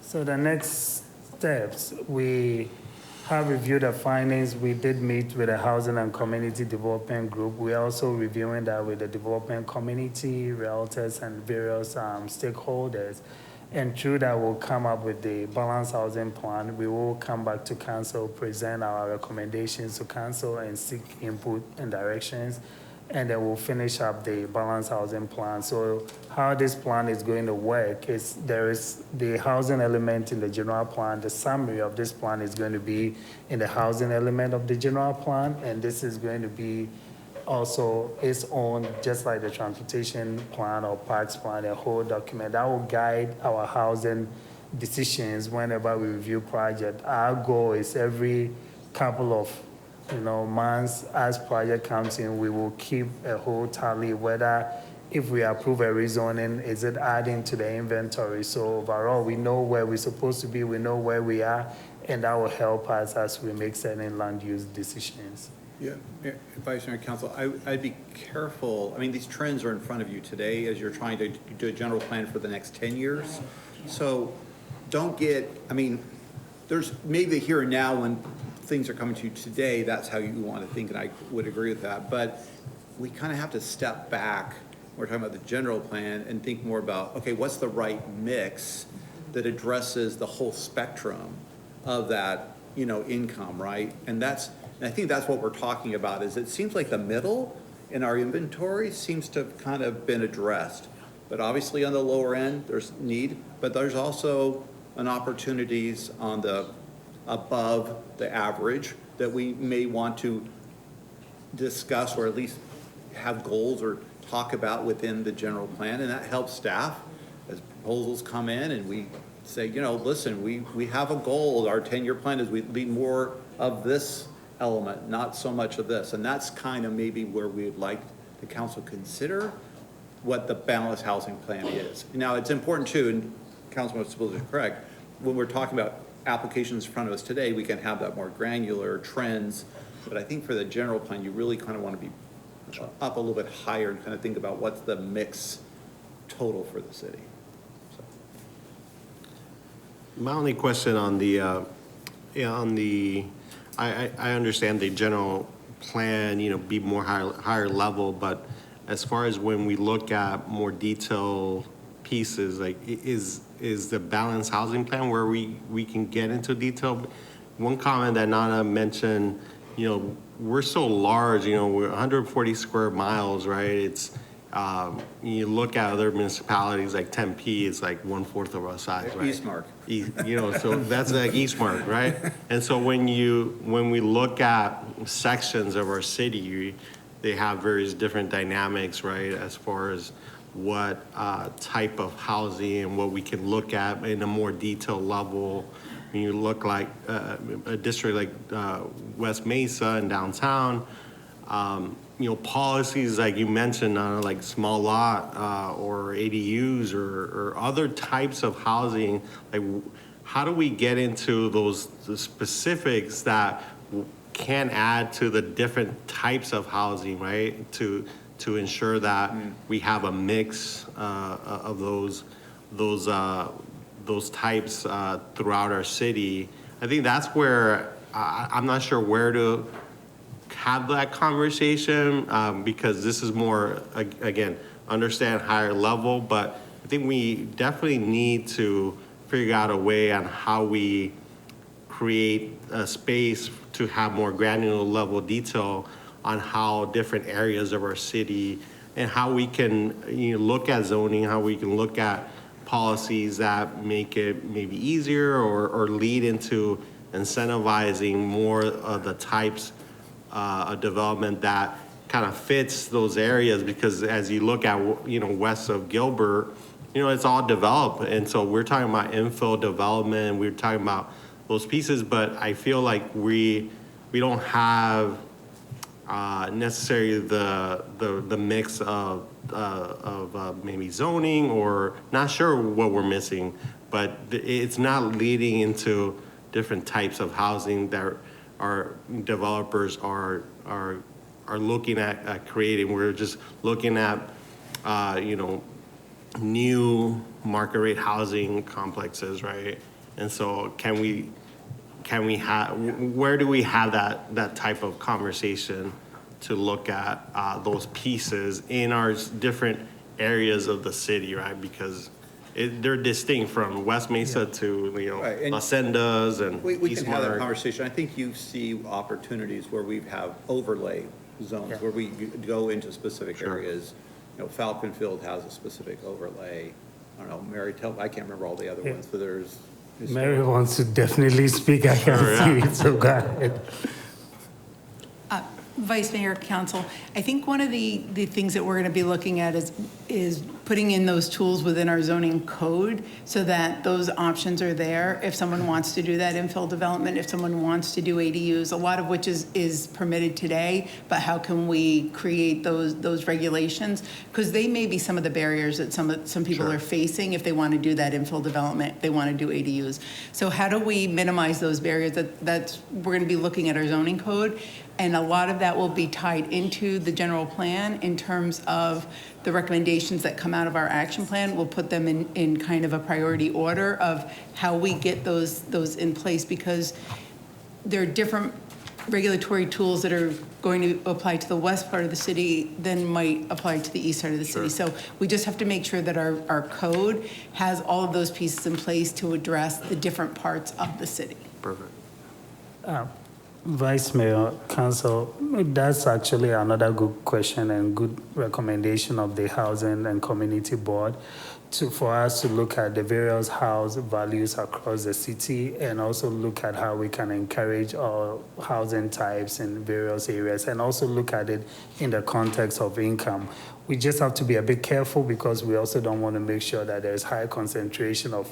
So the next steps, we have reviewed the findings. We did meet with the Housing and Community Development Group. We're also reviewing that with the development community, realtors, and various stakeholders. And through that, we'll come up with the balanced housing plan. We will come back to council, present our recommendations to council, and seek input and directions. and then we'll finish up the balanced housing plan. So how this plan is going to work is there is the housing element in the general plan. The summary of this plan is going to be in the housing element of the general plan, and this is going to be also its own, just like the transportation plan or parks plan, a whole document that will guide our housing decisions whenever we review project. Our goal is every couple of months as project comes in, we will keep a whole tally whether if we approve a rezoning, is it adding to the inventory? So overall, we know where we're supposed to be, we know where we are, and that will help us as we make certain land use decisions. Yeah, Vice Mayor, Council, I'd be careful. I mean, these trends are in front of you today as you're trying to do a general plan for the next 10 years. So don't get, I mean, there's maybe the here and now when things are coming to you today, that's how you want to think, and I would agree with that. But we kind of have to step back. We're talking about the general plan and think more about, okay, what's the right mix that addresses the whole spectrum of that, income, right? And I think that's what we're talking about, is it seems like the middle in our inventory seems to have kind of been addressed. But obviously on the lower end, there's need, but there's also an opportunities on the above the average that we may want to discuss or at least have goals or talk about within the general plan. And that helps staff as proposals come in and we say, listen, we have a goal. Our 10-year plan is we need more of this element, not so much of this. And that's kind of maybe where we'd like the council consider what the balanced housing plan is. Now, it's important too, and Councilman Spill is correct, when we're talking about applications in front of us today, we can have that more granular trends. But I think for the general plan, you really kind of want to be up a little bit higher and kind of think about what's the mix total for the city. So. My only question on the, I understand the general plan, be more higher level, but as far as when we look at more detailed pieces, like is the balanced housing plan where we can get into detail? One comment that Nana mentioned, we're so large, we're 140 square miles, right? It's, you look at other municipalities like Tempe, it's like 1/4 of our size, right? Eastmark. So that's like Eastmark, right? And so when we look at sections of our city, they have various different dynamics, right? As far as what type of housing and what we can look at in a more detailed level. When you look like a district like West Mesa and downtown, policies like you mentioned, like small lot or ADUs or other types of housing, like how do we get into the specifics that can add to the different types of housing, right? To ensure that we have a mix of those types throughout our city. I think that's where I'm not sure where to have that conversation because this is more, again, understand higher level, but I think we definitely need to figure out a way on how we create a space to have more granular level detail on how different areas of our city and how we can look at zoning, how we can look at policies that make it maybe easier or lead into incentivizing more of the types of development that kind of fits those areas, because as you look at west of Gilbert, it's all developed, and so we're talking about infill development, we're talking about those pieces, but I feel like we don't have necessarily the mix of maybe zoning, or not sure what we're missing, but it's not leading into different types of housing that our developers are looking at creating. We're just looking at new market rate housing complexes, right? And so can we have, where do we have that type of conversation to look at those pieces in our different areas of the city, right? Because they're distinct from West Mesa to Right, Las Sendas and we can have that Eastmark. conversation. I think you see opportunities where we have overlay zones, Yeah. where we go into specific areas. You know, Falcon Field has a specific overlay. I don't know, Mary, I can't remember all the other Yeah. ones, but there's. Mary wants to definitely speak, I can see it, so go ahead. Vice Mayor, Council, I think one of the things that we're going to be looking at is putting in those tools within our zoning code so that those options are there. If someone wants to do that infill development, if someone wants to do ADUs, a lot of which is permitted today, but how can we create those regulations? Because they may be some of the barriers that some people are facing if they want to do that infill development, they want to do ADUs. So how do we minimize those barriers? We're going to be looking at our zoning code. And a lot of that will be tied into the general plan in terms of the recommendations that come out of our action plan. We'll put them in kind of a priority order of how we get those in place, because there are different regulatory tools that are going to apply to the west part of the city than might apply to the east side of the city. So we just have to make sure that our code has all of those pieces in place to address the different parts of the city. Perfect. Vice Mayor, Council, that's actually another good question and good recommendation of the Housing and Community Board for us to look at the various house values across the city and also look at how we can encourage all housing types in various areas and also look at it in the context of income. We just have to be a bit careful because we also don't want to make sure that there's high concentration of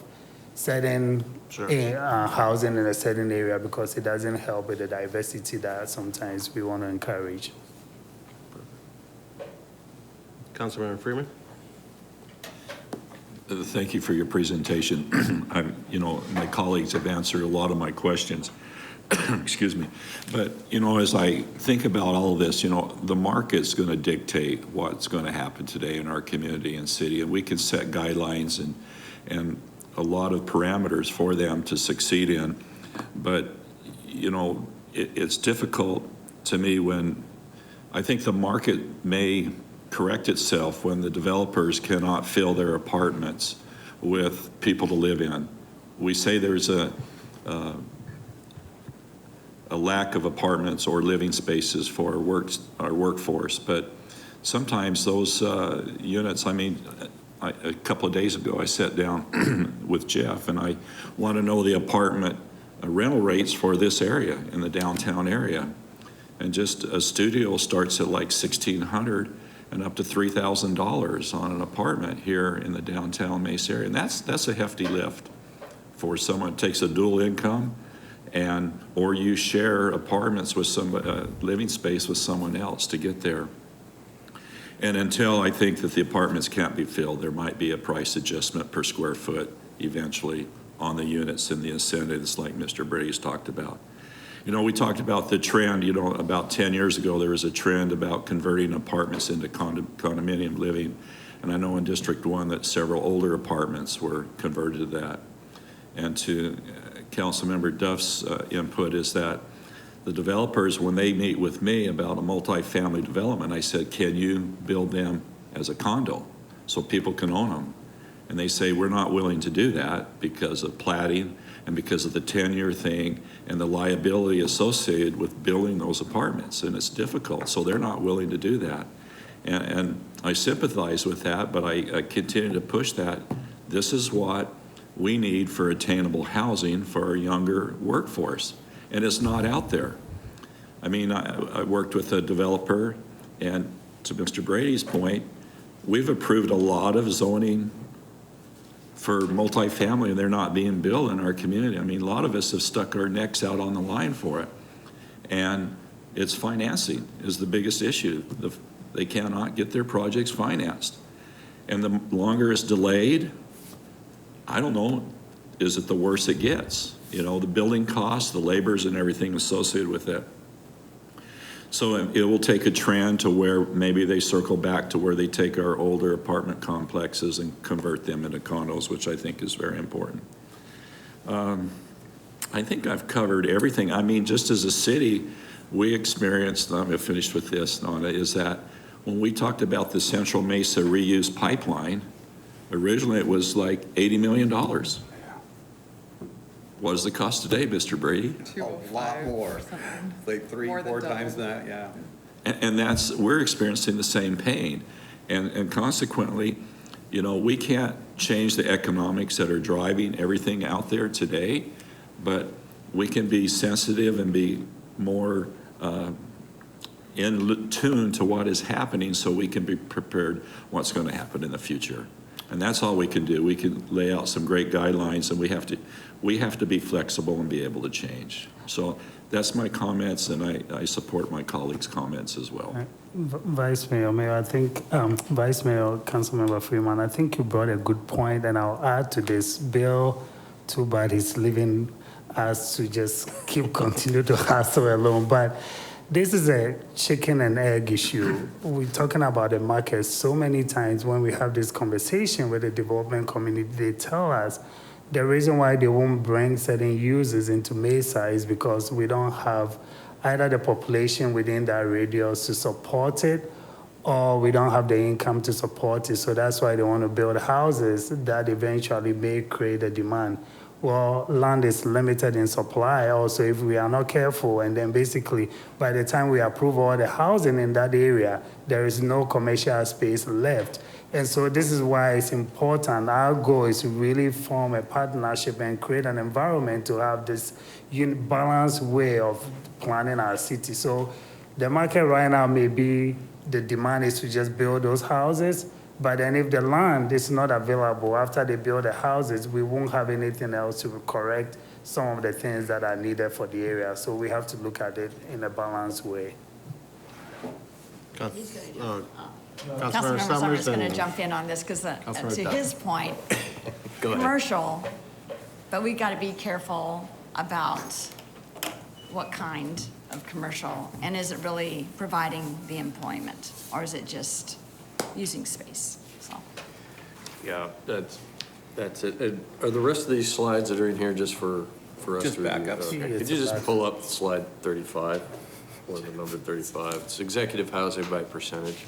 certain housing in a certain area because it doesn't help with the diversity that sometimes we want to encourage. Councilmember Freeman? Thank you for your presentation. My colleagues have answered a lot of my questions. Excuse me. But, as I think about all of this, the market's going to dictate what's going to happen today in our community and city, and we can set guidelines and a lot of parameters for them to succeed in. But, it's difficult to me when I think the market may correct itself when the developers cannot fill their apartments with people to live in. We say there's a lack of apartments or living spaces for our workforce, but sometimes those units, a couple of days ago, I sat down with Jeff and I want to know the apartment rental rates for this area in the downtown area. And just a studio starts at like $1,600 and up to $3,000 on an apartment here in the downtown Mesa area. And that's a hefty lift for someone who takes a dual income or you share apartments with living space with someone else to get there. And until I think that the apartments can't be filled, there might be a price adjustment per square foot eventually on the units and the incentives like Mr. Brady's talked about. We talked about the trend, about 10 years ago, there was a trend about converting apartments into condominium living. And I know in District 1 that several older apartments were converted to that. And to Councilmember Duff's input is that the developers, when they meet with me about a multifamily development, I said, can you build them as a condo so people can own them? And they say, we're not willing to do that because of platting and because of the 10-year thing and the liability associated with building those apartments. And it's difficult, so they're not willing to do that. And I sympathize with that, but I continue to push that. This is what we need for attainable housing for our younger workforce. And it's not out there. I worked with a developer, and to Mr. Brady's point, we've approved a lot of zoning for multifamily, and they're not being built in our community. A lot of us have stuck our necks out on the line for it. And it's financing is the biggest issue. They cannot get their projects financed. And the longer it's delayed, I don't know, is it the worse it gets? The building costs, the labors and everything associated with it. So it will take a trend to where maybe they circle back to where they take our older apartment complexes and convert them into condos, which I think is very important. I think I've covered everything. Just as a city, we experienced, I'm going to finish with this, Nana, is that when we talked about the Central Mesa reuse pipeline, originally it was like $80 million. What is the cost today, Mr. Brady? A lot more, like 3-4 times that, yeah. And that's, we're experiencing the same pain. And consequently, you know, we can't change the economics that are driving everything out there today, but we can be sensitive and be more in tune to what is happening so we can be prepared what's going to happen in the future. And that's all we can do. We can lay out some great guidelines, and we have to be flexible and be able to change. So that's my comments, and I support my colleagues' comments as well. Vice Mayor, I think, Vice Mayor, Councilmember Freeman, I think you brought a good point, and I'll add to this. Bill, too bad he's leaving us to just continue to hustle alone, but this is a chicken and egg issue. We're talking about the market so many times when we have this conversation with the development community, they tell us the reason why they won't bring certain users into Mesa is because we don't have either the population within that radius to support it, or we don't have the income to support it. So that's why they want to build houses that eventually may create a demand. Well, land is limited in supply also if we are not careful, and then basically by the time we approve all the housing in that area, there is no commercial space left. And so this is why it's important. Our goal is to really form a partnership and create an environment to have this balanced way of planning our city. So the market right now may be, the demand is to just build those houses, but then if the land is not available after they build the houses, we won't have anything else to correct some of the things that are needed for the area. So we have to look at it in a balanced way. Councilmember Summers is going to jump in on this because to his point, commercial, but we got to be careful about what kind of commercial, and is it really providing the employment, or is it just using space? So. Yeah, that's it. And are the rest of these slides that are in here just for us Just to review? backups. Okay. Could you just pull up slide 35, or the number 35? It's executive housing by percentage.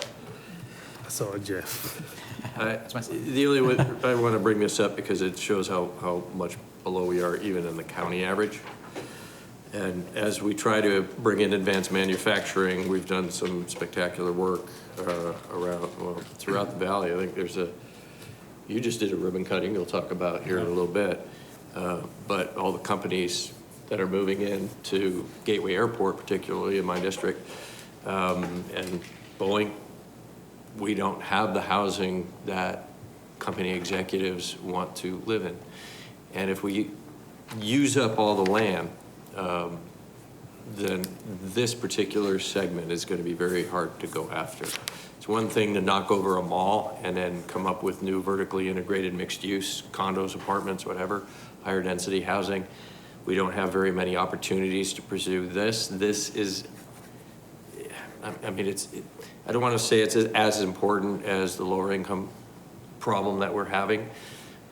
So, Jeff. The only way, I want to bring this up because it shows how much below we are even in the county average. And as we try to bring in advanced manufacturing, we've done some spectacular work throughout the valley. I think you just did a ribbon cutting you'll talk about here in a little bit. But all the companies that are moving in to Gateway Airport, particularly in my district, and Boeing, we don't have the housing that company executives want to live in. And if we use up all the land, then this particular segment is going to be very hard to go after. It's one thing to knock over a mall and then come up with new vertically integrated mixed use, condos, apartments, whatever, higher density housing. We don't have very many opportunities to pursue this. This is, I mean, I don't want to say it's as important as the lower income problem that we're having,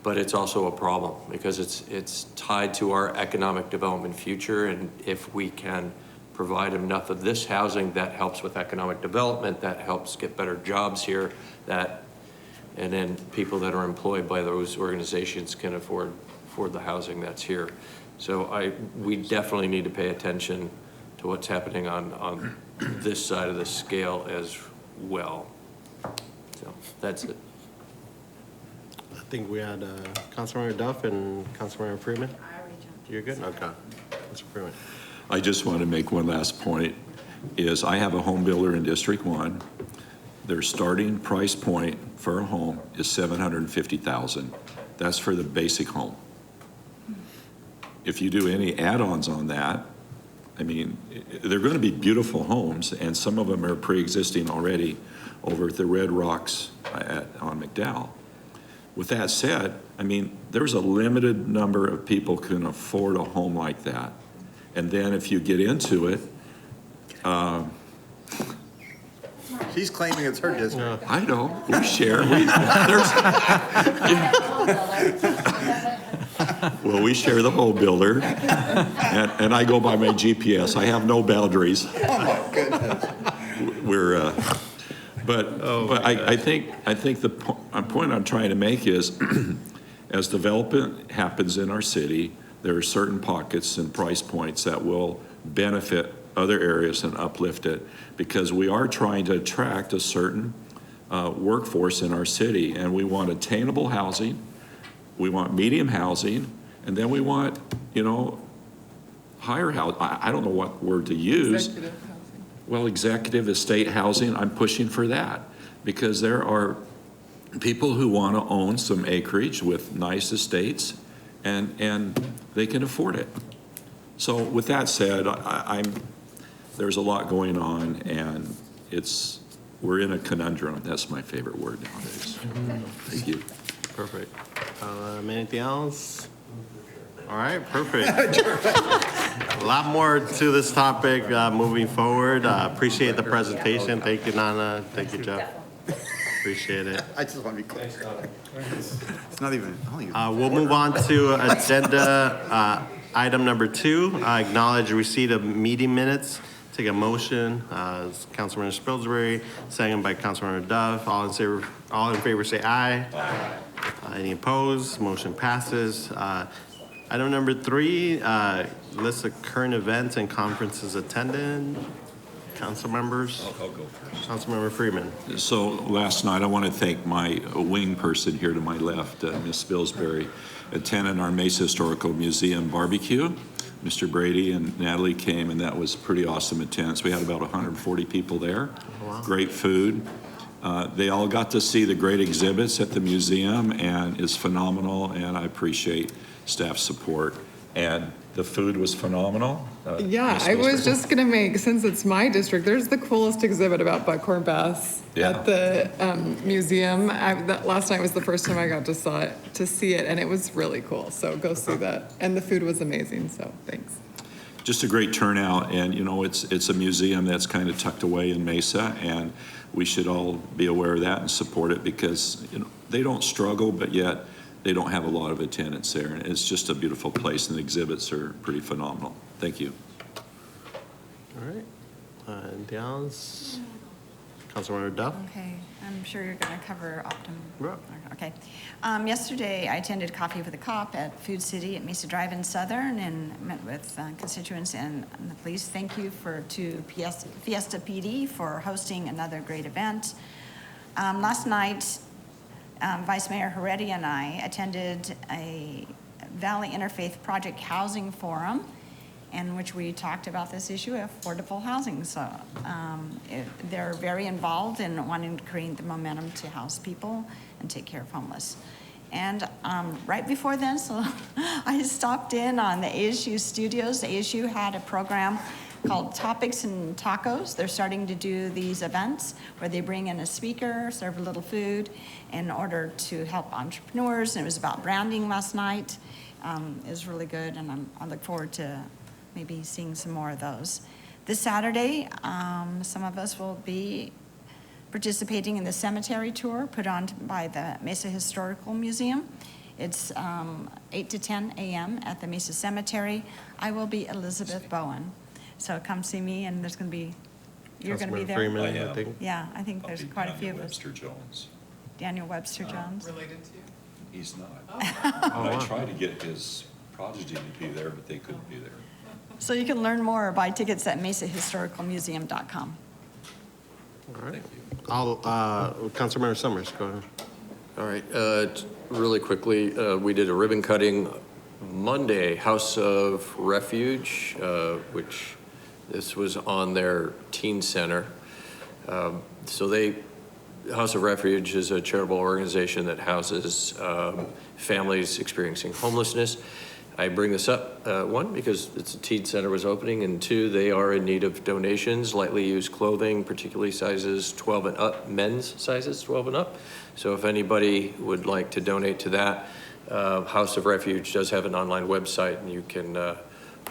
but it's also a problem because it's tied to our economic development future. And if we can provide enough of this housing that helps with economic development, that helps get better jobs here, and then people that are employed by those organizations can afford the housing that's here. So we definitely need to pay attention to what's happening on this side of the scale as well. So that's it. I think we had Councilmember Duff and Councilmember Freeman. You're good? Okay. Councilmember Freeman. I just want to make one last point, is I have a home builder in District 1. Their starting price point for a home is $750,000. That's for the basic home. If you do any add-ons on that, I mean, they're going to be beautiful homes, and some of them are pre-existing already over at the Red Rocks on McDowell. With that said, I mean, there's a limited number of people who can afford a home like that. And then if you get into it, She's claiming it's her district. I know, we share. Well, we share the home builder, and I go by my GPS. I have no boundaries. Oh my goodness. But I think the point I'm trying to make is, as development happens in our city, there are certain pockets and price points that will benefit other areas and uplift it, because we are trying to attract a certain workforce in our city, and we want attainable housing, we want medium housing, and then we want, higher house. I don't know what word to use. Executive housing. Well, executive estate housing, I'm pushing for that, because there are people who want to own some acreage with nice estates, and they can afford it. So with that said, there's a lot going on, and we're in a conundrum. That's my favorite word nowadays. Thank you. Perfect. Anything else? All right, perfect. A lot more to this topic moving forward. Appreciate the presentation. Thank you, Nana. Thank you, Jeff. Appreciate it. I just want to be clear. It's not even, We'll move on to agenda item number 2, acknowledge receipt of meeting minutes. Take a motion. Councilmember Spilsbury, second by Councilmember Duff. All in favor say aye. Aye. Any opposed? Motion passes. Item number 3, list of current events and conferences attended. Council members? I'll go first. Councilmember Freeman. So last night, I want to thank my wing person here to my left, Ms. Spilsbury, attended our Mesa Historical Museum barbecue. Mr. Brady and Natalie came, and that was pretty awesome attendance. We had about 140 people there. Wow. Great food. They all got to see the great exhibits at the museum, and it's phenomenal, and I appreciate staff support. And the food was phenomenal. Yeah, Ms. I was Spilsbury. just gonna make, since it's my district, there's the coolest exhibit about buckhorn bass Yeah. at the museum. Last night was the first time I got to see it, and it was really cool. So go see that. And the food was amazing. So thanks. Just a great turnout, and it's a museum that's kind of tucked away in Mesa, and we should all be aware of that and support it, because they don't struggle, but yet they don't have a lot of attendance there, and it's just a beautiful place, and the exhibits are pretty phenomenal. Thank you. All right. Anything else? Councilmember Duff? Okay, I'm sure you're going to cover Optum. Yeah. Okay. Yesterday, I attended Coffee with a Cop at Food City at Mesa Drive-In Southern and met with constituents and the police. Thank you to Fiesta PD for hosting another great event. Last night, Vice Mayor Heredia and I attended a Valley Interfaith Project Housing Forum, in which we talked about this issue of affordable housing. So they're very involved in wanting to create the momentum to house people and take care of homeless. And right before then, so I stopped in on the ASU studios. ASU had a program called Topics and Tacos. They're starting to do these events where they bring in a speaker, serve a little food in order to help entrepreneurs. And it was about branding last night. It was really good, and I look forward to maybe seeing some more of those. This Saturday, some of us will be participating in the cemetery tour put on by the Mesa Historical Museum. It's 8 to 10 a.m. at the Mesa Cemetery. I will be Elizabeth Bowen. So come see me, and there's going to be, you're going to be Councilmember there? Freeman, I am. I think. Yeah, I think there's quite a few of us. Webster Jones. Daniel Webster Jones. Related to you? He's not. I tried to get his prodigy to be there, but they couldn't be there. So you can learn more or buy tickets at mesahistoricalmuseum.com. All right. Councilmember Summers, go ahead. All right, really quickly, we did a ribbon cutting Monday, House of Refuge, which this was on their teen center. House of Refuge is a charitable organization that houses families experiencing homelessness. I bring this up, one, because it's a teen center was opening, and two, they are in need of donations, lightly used clothing, particularly sizes 12 and up, men's sizes 12 and up. So if anybody would like to donate to that, House of Refuge does have an online website, and you can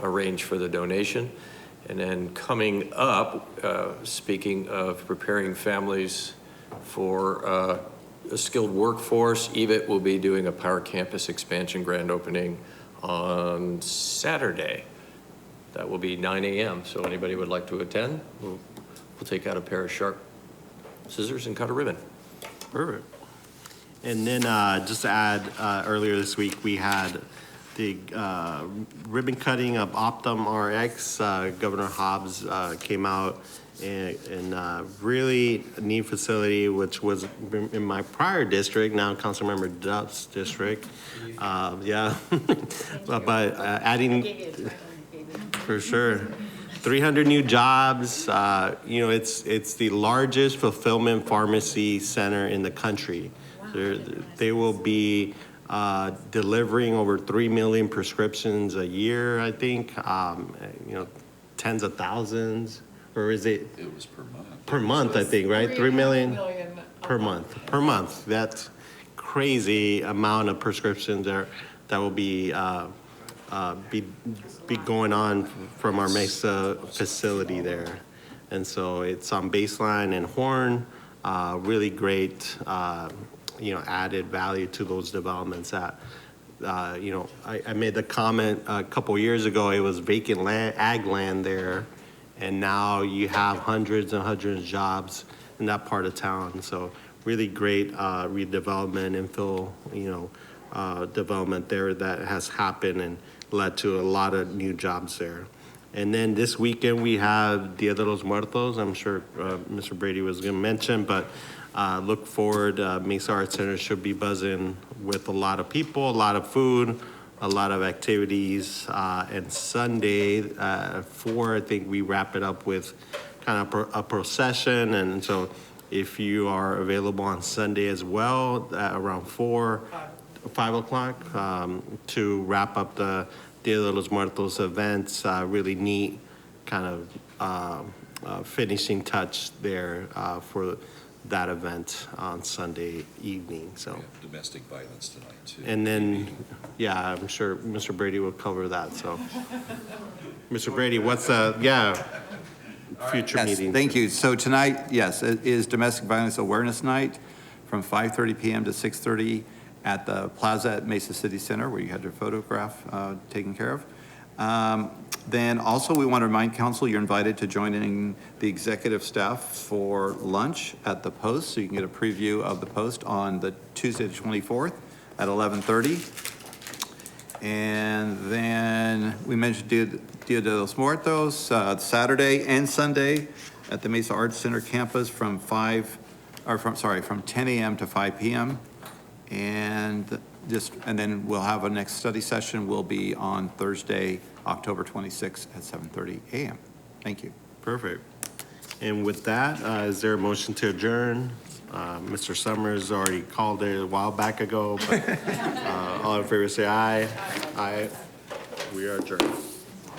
arrange for the donation. And then coming up, speaking of preparing families for a skilled workforce, EVIT will be doing a Power Campus expansion grand opening on Saturday. That will be 9 a.m. So anybody would like to attend, we'll take out a pair of sharp scissors and cut a ribbon. Perfect. And then just to add, earlier this week, we had ribbon cutting of Optum RX. Governor Hobbs came out and really neat facility, which was in my prior district, now Councilmember Duff's district. Yeah, but adding, for sure. 300 new jobs. You know, it's the largest fulfillment pharmacy center in the country. They will be delivering over 3 million prescriptions a year, I think. You know, tens of thousands, or is it? It was per month. Per month, I think, right? 3 million per month. Per month. That's crazy amount of prescriptions that will be going on from our Mesa facility there. And so it's on Baseline and Horn, really great, you know, added value to those developments that, you know, I made the comment a couple years ago, it was vacant land, ag land there, and now you have hundreds and hundreds of jobs in that part of town. So really great redevelopment, infill, you know, development there that has happened and led to a lot of new jobs there. And then this weekend we have Dia de los Muertos. I'm sure Mr. Brady was going to mention, but look forward. Mesa Arts Center should be buzzing with a lot of people, a lot of food, a lot of activities. And Sunday at 4, I think we wrap it up with kind of a procession. And so if you are available on Sunday as well, around 5 o'clock, to wrap up the Dia de los Muertos events, really neat kind of finishing touch there for that event on Sunday evening. So We have domestic violence tonight, too. and then, yeah, I'm sure Mr. Brady will cover that. So, Mr. Brady, what's future Yes, meetings? thank you. So tonight, yes, it is Domestic Violence Awareness Night from 5:30 PM to 6:30 at the Plaza at Mesa City Center, where you had your photograph taken care of. Then also, we want to remind council, you're invited to join in the executive staff for lunch at the Post, so you can get a preview of the Post on the Tuesday the 24th at 11:30. And then we mentioned Dia de los Muertos, Saturday and Sunday at the Mesa Arts Center campus from 10 a.m. to 5 p.m. And then we'll have our next study session will be on Thursday, October 26th at 7:30 a.m. Thank you. Perfect. And with that, is there a motion to adjourn? Mr. Summers already called it a while back ago, but all in favor say aye. Aye. We are adjourned.